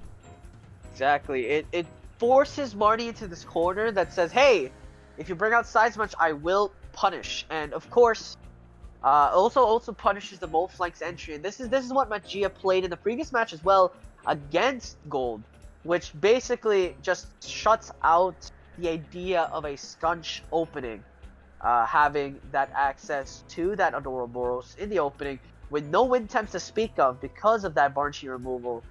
Exactly. It forces Marnie into this corner that says, hey, if you bring out Size Munch, I will punish. And of course, also punishes the Moflank's entry. And this is what Magia played in the previous match as well against Golld, which basically just shuts out the idea of a Scunch opening. Having that access to that Adoraboros in the opening with no wind temps to speak of because of that Barnchi removal.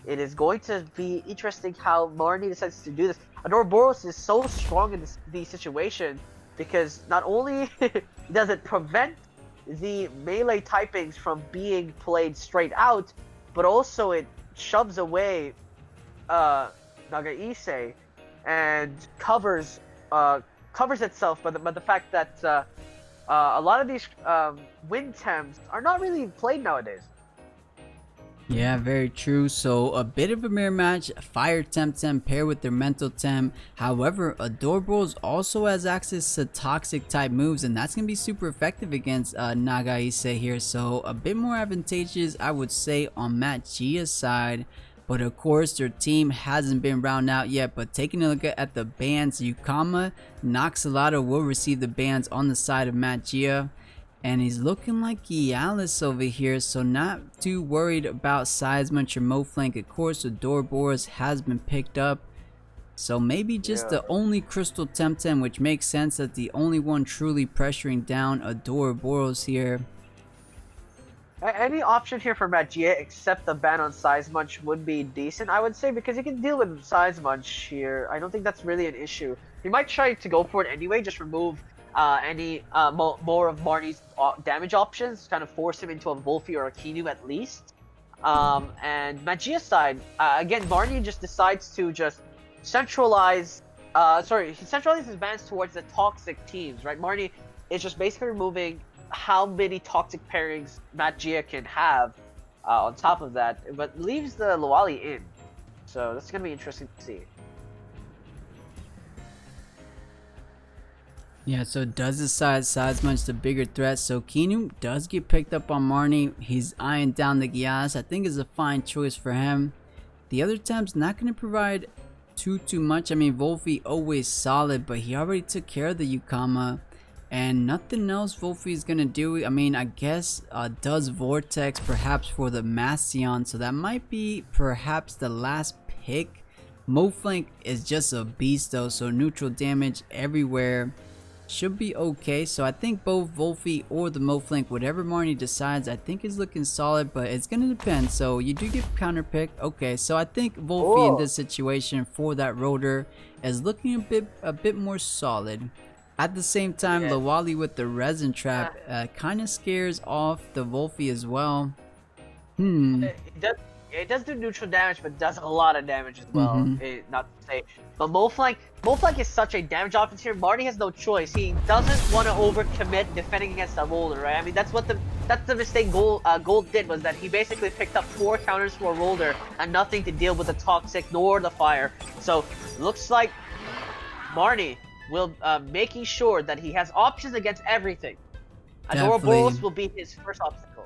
It is going to be interesting how Marnie decides to do this. Adoraboros is so strong in the situation because not only does it prevent the melee typings from being played straight out, but also it shoves away Nagaise and covers itself by the fact that a lot of these wind temps are not really played nowadays. Yeah, very true. So a bit of a mirror match. Fire Temtem paired with their Mental Tem. However, Adorables also has access to toxic type moves, and that's going to be super effective against Nagaise here. So a bit more advantageous, I would say, on Matt Gia's side. But of course, their team hasn't been round out yet. But taking a look at the bans, Yukama, Noxalado will receive the bans on the side of Matt Gia. And he's looking like Gialis over here, so not too worried about Size Munch or Moflank. Of course, Adoraboros has been picked up. So maybe just the only Crystal Temtem, which makes sense that the only one truly pressuring down Adoraboros here. Any option here for Magia except the ban on Size Munch would be decent, I would say, because you can deal with Size Munch here. I don't think that's really an issue. You might try to go for it anyway, just remove any more of Marnie's damage options, kind of force him into a Wolfie or a Kinu at least. And Magia's side, again, Marnie just decides to just centralize, he centralizes his bans towards the toxic teams, right? Marnie is just basically removing how many toxic pairings Matt Gia can have on top of that, but leaves the Luali in. So that's going to be interesting to see. Yeah, so does decide Size Munch the bigger threat. So Kinu does get picked up on Marnie. He's eyeing down the Gias. I think is a fine choice for him. The other Temp's not going to provide too much. I mean, Wolfie always solid, but he already took care of the Yukama. And nothing else Wolfie is going to do. I mean, I guess does Vortex perhaps for the Mastion. So that might be perhaps the last pick. Moflank is just a beast though. So neutral damage everywhere. Should be okay. So I think both Wolfie or the Moflank, whatever Marnie decides, I think is looking solid, but it's going to depend. So you do get counter picked. Okay, so I think Wolfie in this situation for that rotor is looking a bit more solid. At the same time, Lawali with the resin trap kind of scares off the Wolfie as well. It does do neutral damage, but does a lot of damage as well. Not to say, but Moflank is such a damage offense here. Marty has no choice. He doesn't want to overcommit defending against a roller, right? I mean, that's the mistake Golld did, was that he basically picked up 4 counters for a roller and nothing to deal with the toxic nor the fire. So looks like Marty will making sure that he has options against everything. Adoraboros will be his first obstacle.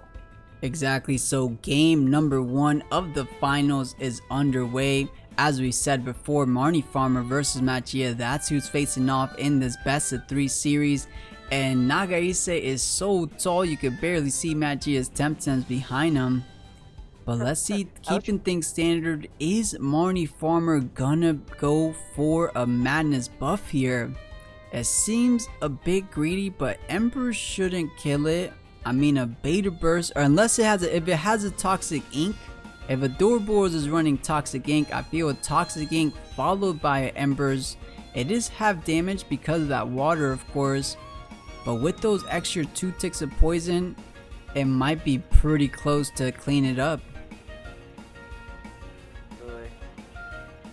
Exactly. So game number 1 of the finals is underway. As we said before, Marnefarmer versus Matt Gia. That's who's facing off in this best of 3 series. And Nagaise is so tall you could barely see Matt Gia's Temtems behind him. But let's see, keeping things standard, is Marnefarmer gonna go for a madness buff here? It seems a bit greedy, but Ember shouldn't kill it. I mean, a beta burst, or unless it has if it has a toxic ink. If Adoraboros is running toxic ink, I feel a toxic ink followed by embers. It is half damage because of that water, of course. But with those extra 2 ticks of poison, it might be pretty close to clean it up.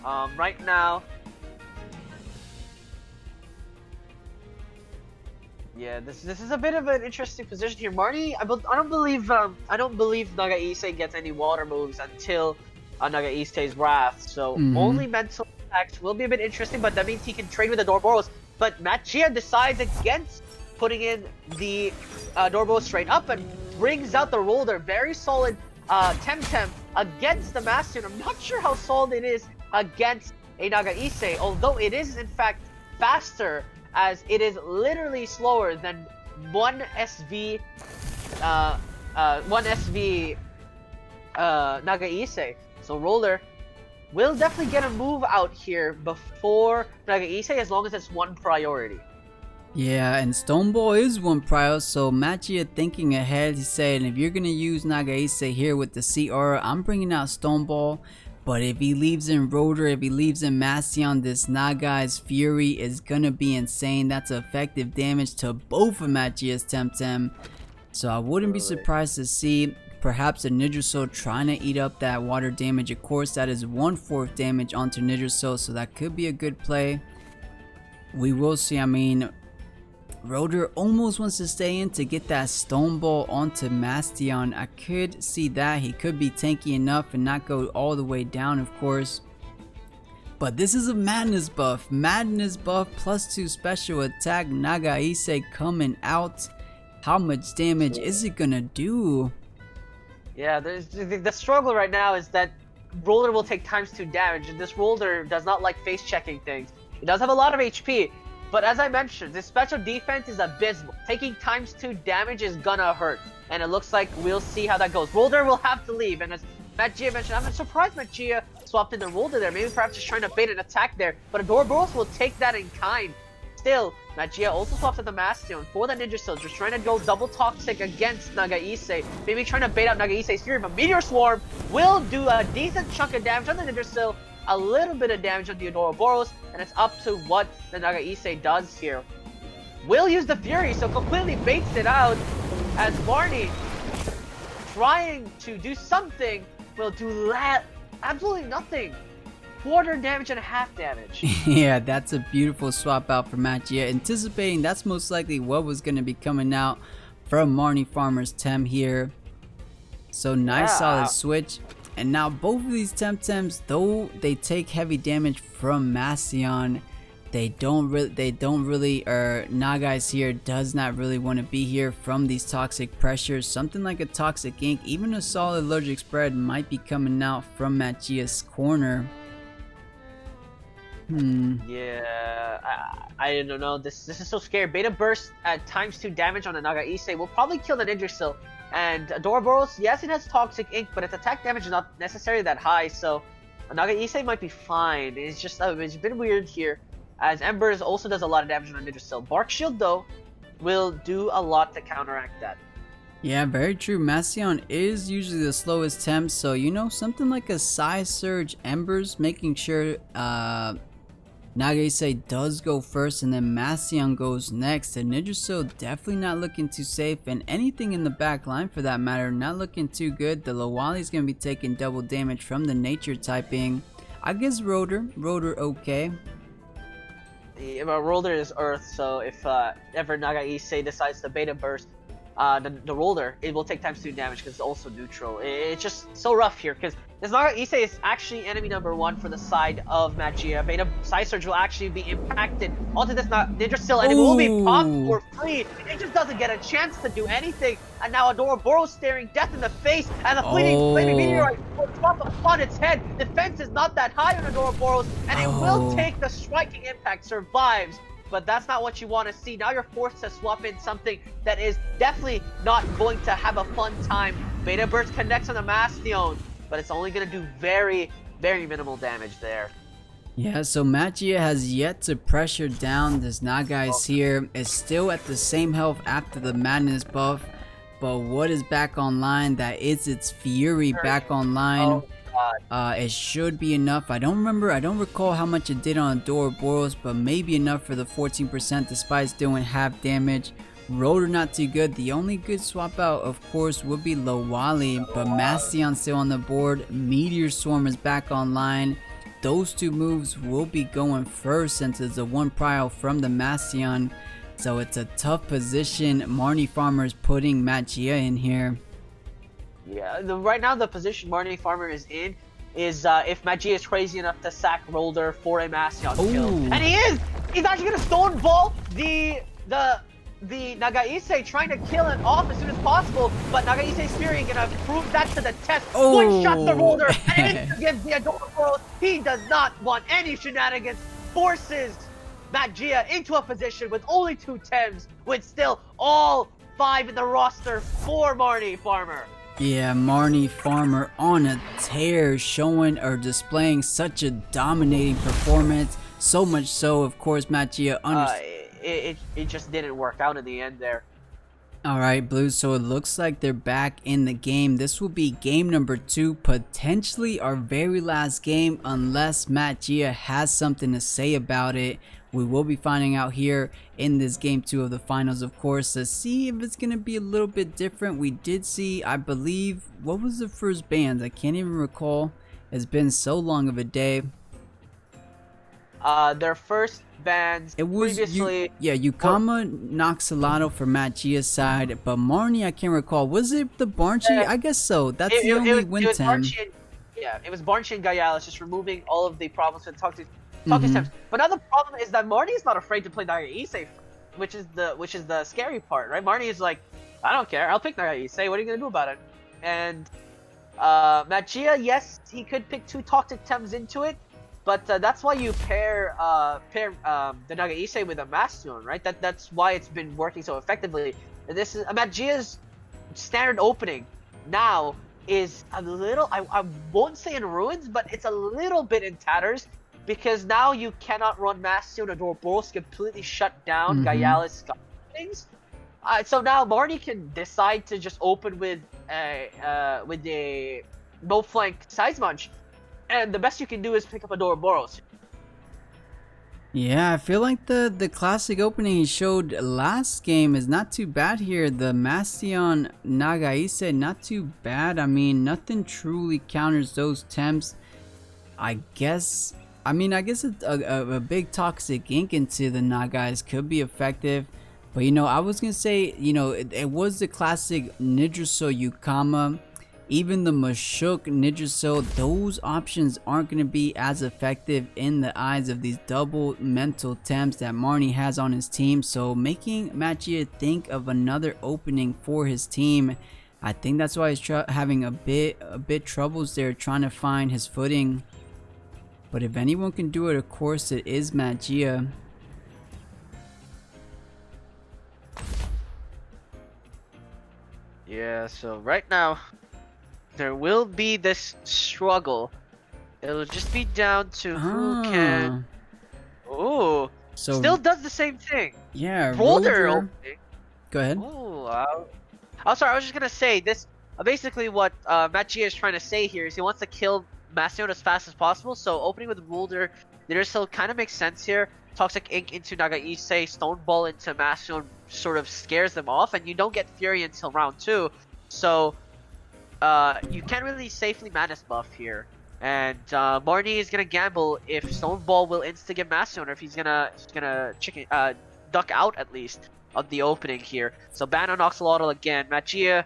Right now, yeah, this is a bit of an interesting position here. Marnie, I don't believe Naga Issei gets any water moves until Naga Issei's Wrath. So only mental attacks will be a bit interesting, but that means he can trade with the Dorboros. But Machia decides against putting in the Dorboros straight up and brings out the roller. Very solid Temtem against the Bastion. I'm not sure how solid it is against a Naga Issei, although it is in fact faster, as it is literally slower than 1 SV Naga Issei. So Roller will definitely get a move out here before Naga Issei, as long as it's one priority. Yeah, and Stone Ball is one prior, so Machia thinking ahead. He's saying, if you're gonna use Naga Issei here with the CR, I'm bringing out Stone Ball. But if he leaves in Rotor, if he leaves in Mastion, this Nagai's Fury is gonna be insane. That's effective damage to both of Machia's Temtem. So I wouldn't be surprised to see perhaps a Nidrasil trying to eat up that water damage. Of course, that is 1/4 damage onto Nidrasil, so that could be a good play. We will see. I mean, Rotor almost wants to stay in to get that Stone Ball onto Mastion. I could see that. He could be tanky enough and not go all the way down, of course. But this is a Madness buff. Madness buff +2 special attack. Naga Issei coming out. How much damage is it gonna do? Yeah, the struggle right now is that Roller will take ×2 damage, and this Roller does not like face checking things. He does have a lot of HP. But as I mentioned, this special defense is abysmal. Taking ×2 damage is gonna hurt. And it looks like we'll see how that goes. Roller will have to leave. And as Machia mentioned, I'm surprised Machia swapped in the Roller there. Maybe perhaps just trying to bait an attack there. But Adoraboros will take that in kind. Still, Machia also swaps at the Mastion for the Ninja Seal. Just trying to go double toxic against Naga Issei. Maybe trying to bait out Naga Issei's Fury. But Meteor Swarm will do a decent chunk of damage on the Ninja Seal. A little bit of damage on the Adoraboros, and it's up to what the Naga Issei does here. Will use the Fury, so completely baits it out, as Marnie, trying to do something, will do absolutely nothing. 1/4 damage and 1/2 damage. Yeah, that's a beautiful swap out for Machia. Anticipating that's most likely what was going to be coming out from Marnefarmer's Tem here. So nice solid switch. And now both of these Temtems, though they take heavy damage from Mastion, they don't really Nagai's here does not really want to be here from these toxic pressures. Something like a toxic ink, even a solid allergic spread might be coming out from Machia's corner. Yeah, I don't know. This is so scary. Beta Burst at ×2 damage on the Naga Issei will probably kill the Ninja Seal. And Adoraboros, yes, it has Toxic Ink, but its attack damage is not necessarily that high, so Naga Issei might be fine. It's just it's been weird here, as Embers also does a lot of damage on the Ninja Seal. Bark Shield, though, will do a lot to counteract that. Yeah, very true. Mastion is usually the slowest temp, so you know, something like a Psy Surge Embers, making sure Naga Issei does go first and then Mastion goes next. And Nidrasil definitely not looking too safe, and anything in the back line for that matter not looking too good. The Lowali is going to be taking double damage from the nature typing. I guess Rotor okay. Yeah, but Roller is Earth, so if ever Naga Issei decides to Beta Burst the Roller, it will take ×2 damage because it's also neutral. It's just so rough here because this Naga Issei is actually enemy number 1 for the side of Machia. Beta Psy Surge will actually be impacted onto this Ninja Seal, and it will be popped for free. It just doesn't get a chance to do anything. And now Adoraboros staring death in the face, and the fleeting flaming meteorite will drop upon its head. Defense is not that high on Adoraboros, and it will take the striking impact. Survives. But that's not what you want to see. Now you're forced to swap in something that is definitely not going to have a fun time. Beta Burst connects on the Mastion, but it's only going to do very, very minimal damage there. Yeah, so Machia has yet to pressure down. This Nagai's here is still at the same health after the Madness buff. But what is back online? That is its Fury back online. It should be enough. I don't recall how much it did on Adoraboros, but maybe enough for the 14% despite doing half damage. Rotor not too good. The only good swap out, of course, would be Lowali, but Mastion still on the board. Meteor Swarm is back online. those two moves will be going first since it's a 1 prio from the Mastion. So it's a tough position Marnefarmer's putting Magia in here. Yeah, right now the position Marnefarmer is in is if Magia is crazy enough to sack Rolder for a Mastion kill. And he is! He's actually gonna stone ball the Nagaise, trying to kill it off as soon as possible, but Nagaise Fury gonna prove that to the test. One shot the Rolder, and against the Adikar. He does not want any shenanigans. Forces Magia into a position with only 2 Tems, with still all 5 in the roster for Marnefarmer. Yeah, Marnefarmer on a tear, showing or displaying such a dominating performance. So much so, of course, Magia it just didn't work out in the end there. Alright, Blues, so it looks like they're back in the game. This will be game number 2, potentially our very last game, unless Magia has something to say about it. We will be finding out here in this game 2 of the finals, of course, to see if it's going to be a little bit different. We did see, I believe, what was the first band? I can't even recall. It's been so long of a day. Their first bands it was previously... Yukama Noxalato for Magia's side, but Marnie, I can't recall. Was it the Barnchi? I guess so. That's the only win tem. Yeah, it was Barnchi and Gaialis, just removing all of the problems with Talk to Temps. But now the problem is that Marnie is not afraid to play Nagaise, which is the scary part, right? Marnie is like, I don't care, I'll pick Nagaise, what are you gonna do about it? And Magia, yes, he could pick 2 Toxic Tems into it, but that's why you pair the Nagaise with a Mastion, right? That's why it's been working so effectively. And this is Magia's standard opening now is a little, I won't say in ruins, but it's a little bit in tatters, because now you cannot run Mastion or Dorboros, completely shut down Gaialis things. So now Marnie can decide to just open with a no flank size munch. And the best you can do is pick up a Dorboros. Yeah, I feel like the classic opening he showed last game is not too bad here. The Mastion Nagaise, not too bad. I mean, nothing truly counters those temps. I guess a big Toxic Ink into the Nagais could be effective. But, you know, I was going to say, you know, it was the classic Nidraso Yukama. Even the Mashuk Nidraso, those options aren't going to be as effective in the eyes of these double mental temps that Marnie has on his team. So making Magia think of another opening for his team, I think that's why he's having a bit troubles there trying to find his footing. But if anyone can do it, of course, it is Magia. Yeah, so right now, there will be this struggle. It'll just be down to who can... Ooh, so still does the same thing. Yeah, Rolder opening. Go ahead. Ooh, oh, sorry, I was just gonna say this. Basically, what Magia is trying to say here is he wants to kill Mastion as fast as possible. So opening with Rolder, Nidraso kind of makes sense here. Toxic Ink into Nagaise, Stone Ball into Mastion sort of scares them off, and you don't get Fury until round 2. So you can't really safely Manus buff here. And Marnie is gonna gamble if Stone Ball will insta get Mastion, or if he's gonna duck out at least of the opening here. So ban on Oxalotl again. Magia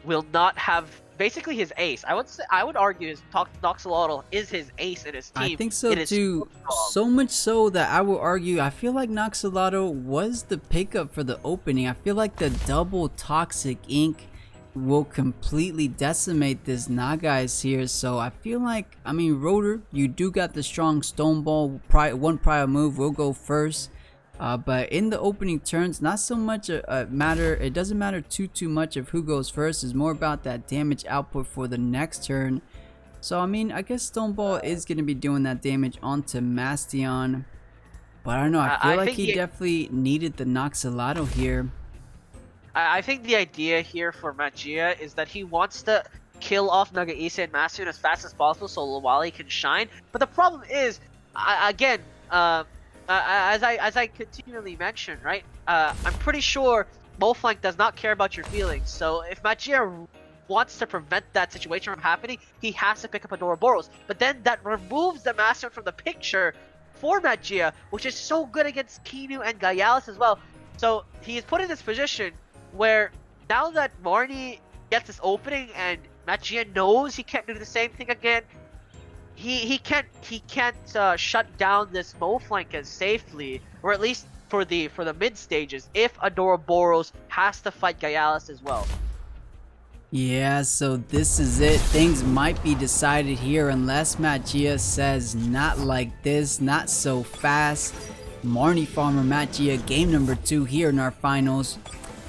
will not have basically his ace. I would argue his Noxalotl is his ace in his team. I think so too. So much so that I will argue I feel like Noxalotl was the pickup for the opening. I feel like the double Toxic Ink will completely decimate this Nagais here. So I feel like, I mean, Rotor, you do got the strong Stone Ball. One prior move will go first. But in the opening turns, not so much a matter. It doesn't matter too much of who goes first. It's more about that damage output for the next turn. So I mean, I guess Stone Ball is going to be doing that damage onto Mastion. But I don't know. I feel like he definitely needed the Noxalotl here. I think the idea here for Magia is that he wants to kill off Nagaise and Mastion as fast as possible so Lawali can shine. But the problem is, again, as I continually mention, right? I'm pretty sure Moflank does not care about your feelings. So if Magia wants to prevent that situation from happening, he has to pick up Adoraboros. But then that removes the Master from the picture for Magia, which is so good against Kinu and Gaialis as well. So he is put in this position where now that Marnie gets this opening and Magia knows he can't do the same thing again, he can't shut down this Mo flank as safely, or at least for the mid stages, if Adoraboros has to fight Gaialis as well. Yeah, so this is it. Things might be decided here unless Magia says not like this, not so fast. Marnefarmer Magia, game number 2 here in our finals.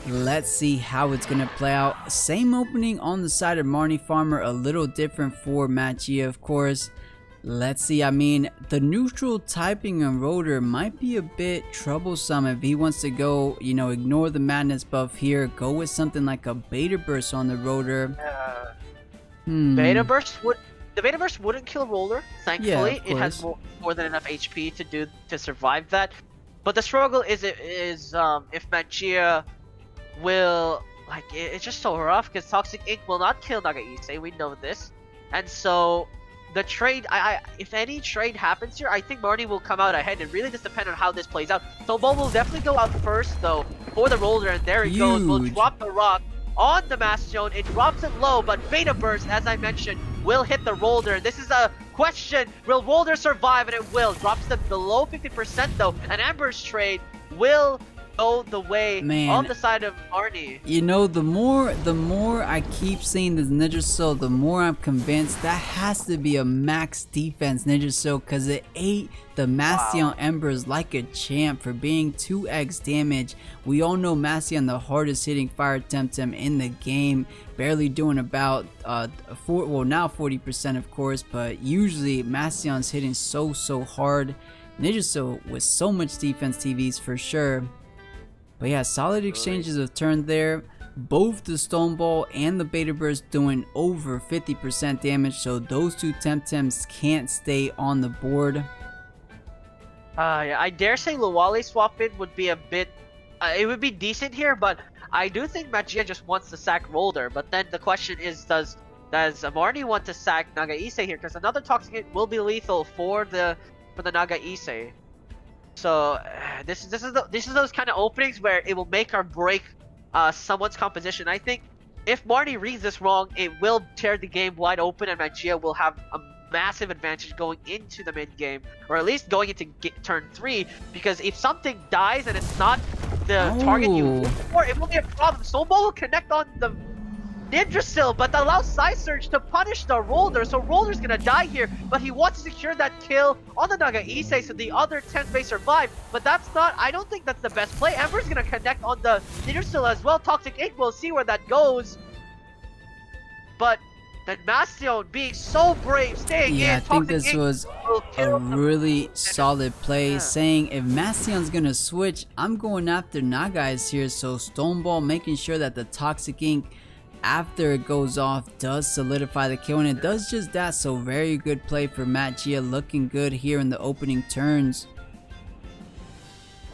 Let's see how it's gonna play out. Same opening on the side of Marnefarmer, a little different for Magia, of course. Let's see. I mean, the neutral typing and rotor might be a bit troublesome if he wants to go, you know, ignore the madness buff here, go with something like a beta burst on the rotor. Beta burst the beta burst wouldn't kill roller, thankfully. Yeah, it has more than enough HP to survive that. But the struggle is if Magia will, like, it's just so rough because Toxic Ink will not kill Nagaise, we know this. And so the trade, if any trade happens here, I think Marnie will come out ahead. It really just depends on how this plays out. So Bo will definitely go out first though for the roller, and there he goes. We'll drop the rock on the Bastion. It drops it low, but Beta Burst, as I mentioned, will hit the roller. This is a question. Will roller survive? And it will. Drops them below 50% though. And Ember's trade will go the way on the side of Marnie. You know, the more I keep seeing this Ninja Soul, the more I'm convinced that has to be a max defense Ninja Soul, because it ate the Mastion Embers like a champ for being 2x damage. We all know Mastion, the hardest hitting fire Temtem in the game, barely doing about now 40% of course, but usually Mastion's hitting so hard. Ninja Soul with so much defense TVs for sure. But yeah, solid exchanges of turn there. Both the Stone Ball and the Beta Burst doing over 50% damage, so those two Temtems can't stay on the board. Yeah, I dare say Luwali swap in would be a bit, it would be decent here, but I do think Magia just wants to sack Roller. But then the question is, does Marnie want to sack Nagaise here? Because another Toxic Hit will be lethal for the Nagaise. So this is those kind of openings where it will make or break someone's composition. I think if Marnie reads this wrong, it will tear the game wide open, and Magia will have a massive advantage going into the mid game, or at least going into turn 3. Because if something dies and it's not the target you look for, it will be a problem. Soulball will connect on the Ninja Still, but that allows Side Surge to punish the Roller, so Roller's gonna die here, but he wants to secure that kill on the Nagaise so the other 10 may survive, but that's not, I don't think that's the best play. Ember's gonna connect on the Ninja Still as well. Toxic Ink, we'll see where that goes, but then Bastion being so brave, staying in. I think this was a really solid play, saying if Bastion's gonna switch, I'm going after Nagais here, so Stoneball making sure that the Toxic Ink after it goes off does solidify the kill, and it does just that. So very good play for Magia, looking good here in the opening turns.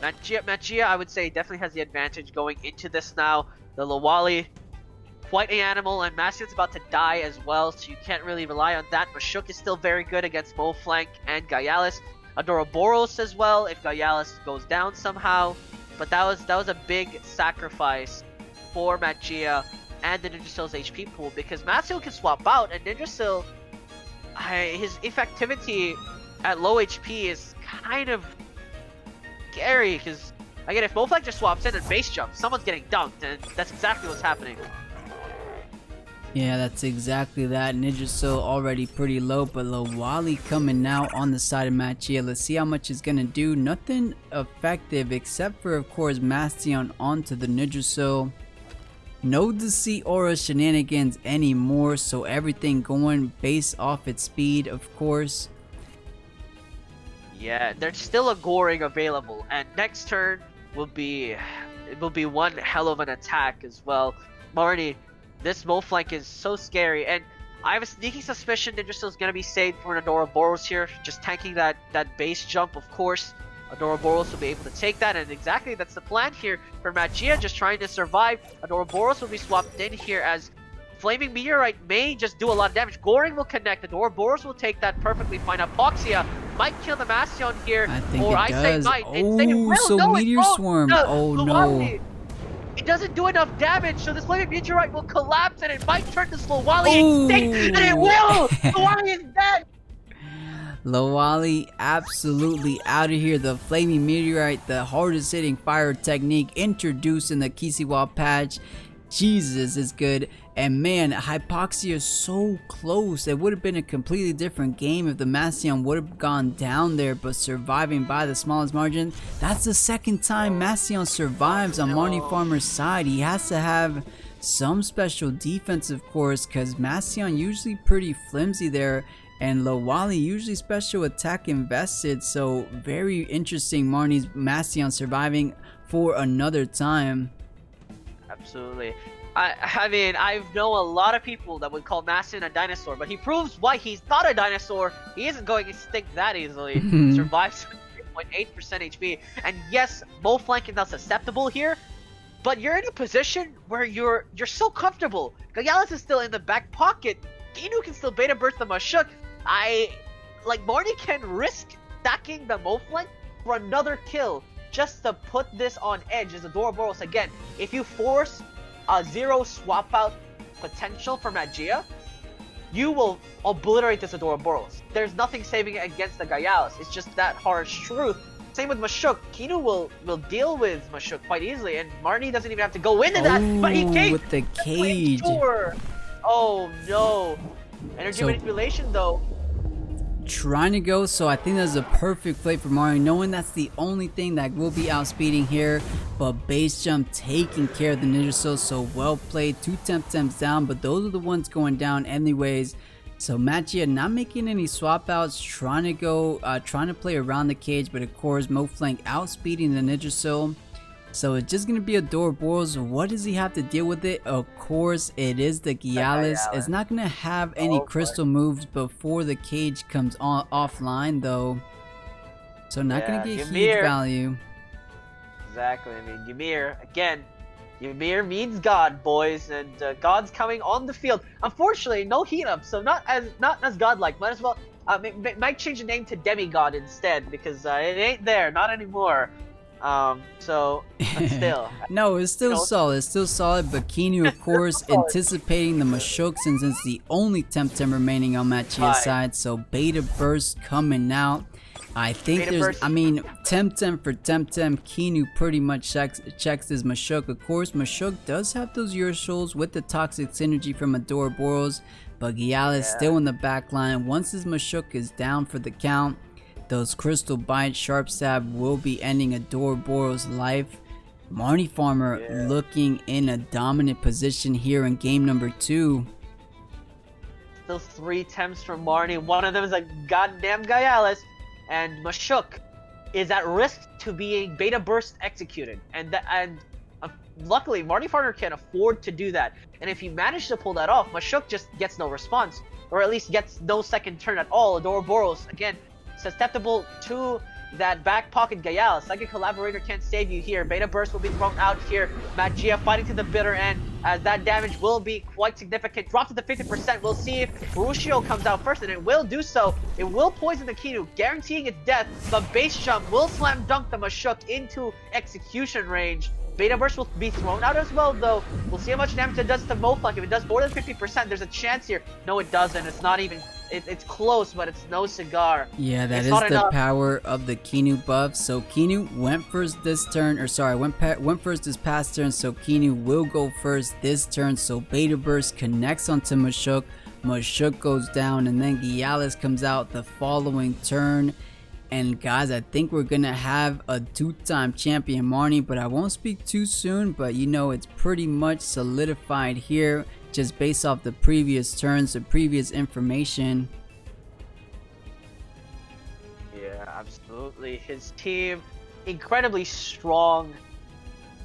Magia, I would say, definitely has the advantage going into this now. The Luwali, quite an animal, and Bastion's about to die as well, so you can't really rely on that. Mashuk is still very good against Moflank and Gaialis. Adoraboros as well if Gaialis goes down somehow. But that was a big sacrifice for Magia and the Ninja Still's HP pool, because Matsuo can swap out, and Ninja Still, his effectivity at low HP is kind of scary, because again, if Moflag just swaps in and base jumps, someone's getting dunked, and that's exactly what's happening. Yeah, that's exactly that. Ninja Still already pretty low, but Luwali coming now on the side of Magia. Let's see how much he's gonna do. Nothing effective except for, of course, Bastion onto the Ninja Still. No Deceit Aura shenanigans anymore, so everything going based off its speed, of course. Yeah, there's still a Goring available, and next turn will be one hell of an attack as well. Marnie, this Moflank is so scary, and I have a sneaky suspicion Ninja Still is gonna be saved for an Adoraboros here, just tanking that base jump, of course. Adoraboros will be able to take that, and exactly that's the plan here for Magia, just trying to survive. Adoraboros will be swapped in here as Flaming Meteorite may just do a lot of damage. Goring will connect. The Ouroboros will take that perfectly fine. Apoxia might kill the Bastion here. I think or it I say does. might. Oh, so Meteor Swarm. Oh no. It doesn't do enough damage, so this Flaming Meteorite will collapse and it might turn to Slowali Ooh. extinct, and it will! Slowali is dead! Lowali absolutely out of here. The Flaming Meteorite, the hardest hitting fire technique introduced in the Kisiwa patch. Jesus is good. And man, Hypoxia is so close. It would have been a completely different game if the Massion would have gone down there, but surviving by the smallest margin. That's the second time Massion survives on Marnefarmer's side. He has to have some special defense, of course, because Massion usually pretty flimsy there. And Lowali usually special attack invested, so very interesting. Marnie's Massion surviving for another time. Absolutely. I mean, I know a lot of people that would call Massion a dinosaur, but he proves why he's not a dinosaur. He isn't going extinct that easily. Survives 3.8% HP. And yes, Mo flank is now susceptible here, but you're in a position where you're so comfortable. Gagalis is still in the back pocket. Kinu can still beta burst the Mashuk. Marnie can risk stacking the Mo flank for another kill just to put this on edge as Ouroboros. Again, if you force a 0 swap out potential for Magia, you will obliterate this Ouroboros. There's nothing saving it against the Gaialis. It's just that harsh truth. Same with Mashuk. Kinu will deal with Mashuk quite easily, and Marnie doesn't even have to go into that, but he came with the cage. Oh no. Energy manipulation though. Trying to go, so I think that's a perfect play for Mario, knowing that's the only thing that will be outspeeding here, but base jump taking care of the Ninja Soul, so well played. 2 Temtems down, but those are the ones going down anyways. So Magia not making any swap outs, trying to go, trying to play around the cage, but of course Mo Flank outspeeding the Ninja Soul. So it's just gonna be a Ouroboros. What does he have to deal with it? Of course, it is the Gyalis. It's not gonna have any crystal moves before the cage comes on offline, though. So not gonna get huge value. Exactly. I mean, Ymir again. Ymir means God, boys, and God's coming on the field. Unfortunately, no heat up, so not as godlike. Might as well might change the name to demigod instead, because it ain't there, not anymore. But still. No, it's still solid. It's still solid. But Kinu, of course, anticipating the Mashuk, since it's the only Temtem remaining on Machia's side. So Beta Burst coming out. I think Temtem for Temtem. Kinu pretty much checks his Mashuk. Of course, Mashuk does have those Ursouls with the toxic synergy from Ouroboros. But Gyalis still in the back line. Once his Mashuk is down for the count, those Crystal Bite, Sharp Stab will be ending Ouroboros' life. Marnefarmer looking in a dominant position here in game number 2. Still 3 Temps from Marnie. One of them is a goddamn Gyalis. And Mashuk is at risk to being Beta Burst executed. And luckily, Marnefarmer can afford to do that. And if he manages to pull that off, Mashuk just gets no response. Or at least gets no second turn at all. Ouroboros, again, susceptible to that back pocket Gaialis. Psychic Collaborator can't save you here. Beta Burst will be thrown out here. Magia fighting to the bitter end, as that damage will be quite significant. Drop to the 50%. We'll see if Furushio comes out first, and it will do so. It will poison the Kinu, guaranteeing its death, but base jump will slam dunk the Mashuk into execution range. Beta Burst will be thrown out as well, though. We'll see how much damage it does to Moflunk. If it does more than 50%, there's a chance here. No, it doesn't. It's not even... It's close, but it's no cigar. Yeah, that is the power of the Kinu buff. So Kinu went first this turn, or sorry, went first this past turn. So Kinu will go first this turn. So Beta Burst connects onto Mashuk. Mashuk goes down, and then Gyalis comes out the following turn. And guys, I think we're gonna have a 2-time champion Marnie, but I won't speak too soon. But you know, it's pretty much solidified here, just based off the previous turns, the previous information. Yeah, absolutely. His team, incredibly strong.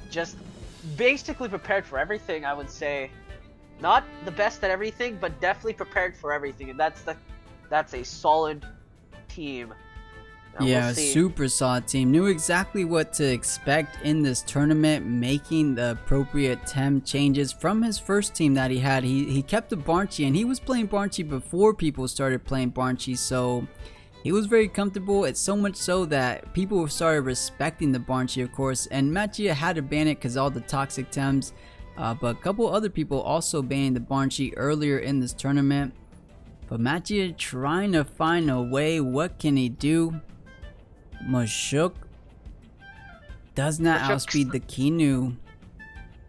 Just basically prepared for everything, I would say. Not the best at everything, but definitely prepared for everything. And that's a solid team. Yeah, we'll a see. super solid team. Knew exactly what to expect in this tournament, making the appropriate tem changes from his first team that he had. He kept the Barnchy, and he was playing Barnchy before people started playing Barnchy, so he was very comfortable. It's so much so that people started respecting the Barnchy, of course, and Matchia had to ban it because all the toxic tems, but a couple other people also banned the Barnchy earlier in this tournament. But Matchia trying to find a way. What can he do? Mashuk does not outspeed the Kinu.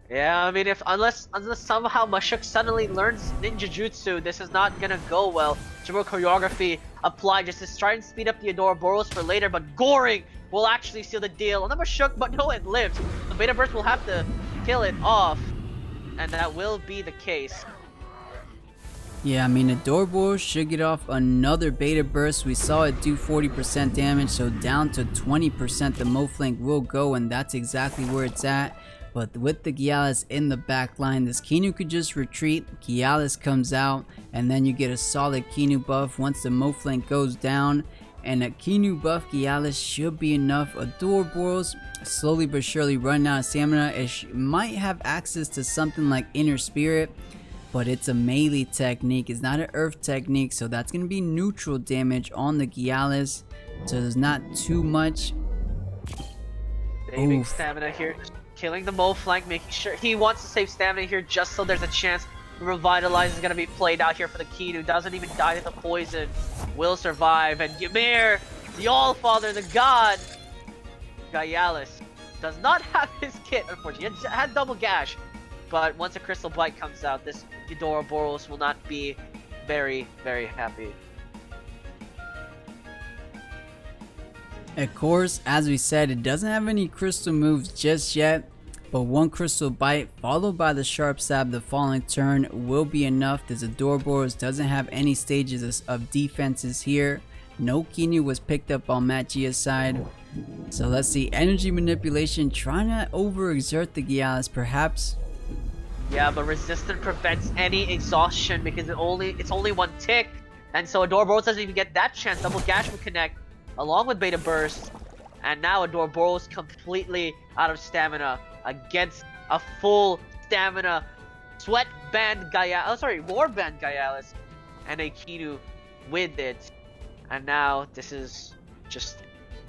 Yeah, I mean, unless somehow Mashuk suddenly learns ninjutsu, this is not gonna go well. Jumbo choreography applied just to try and speed up the Adoraboros for later, but Goring will actually seal the deal on the Mashuk, but no, it lives. The Beta Burst will have to kill it off, and that will be the case. Yeah, I mean, Adoraboros should get off another Beta Burst. We saw it do 40% damage, so down to 20% the Moflink will go, and that's exactly where it's at. But with the Gialis in the back line, this Kinu could just retreat. Gialis comes out, and then you get a solid Kinu buff once the Moflink goes down. And a Kinu buff Gialis should be enough. Adoraboros slowly but surely running out of stamina. It might have access to something like Inner Spirit, but it's a melee technique. It's not an earth technique, so that's going to be neutral damage on the Gialis. So there's not too much. Saving stamina here. Killing the Moflank, making sure he wants to save stamina here just so there's a chance Revitalize is going to be played out here for the Kinu. Doesn't even die to the poison. Will survive. And Ymir, the Allfather, the God, Gialis, does not have his kit, unfortunately. He had double gash. But once a Crystal Bite comes out, this Adoraboros will not be very, very happy. Of course, as we said, it doesn't have any crystal moves just yet, but one Crystal Bite followed by the Sharp Stab the following turn will be enough. This Adoraboros doesn't have any stages of defenses here. No Kinu was picked up on Matchia's side. So let's see, energy manipulation, trying to overexert the Gialis perhaps. Yeah, but resistance prevents any exhaustion because it's only one tick, and so Adoraboros doesn't even get that chance. Double Gash will connect along with Beta Burst, and now Adoraboros completely out of stamina against a full stamina Sweatband Gialis. Oh, sorry, Warband Gialis, and a Kinu with it. And now this is just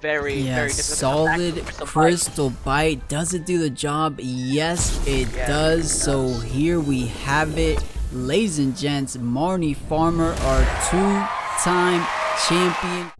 very difficult. Solid Crystal Bite. Does it do the job? Yes, it does. So here we have it, ladies and gents. Marnefarmer, our two-time champion.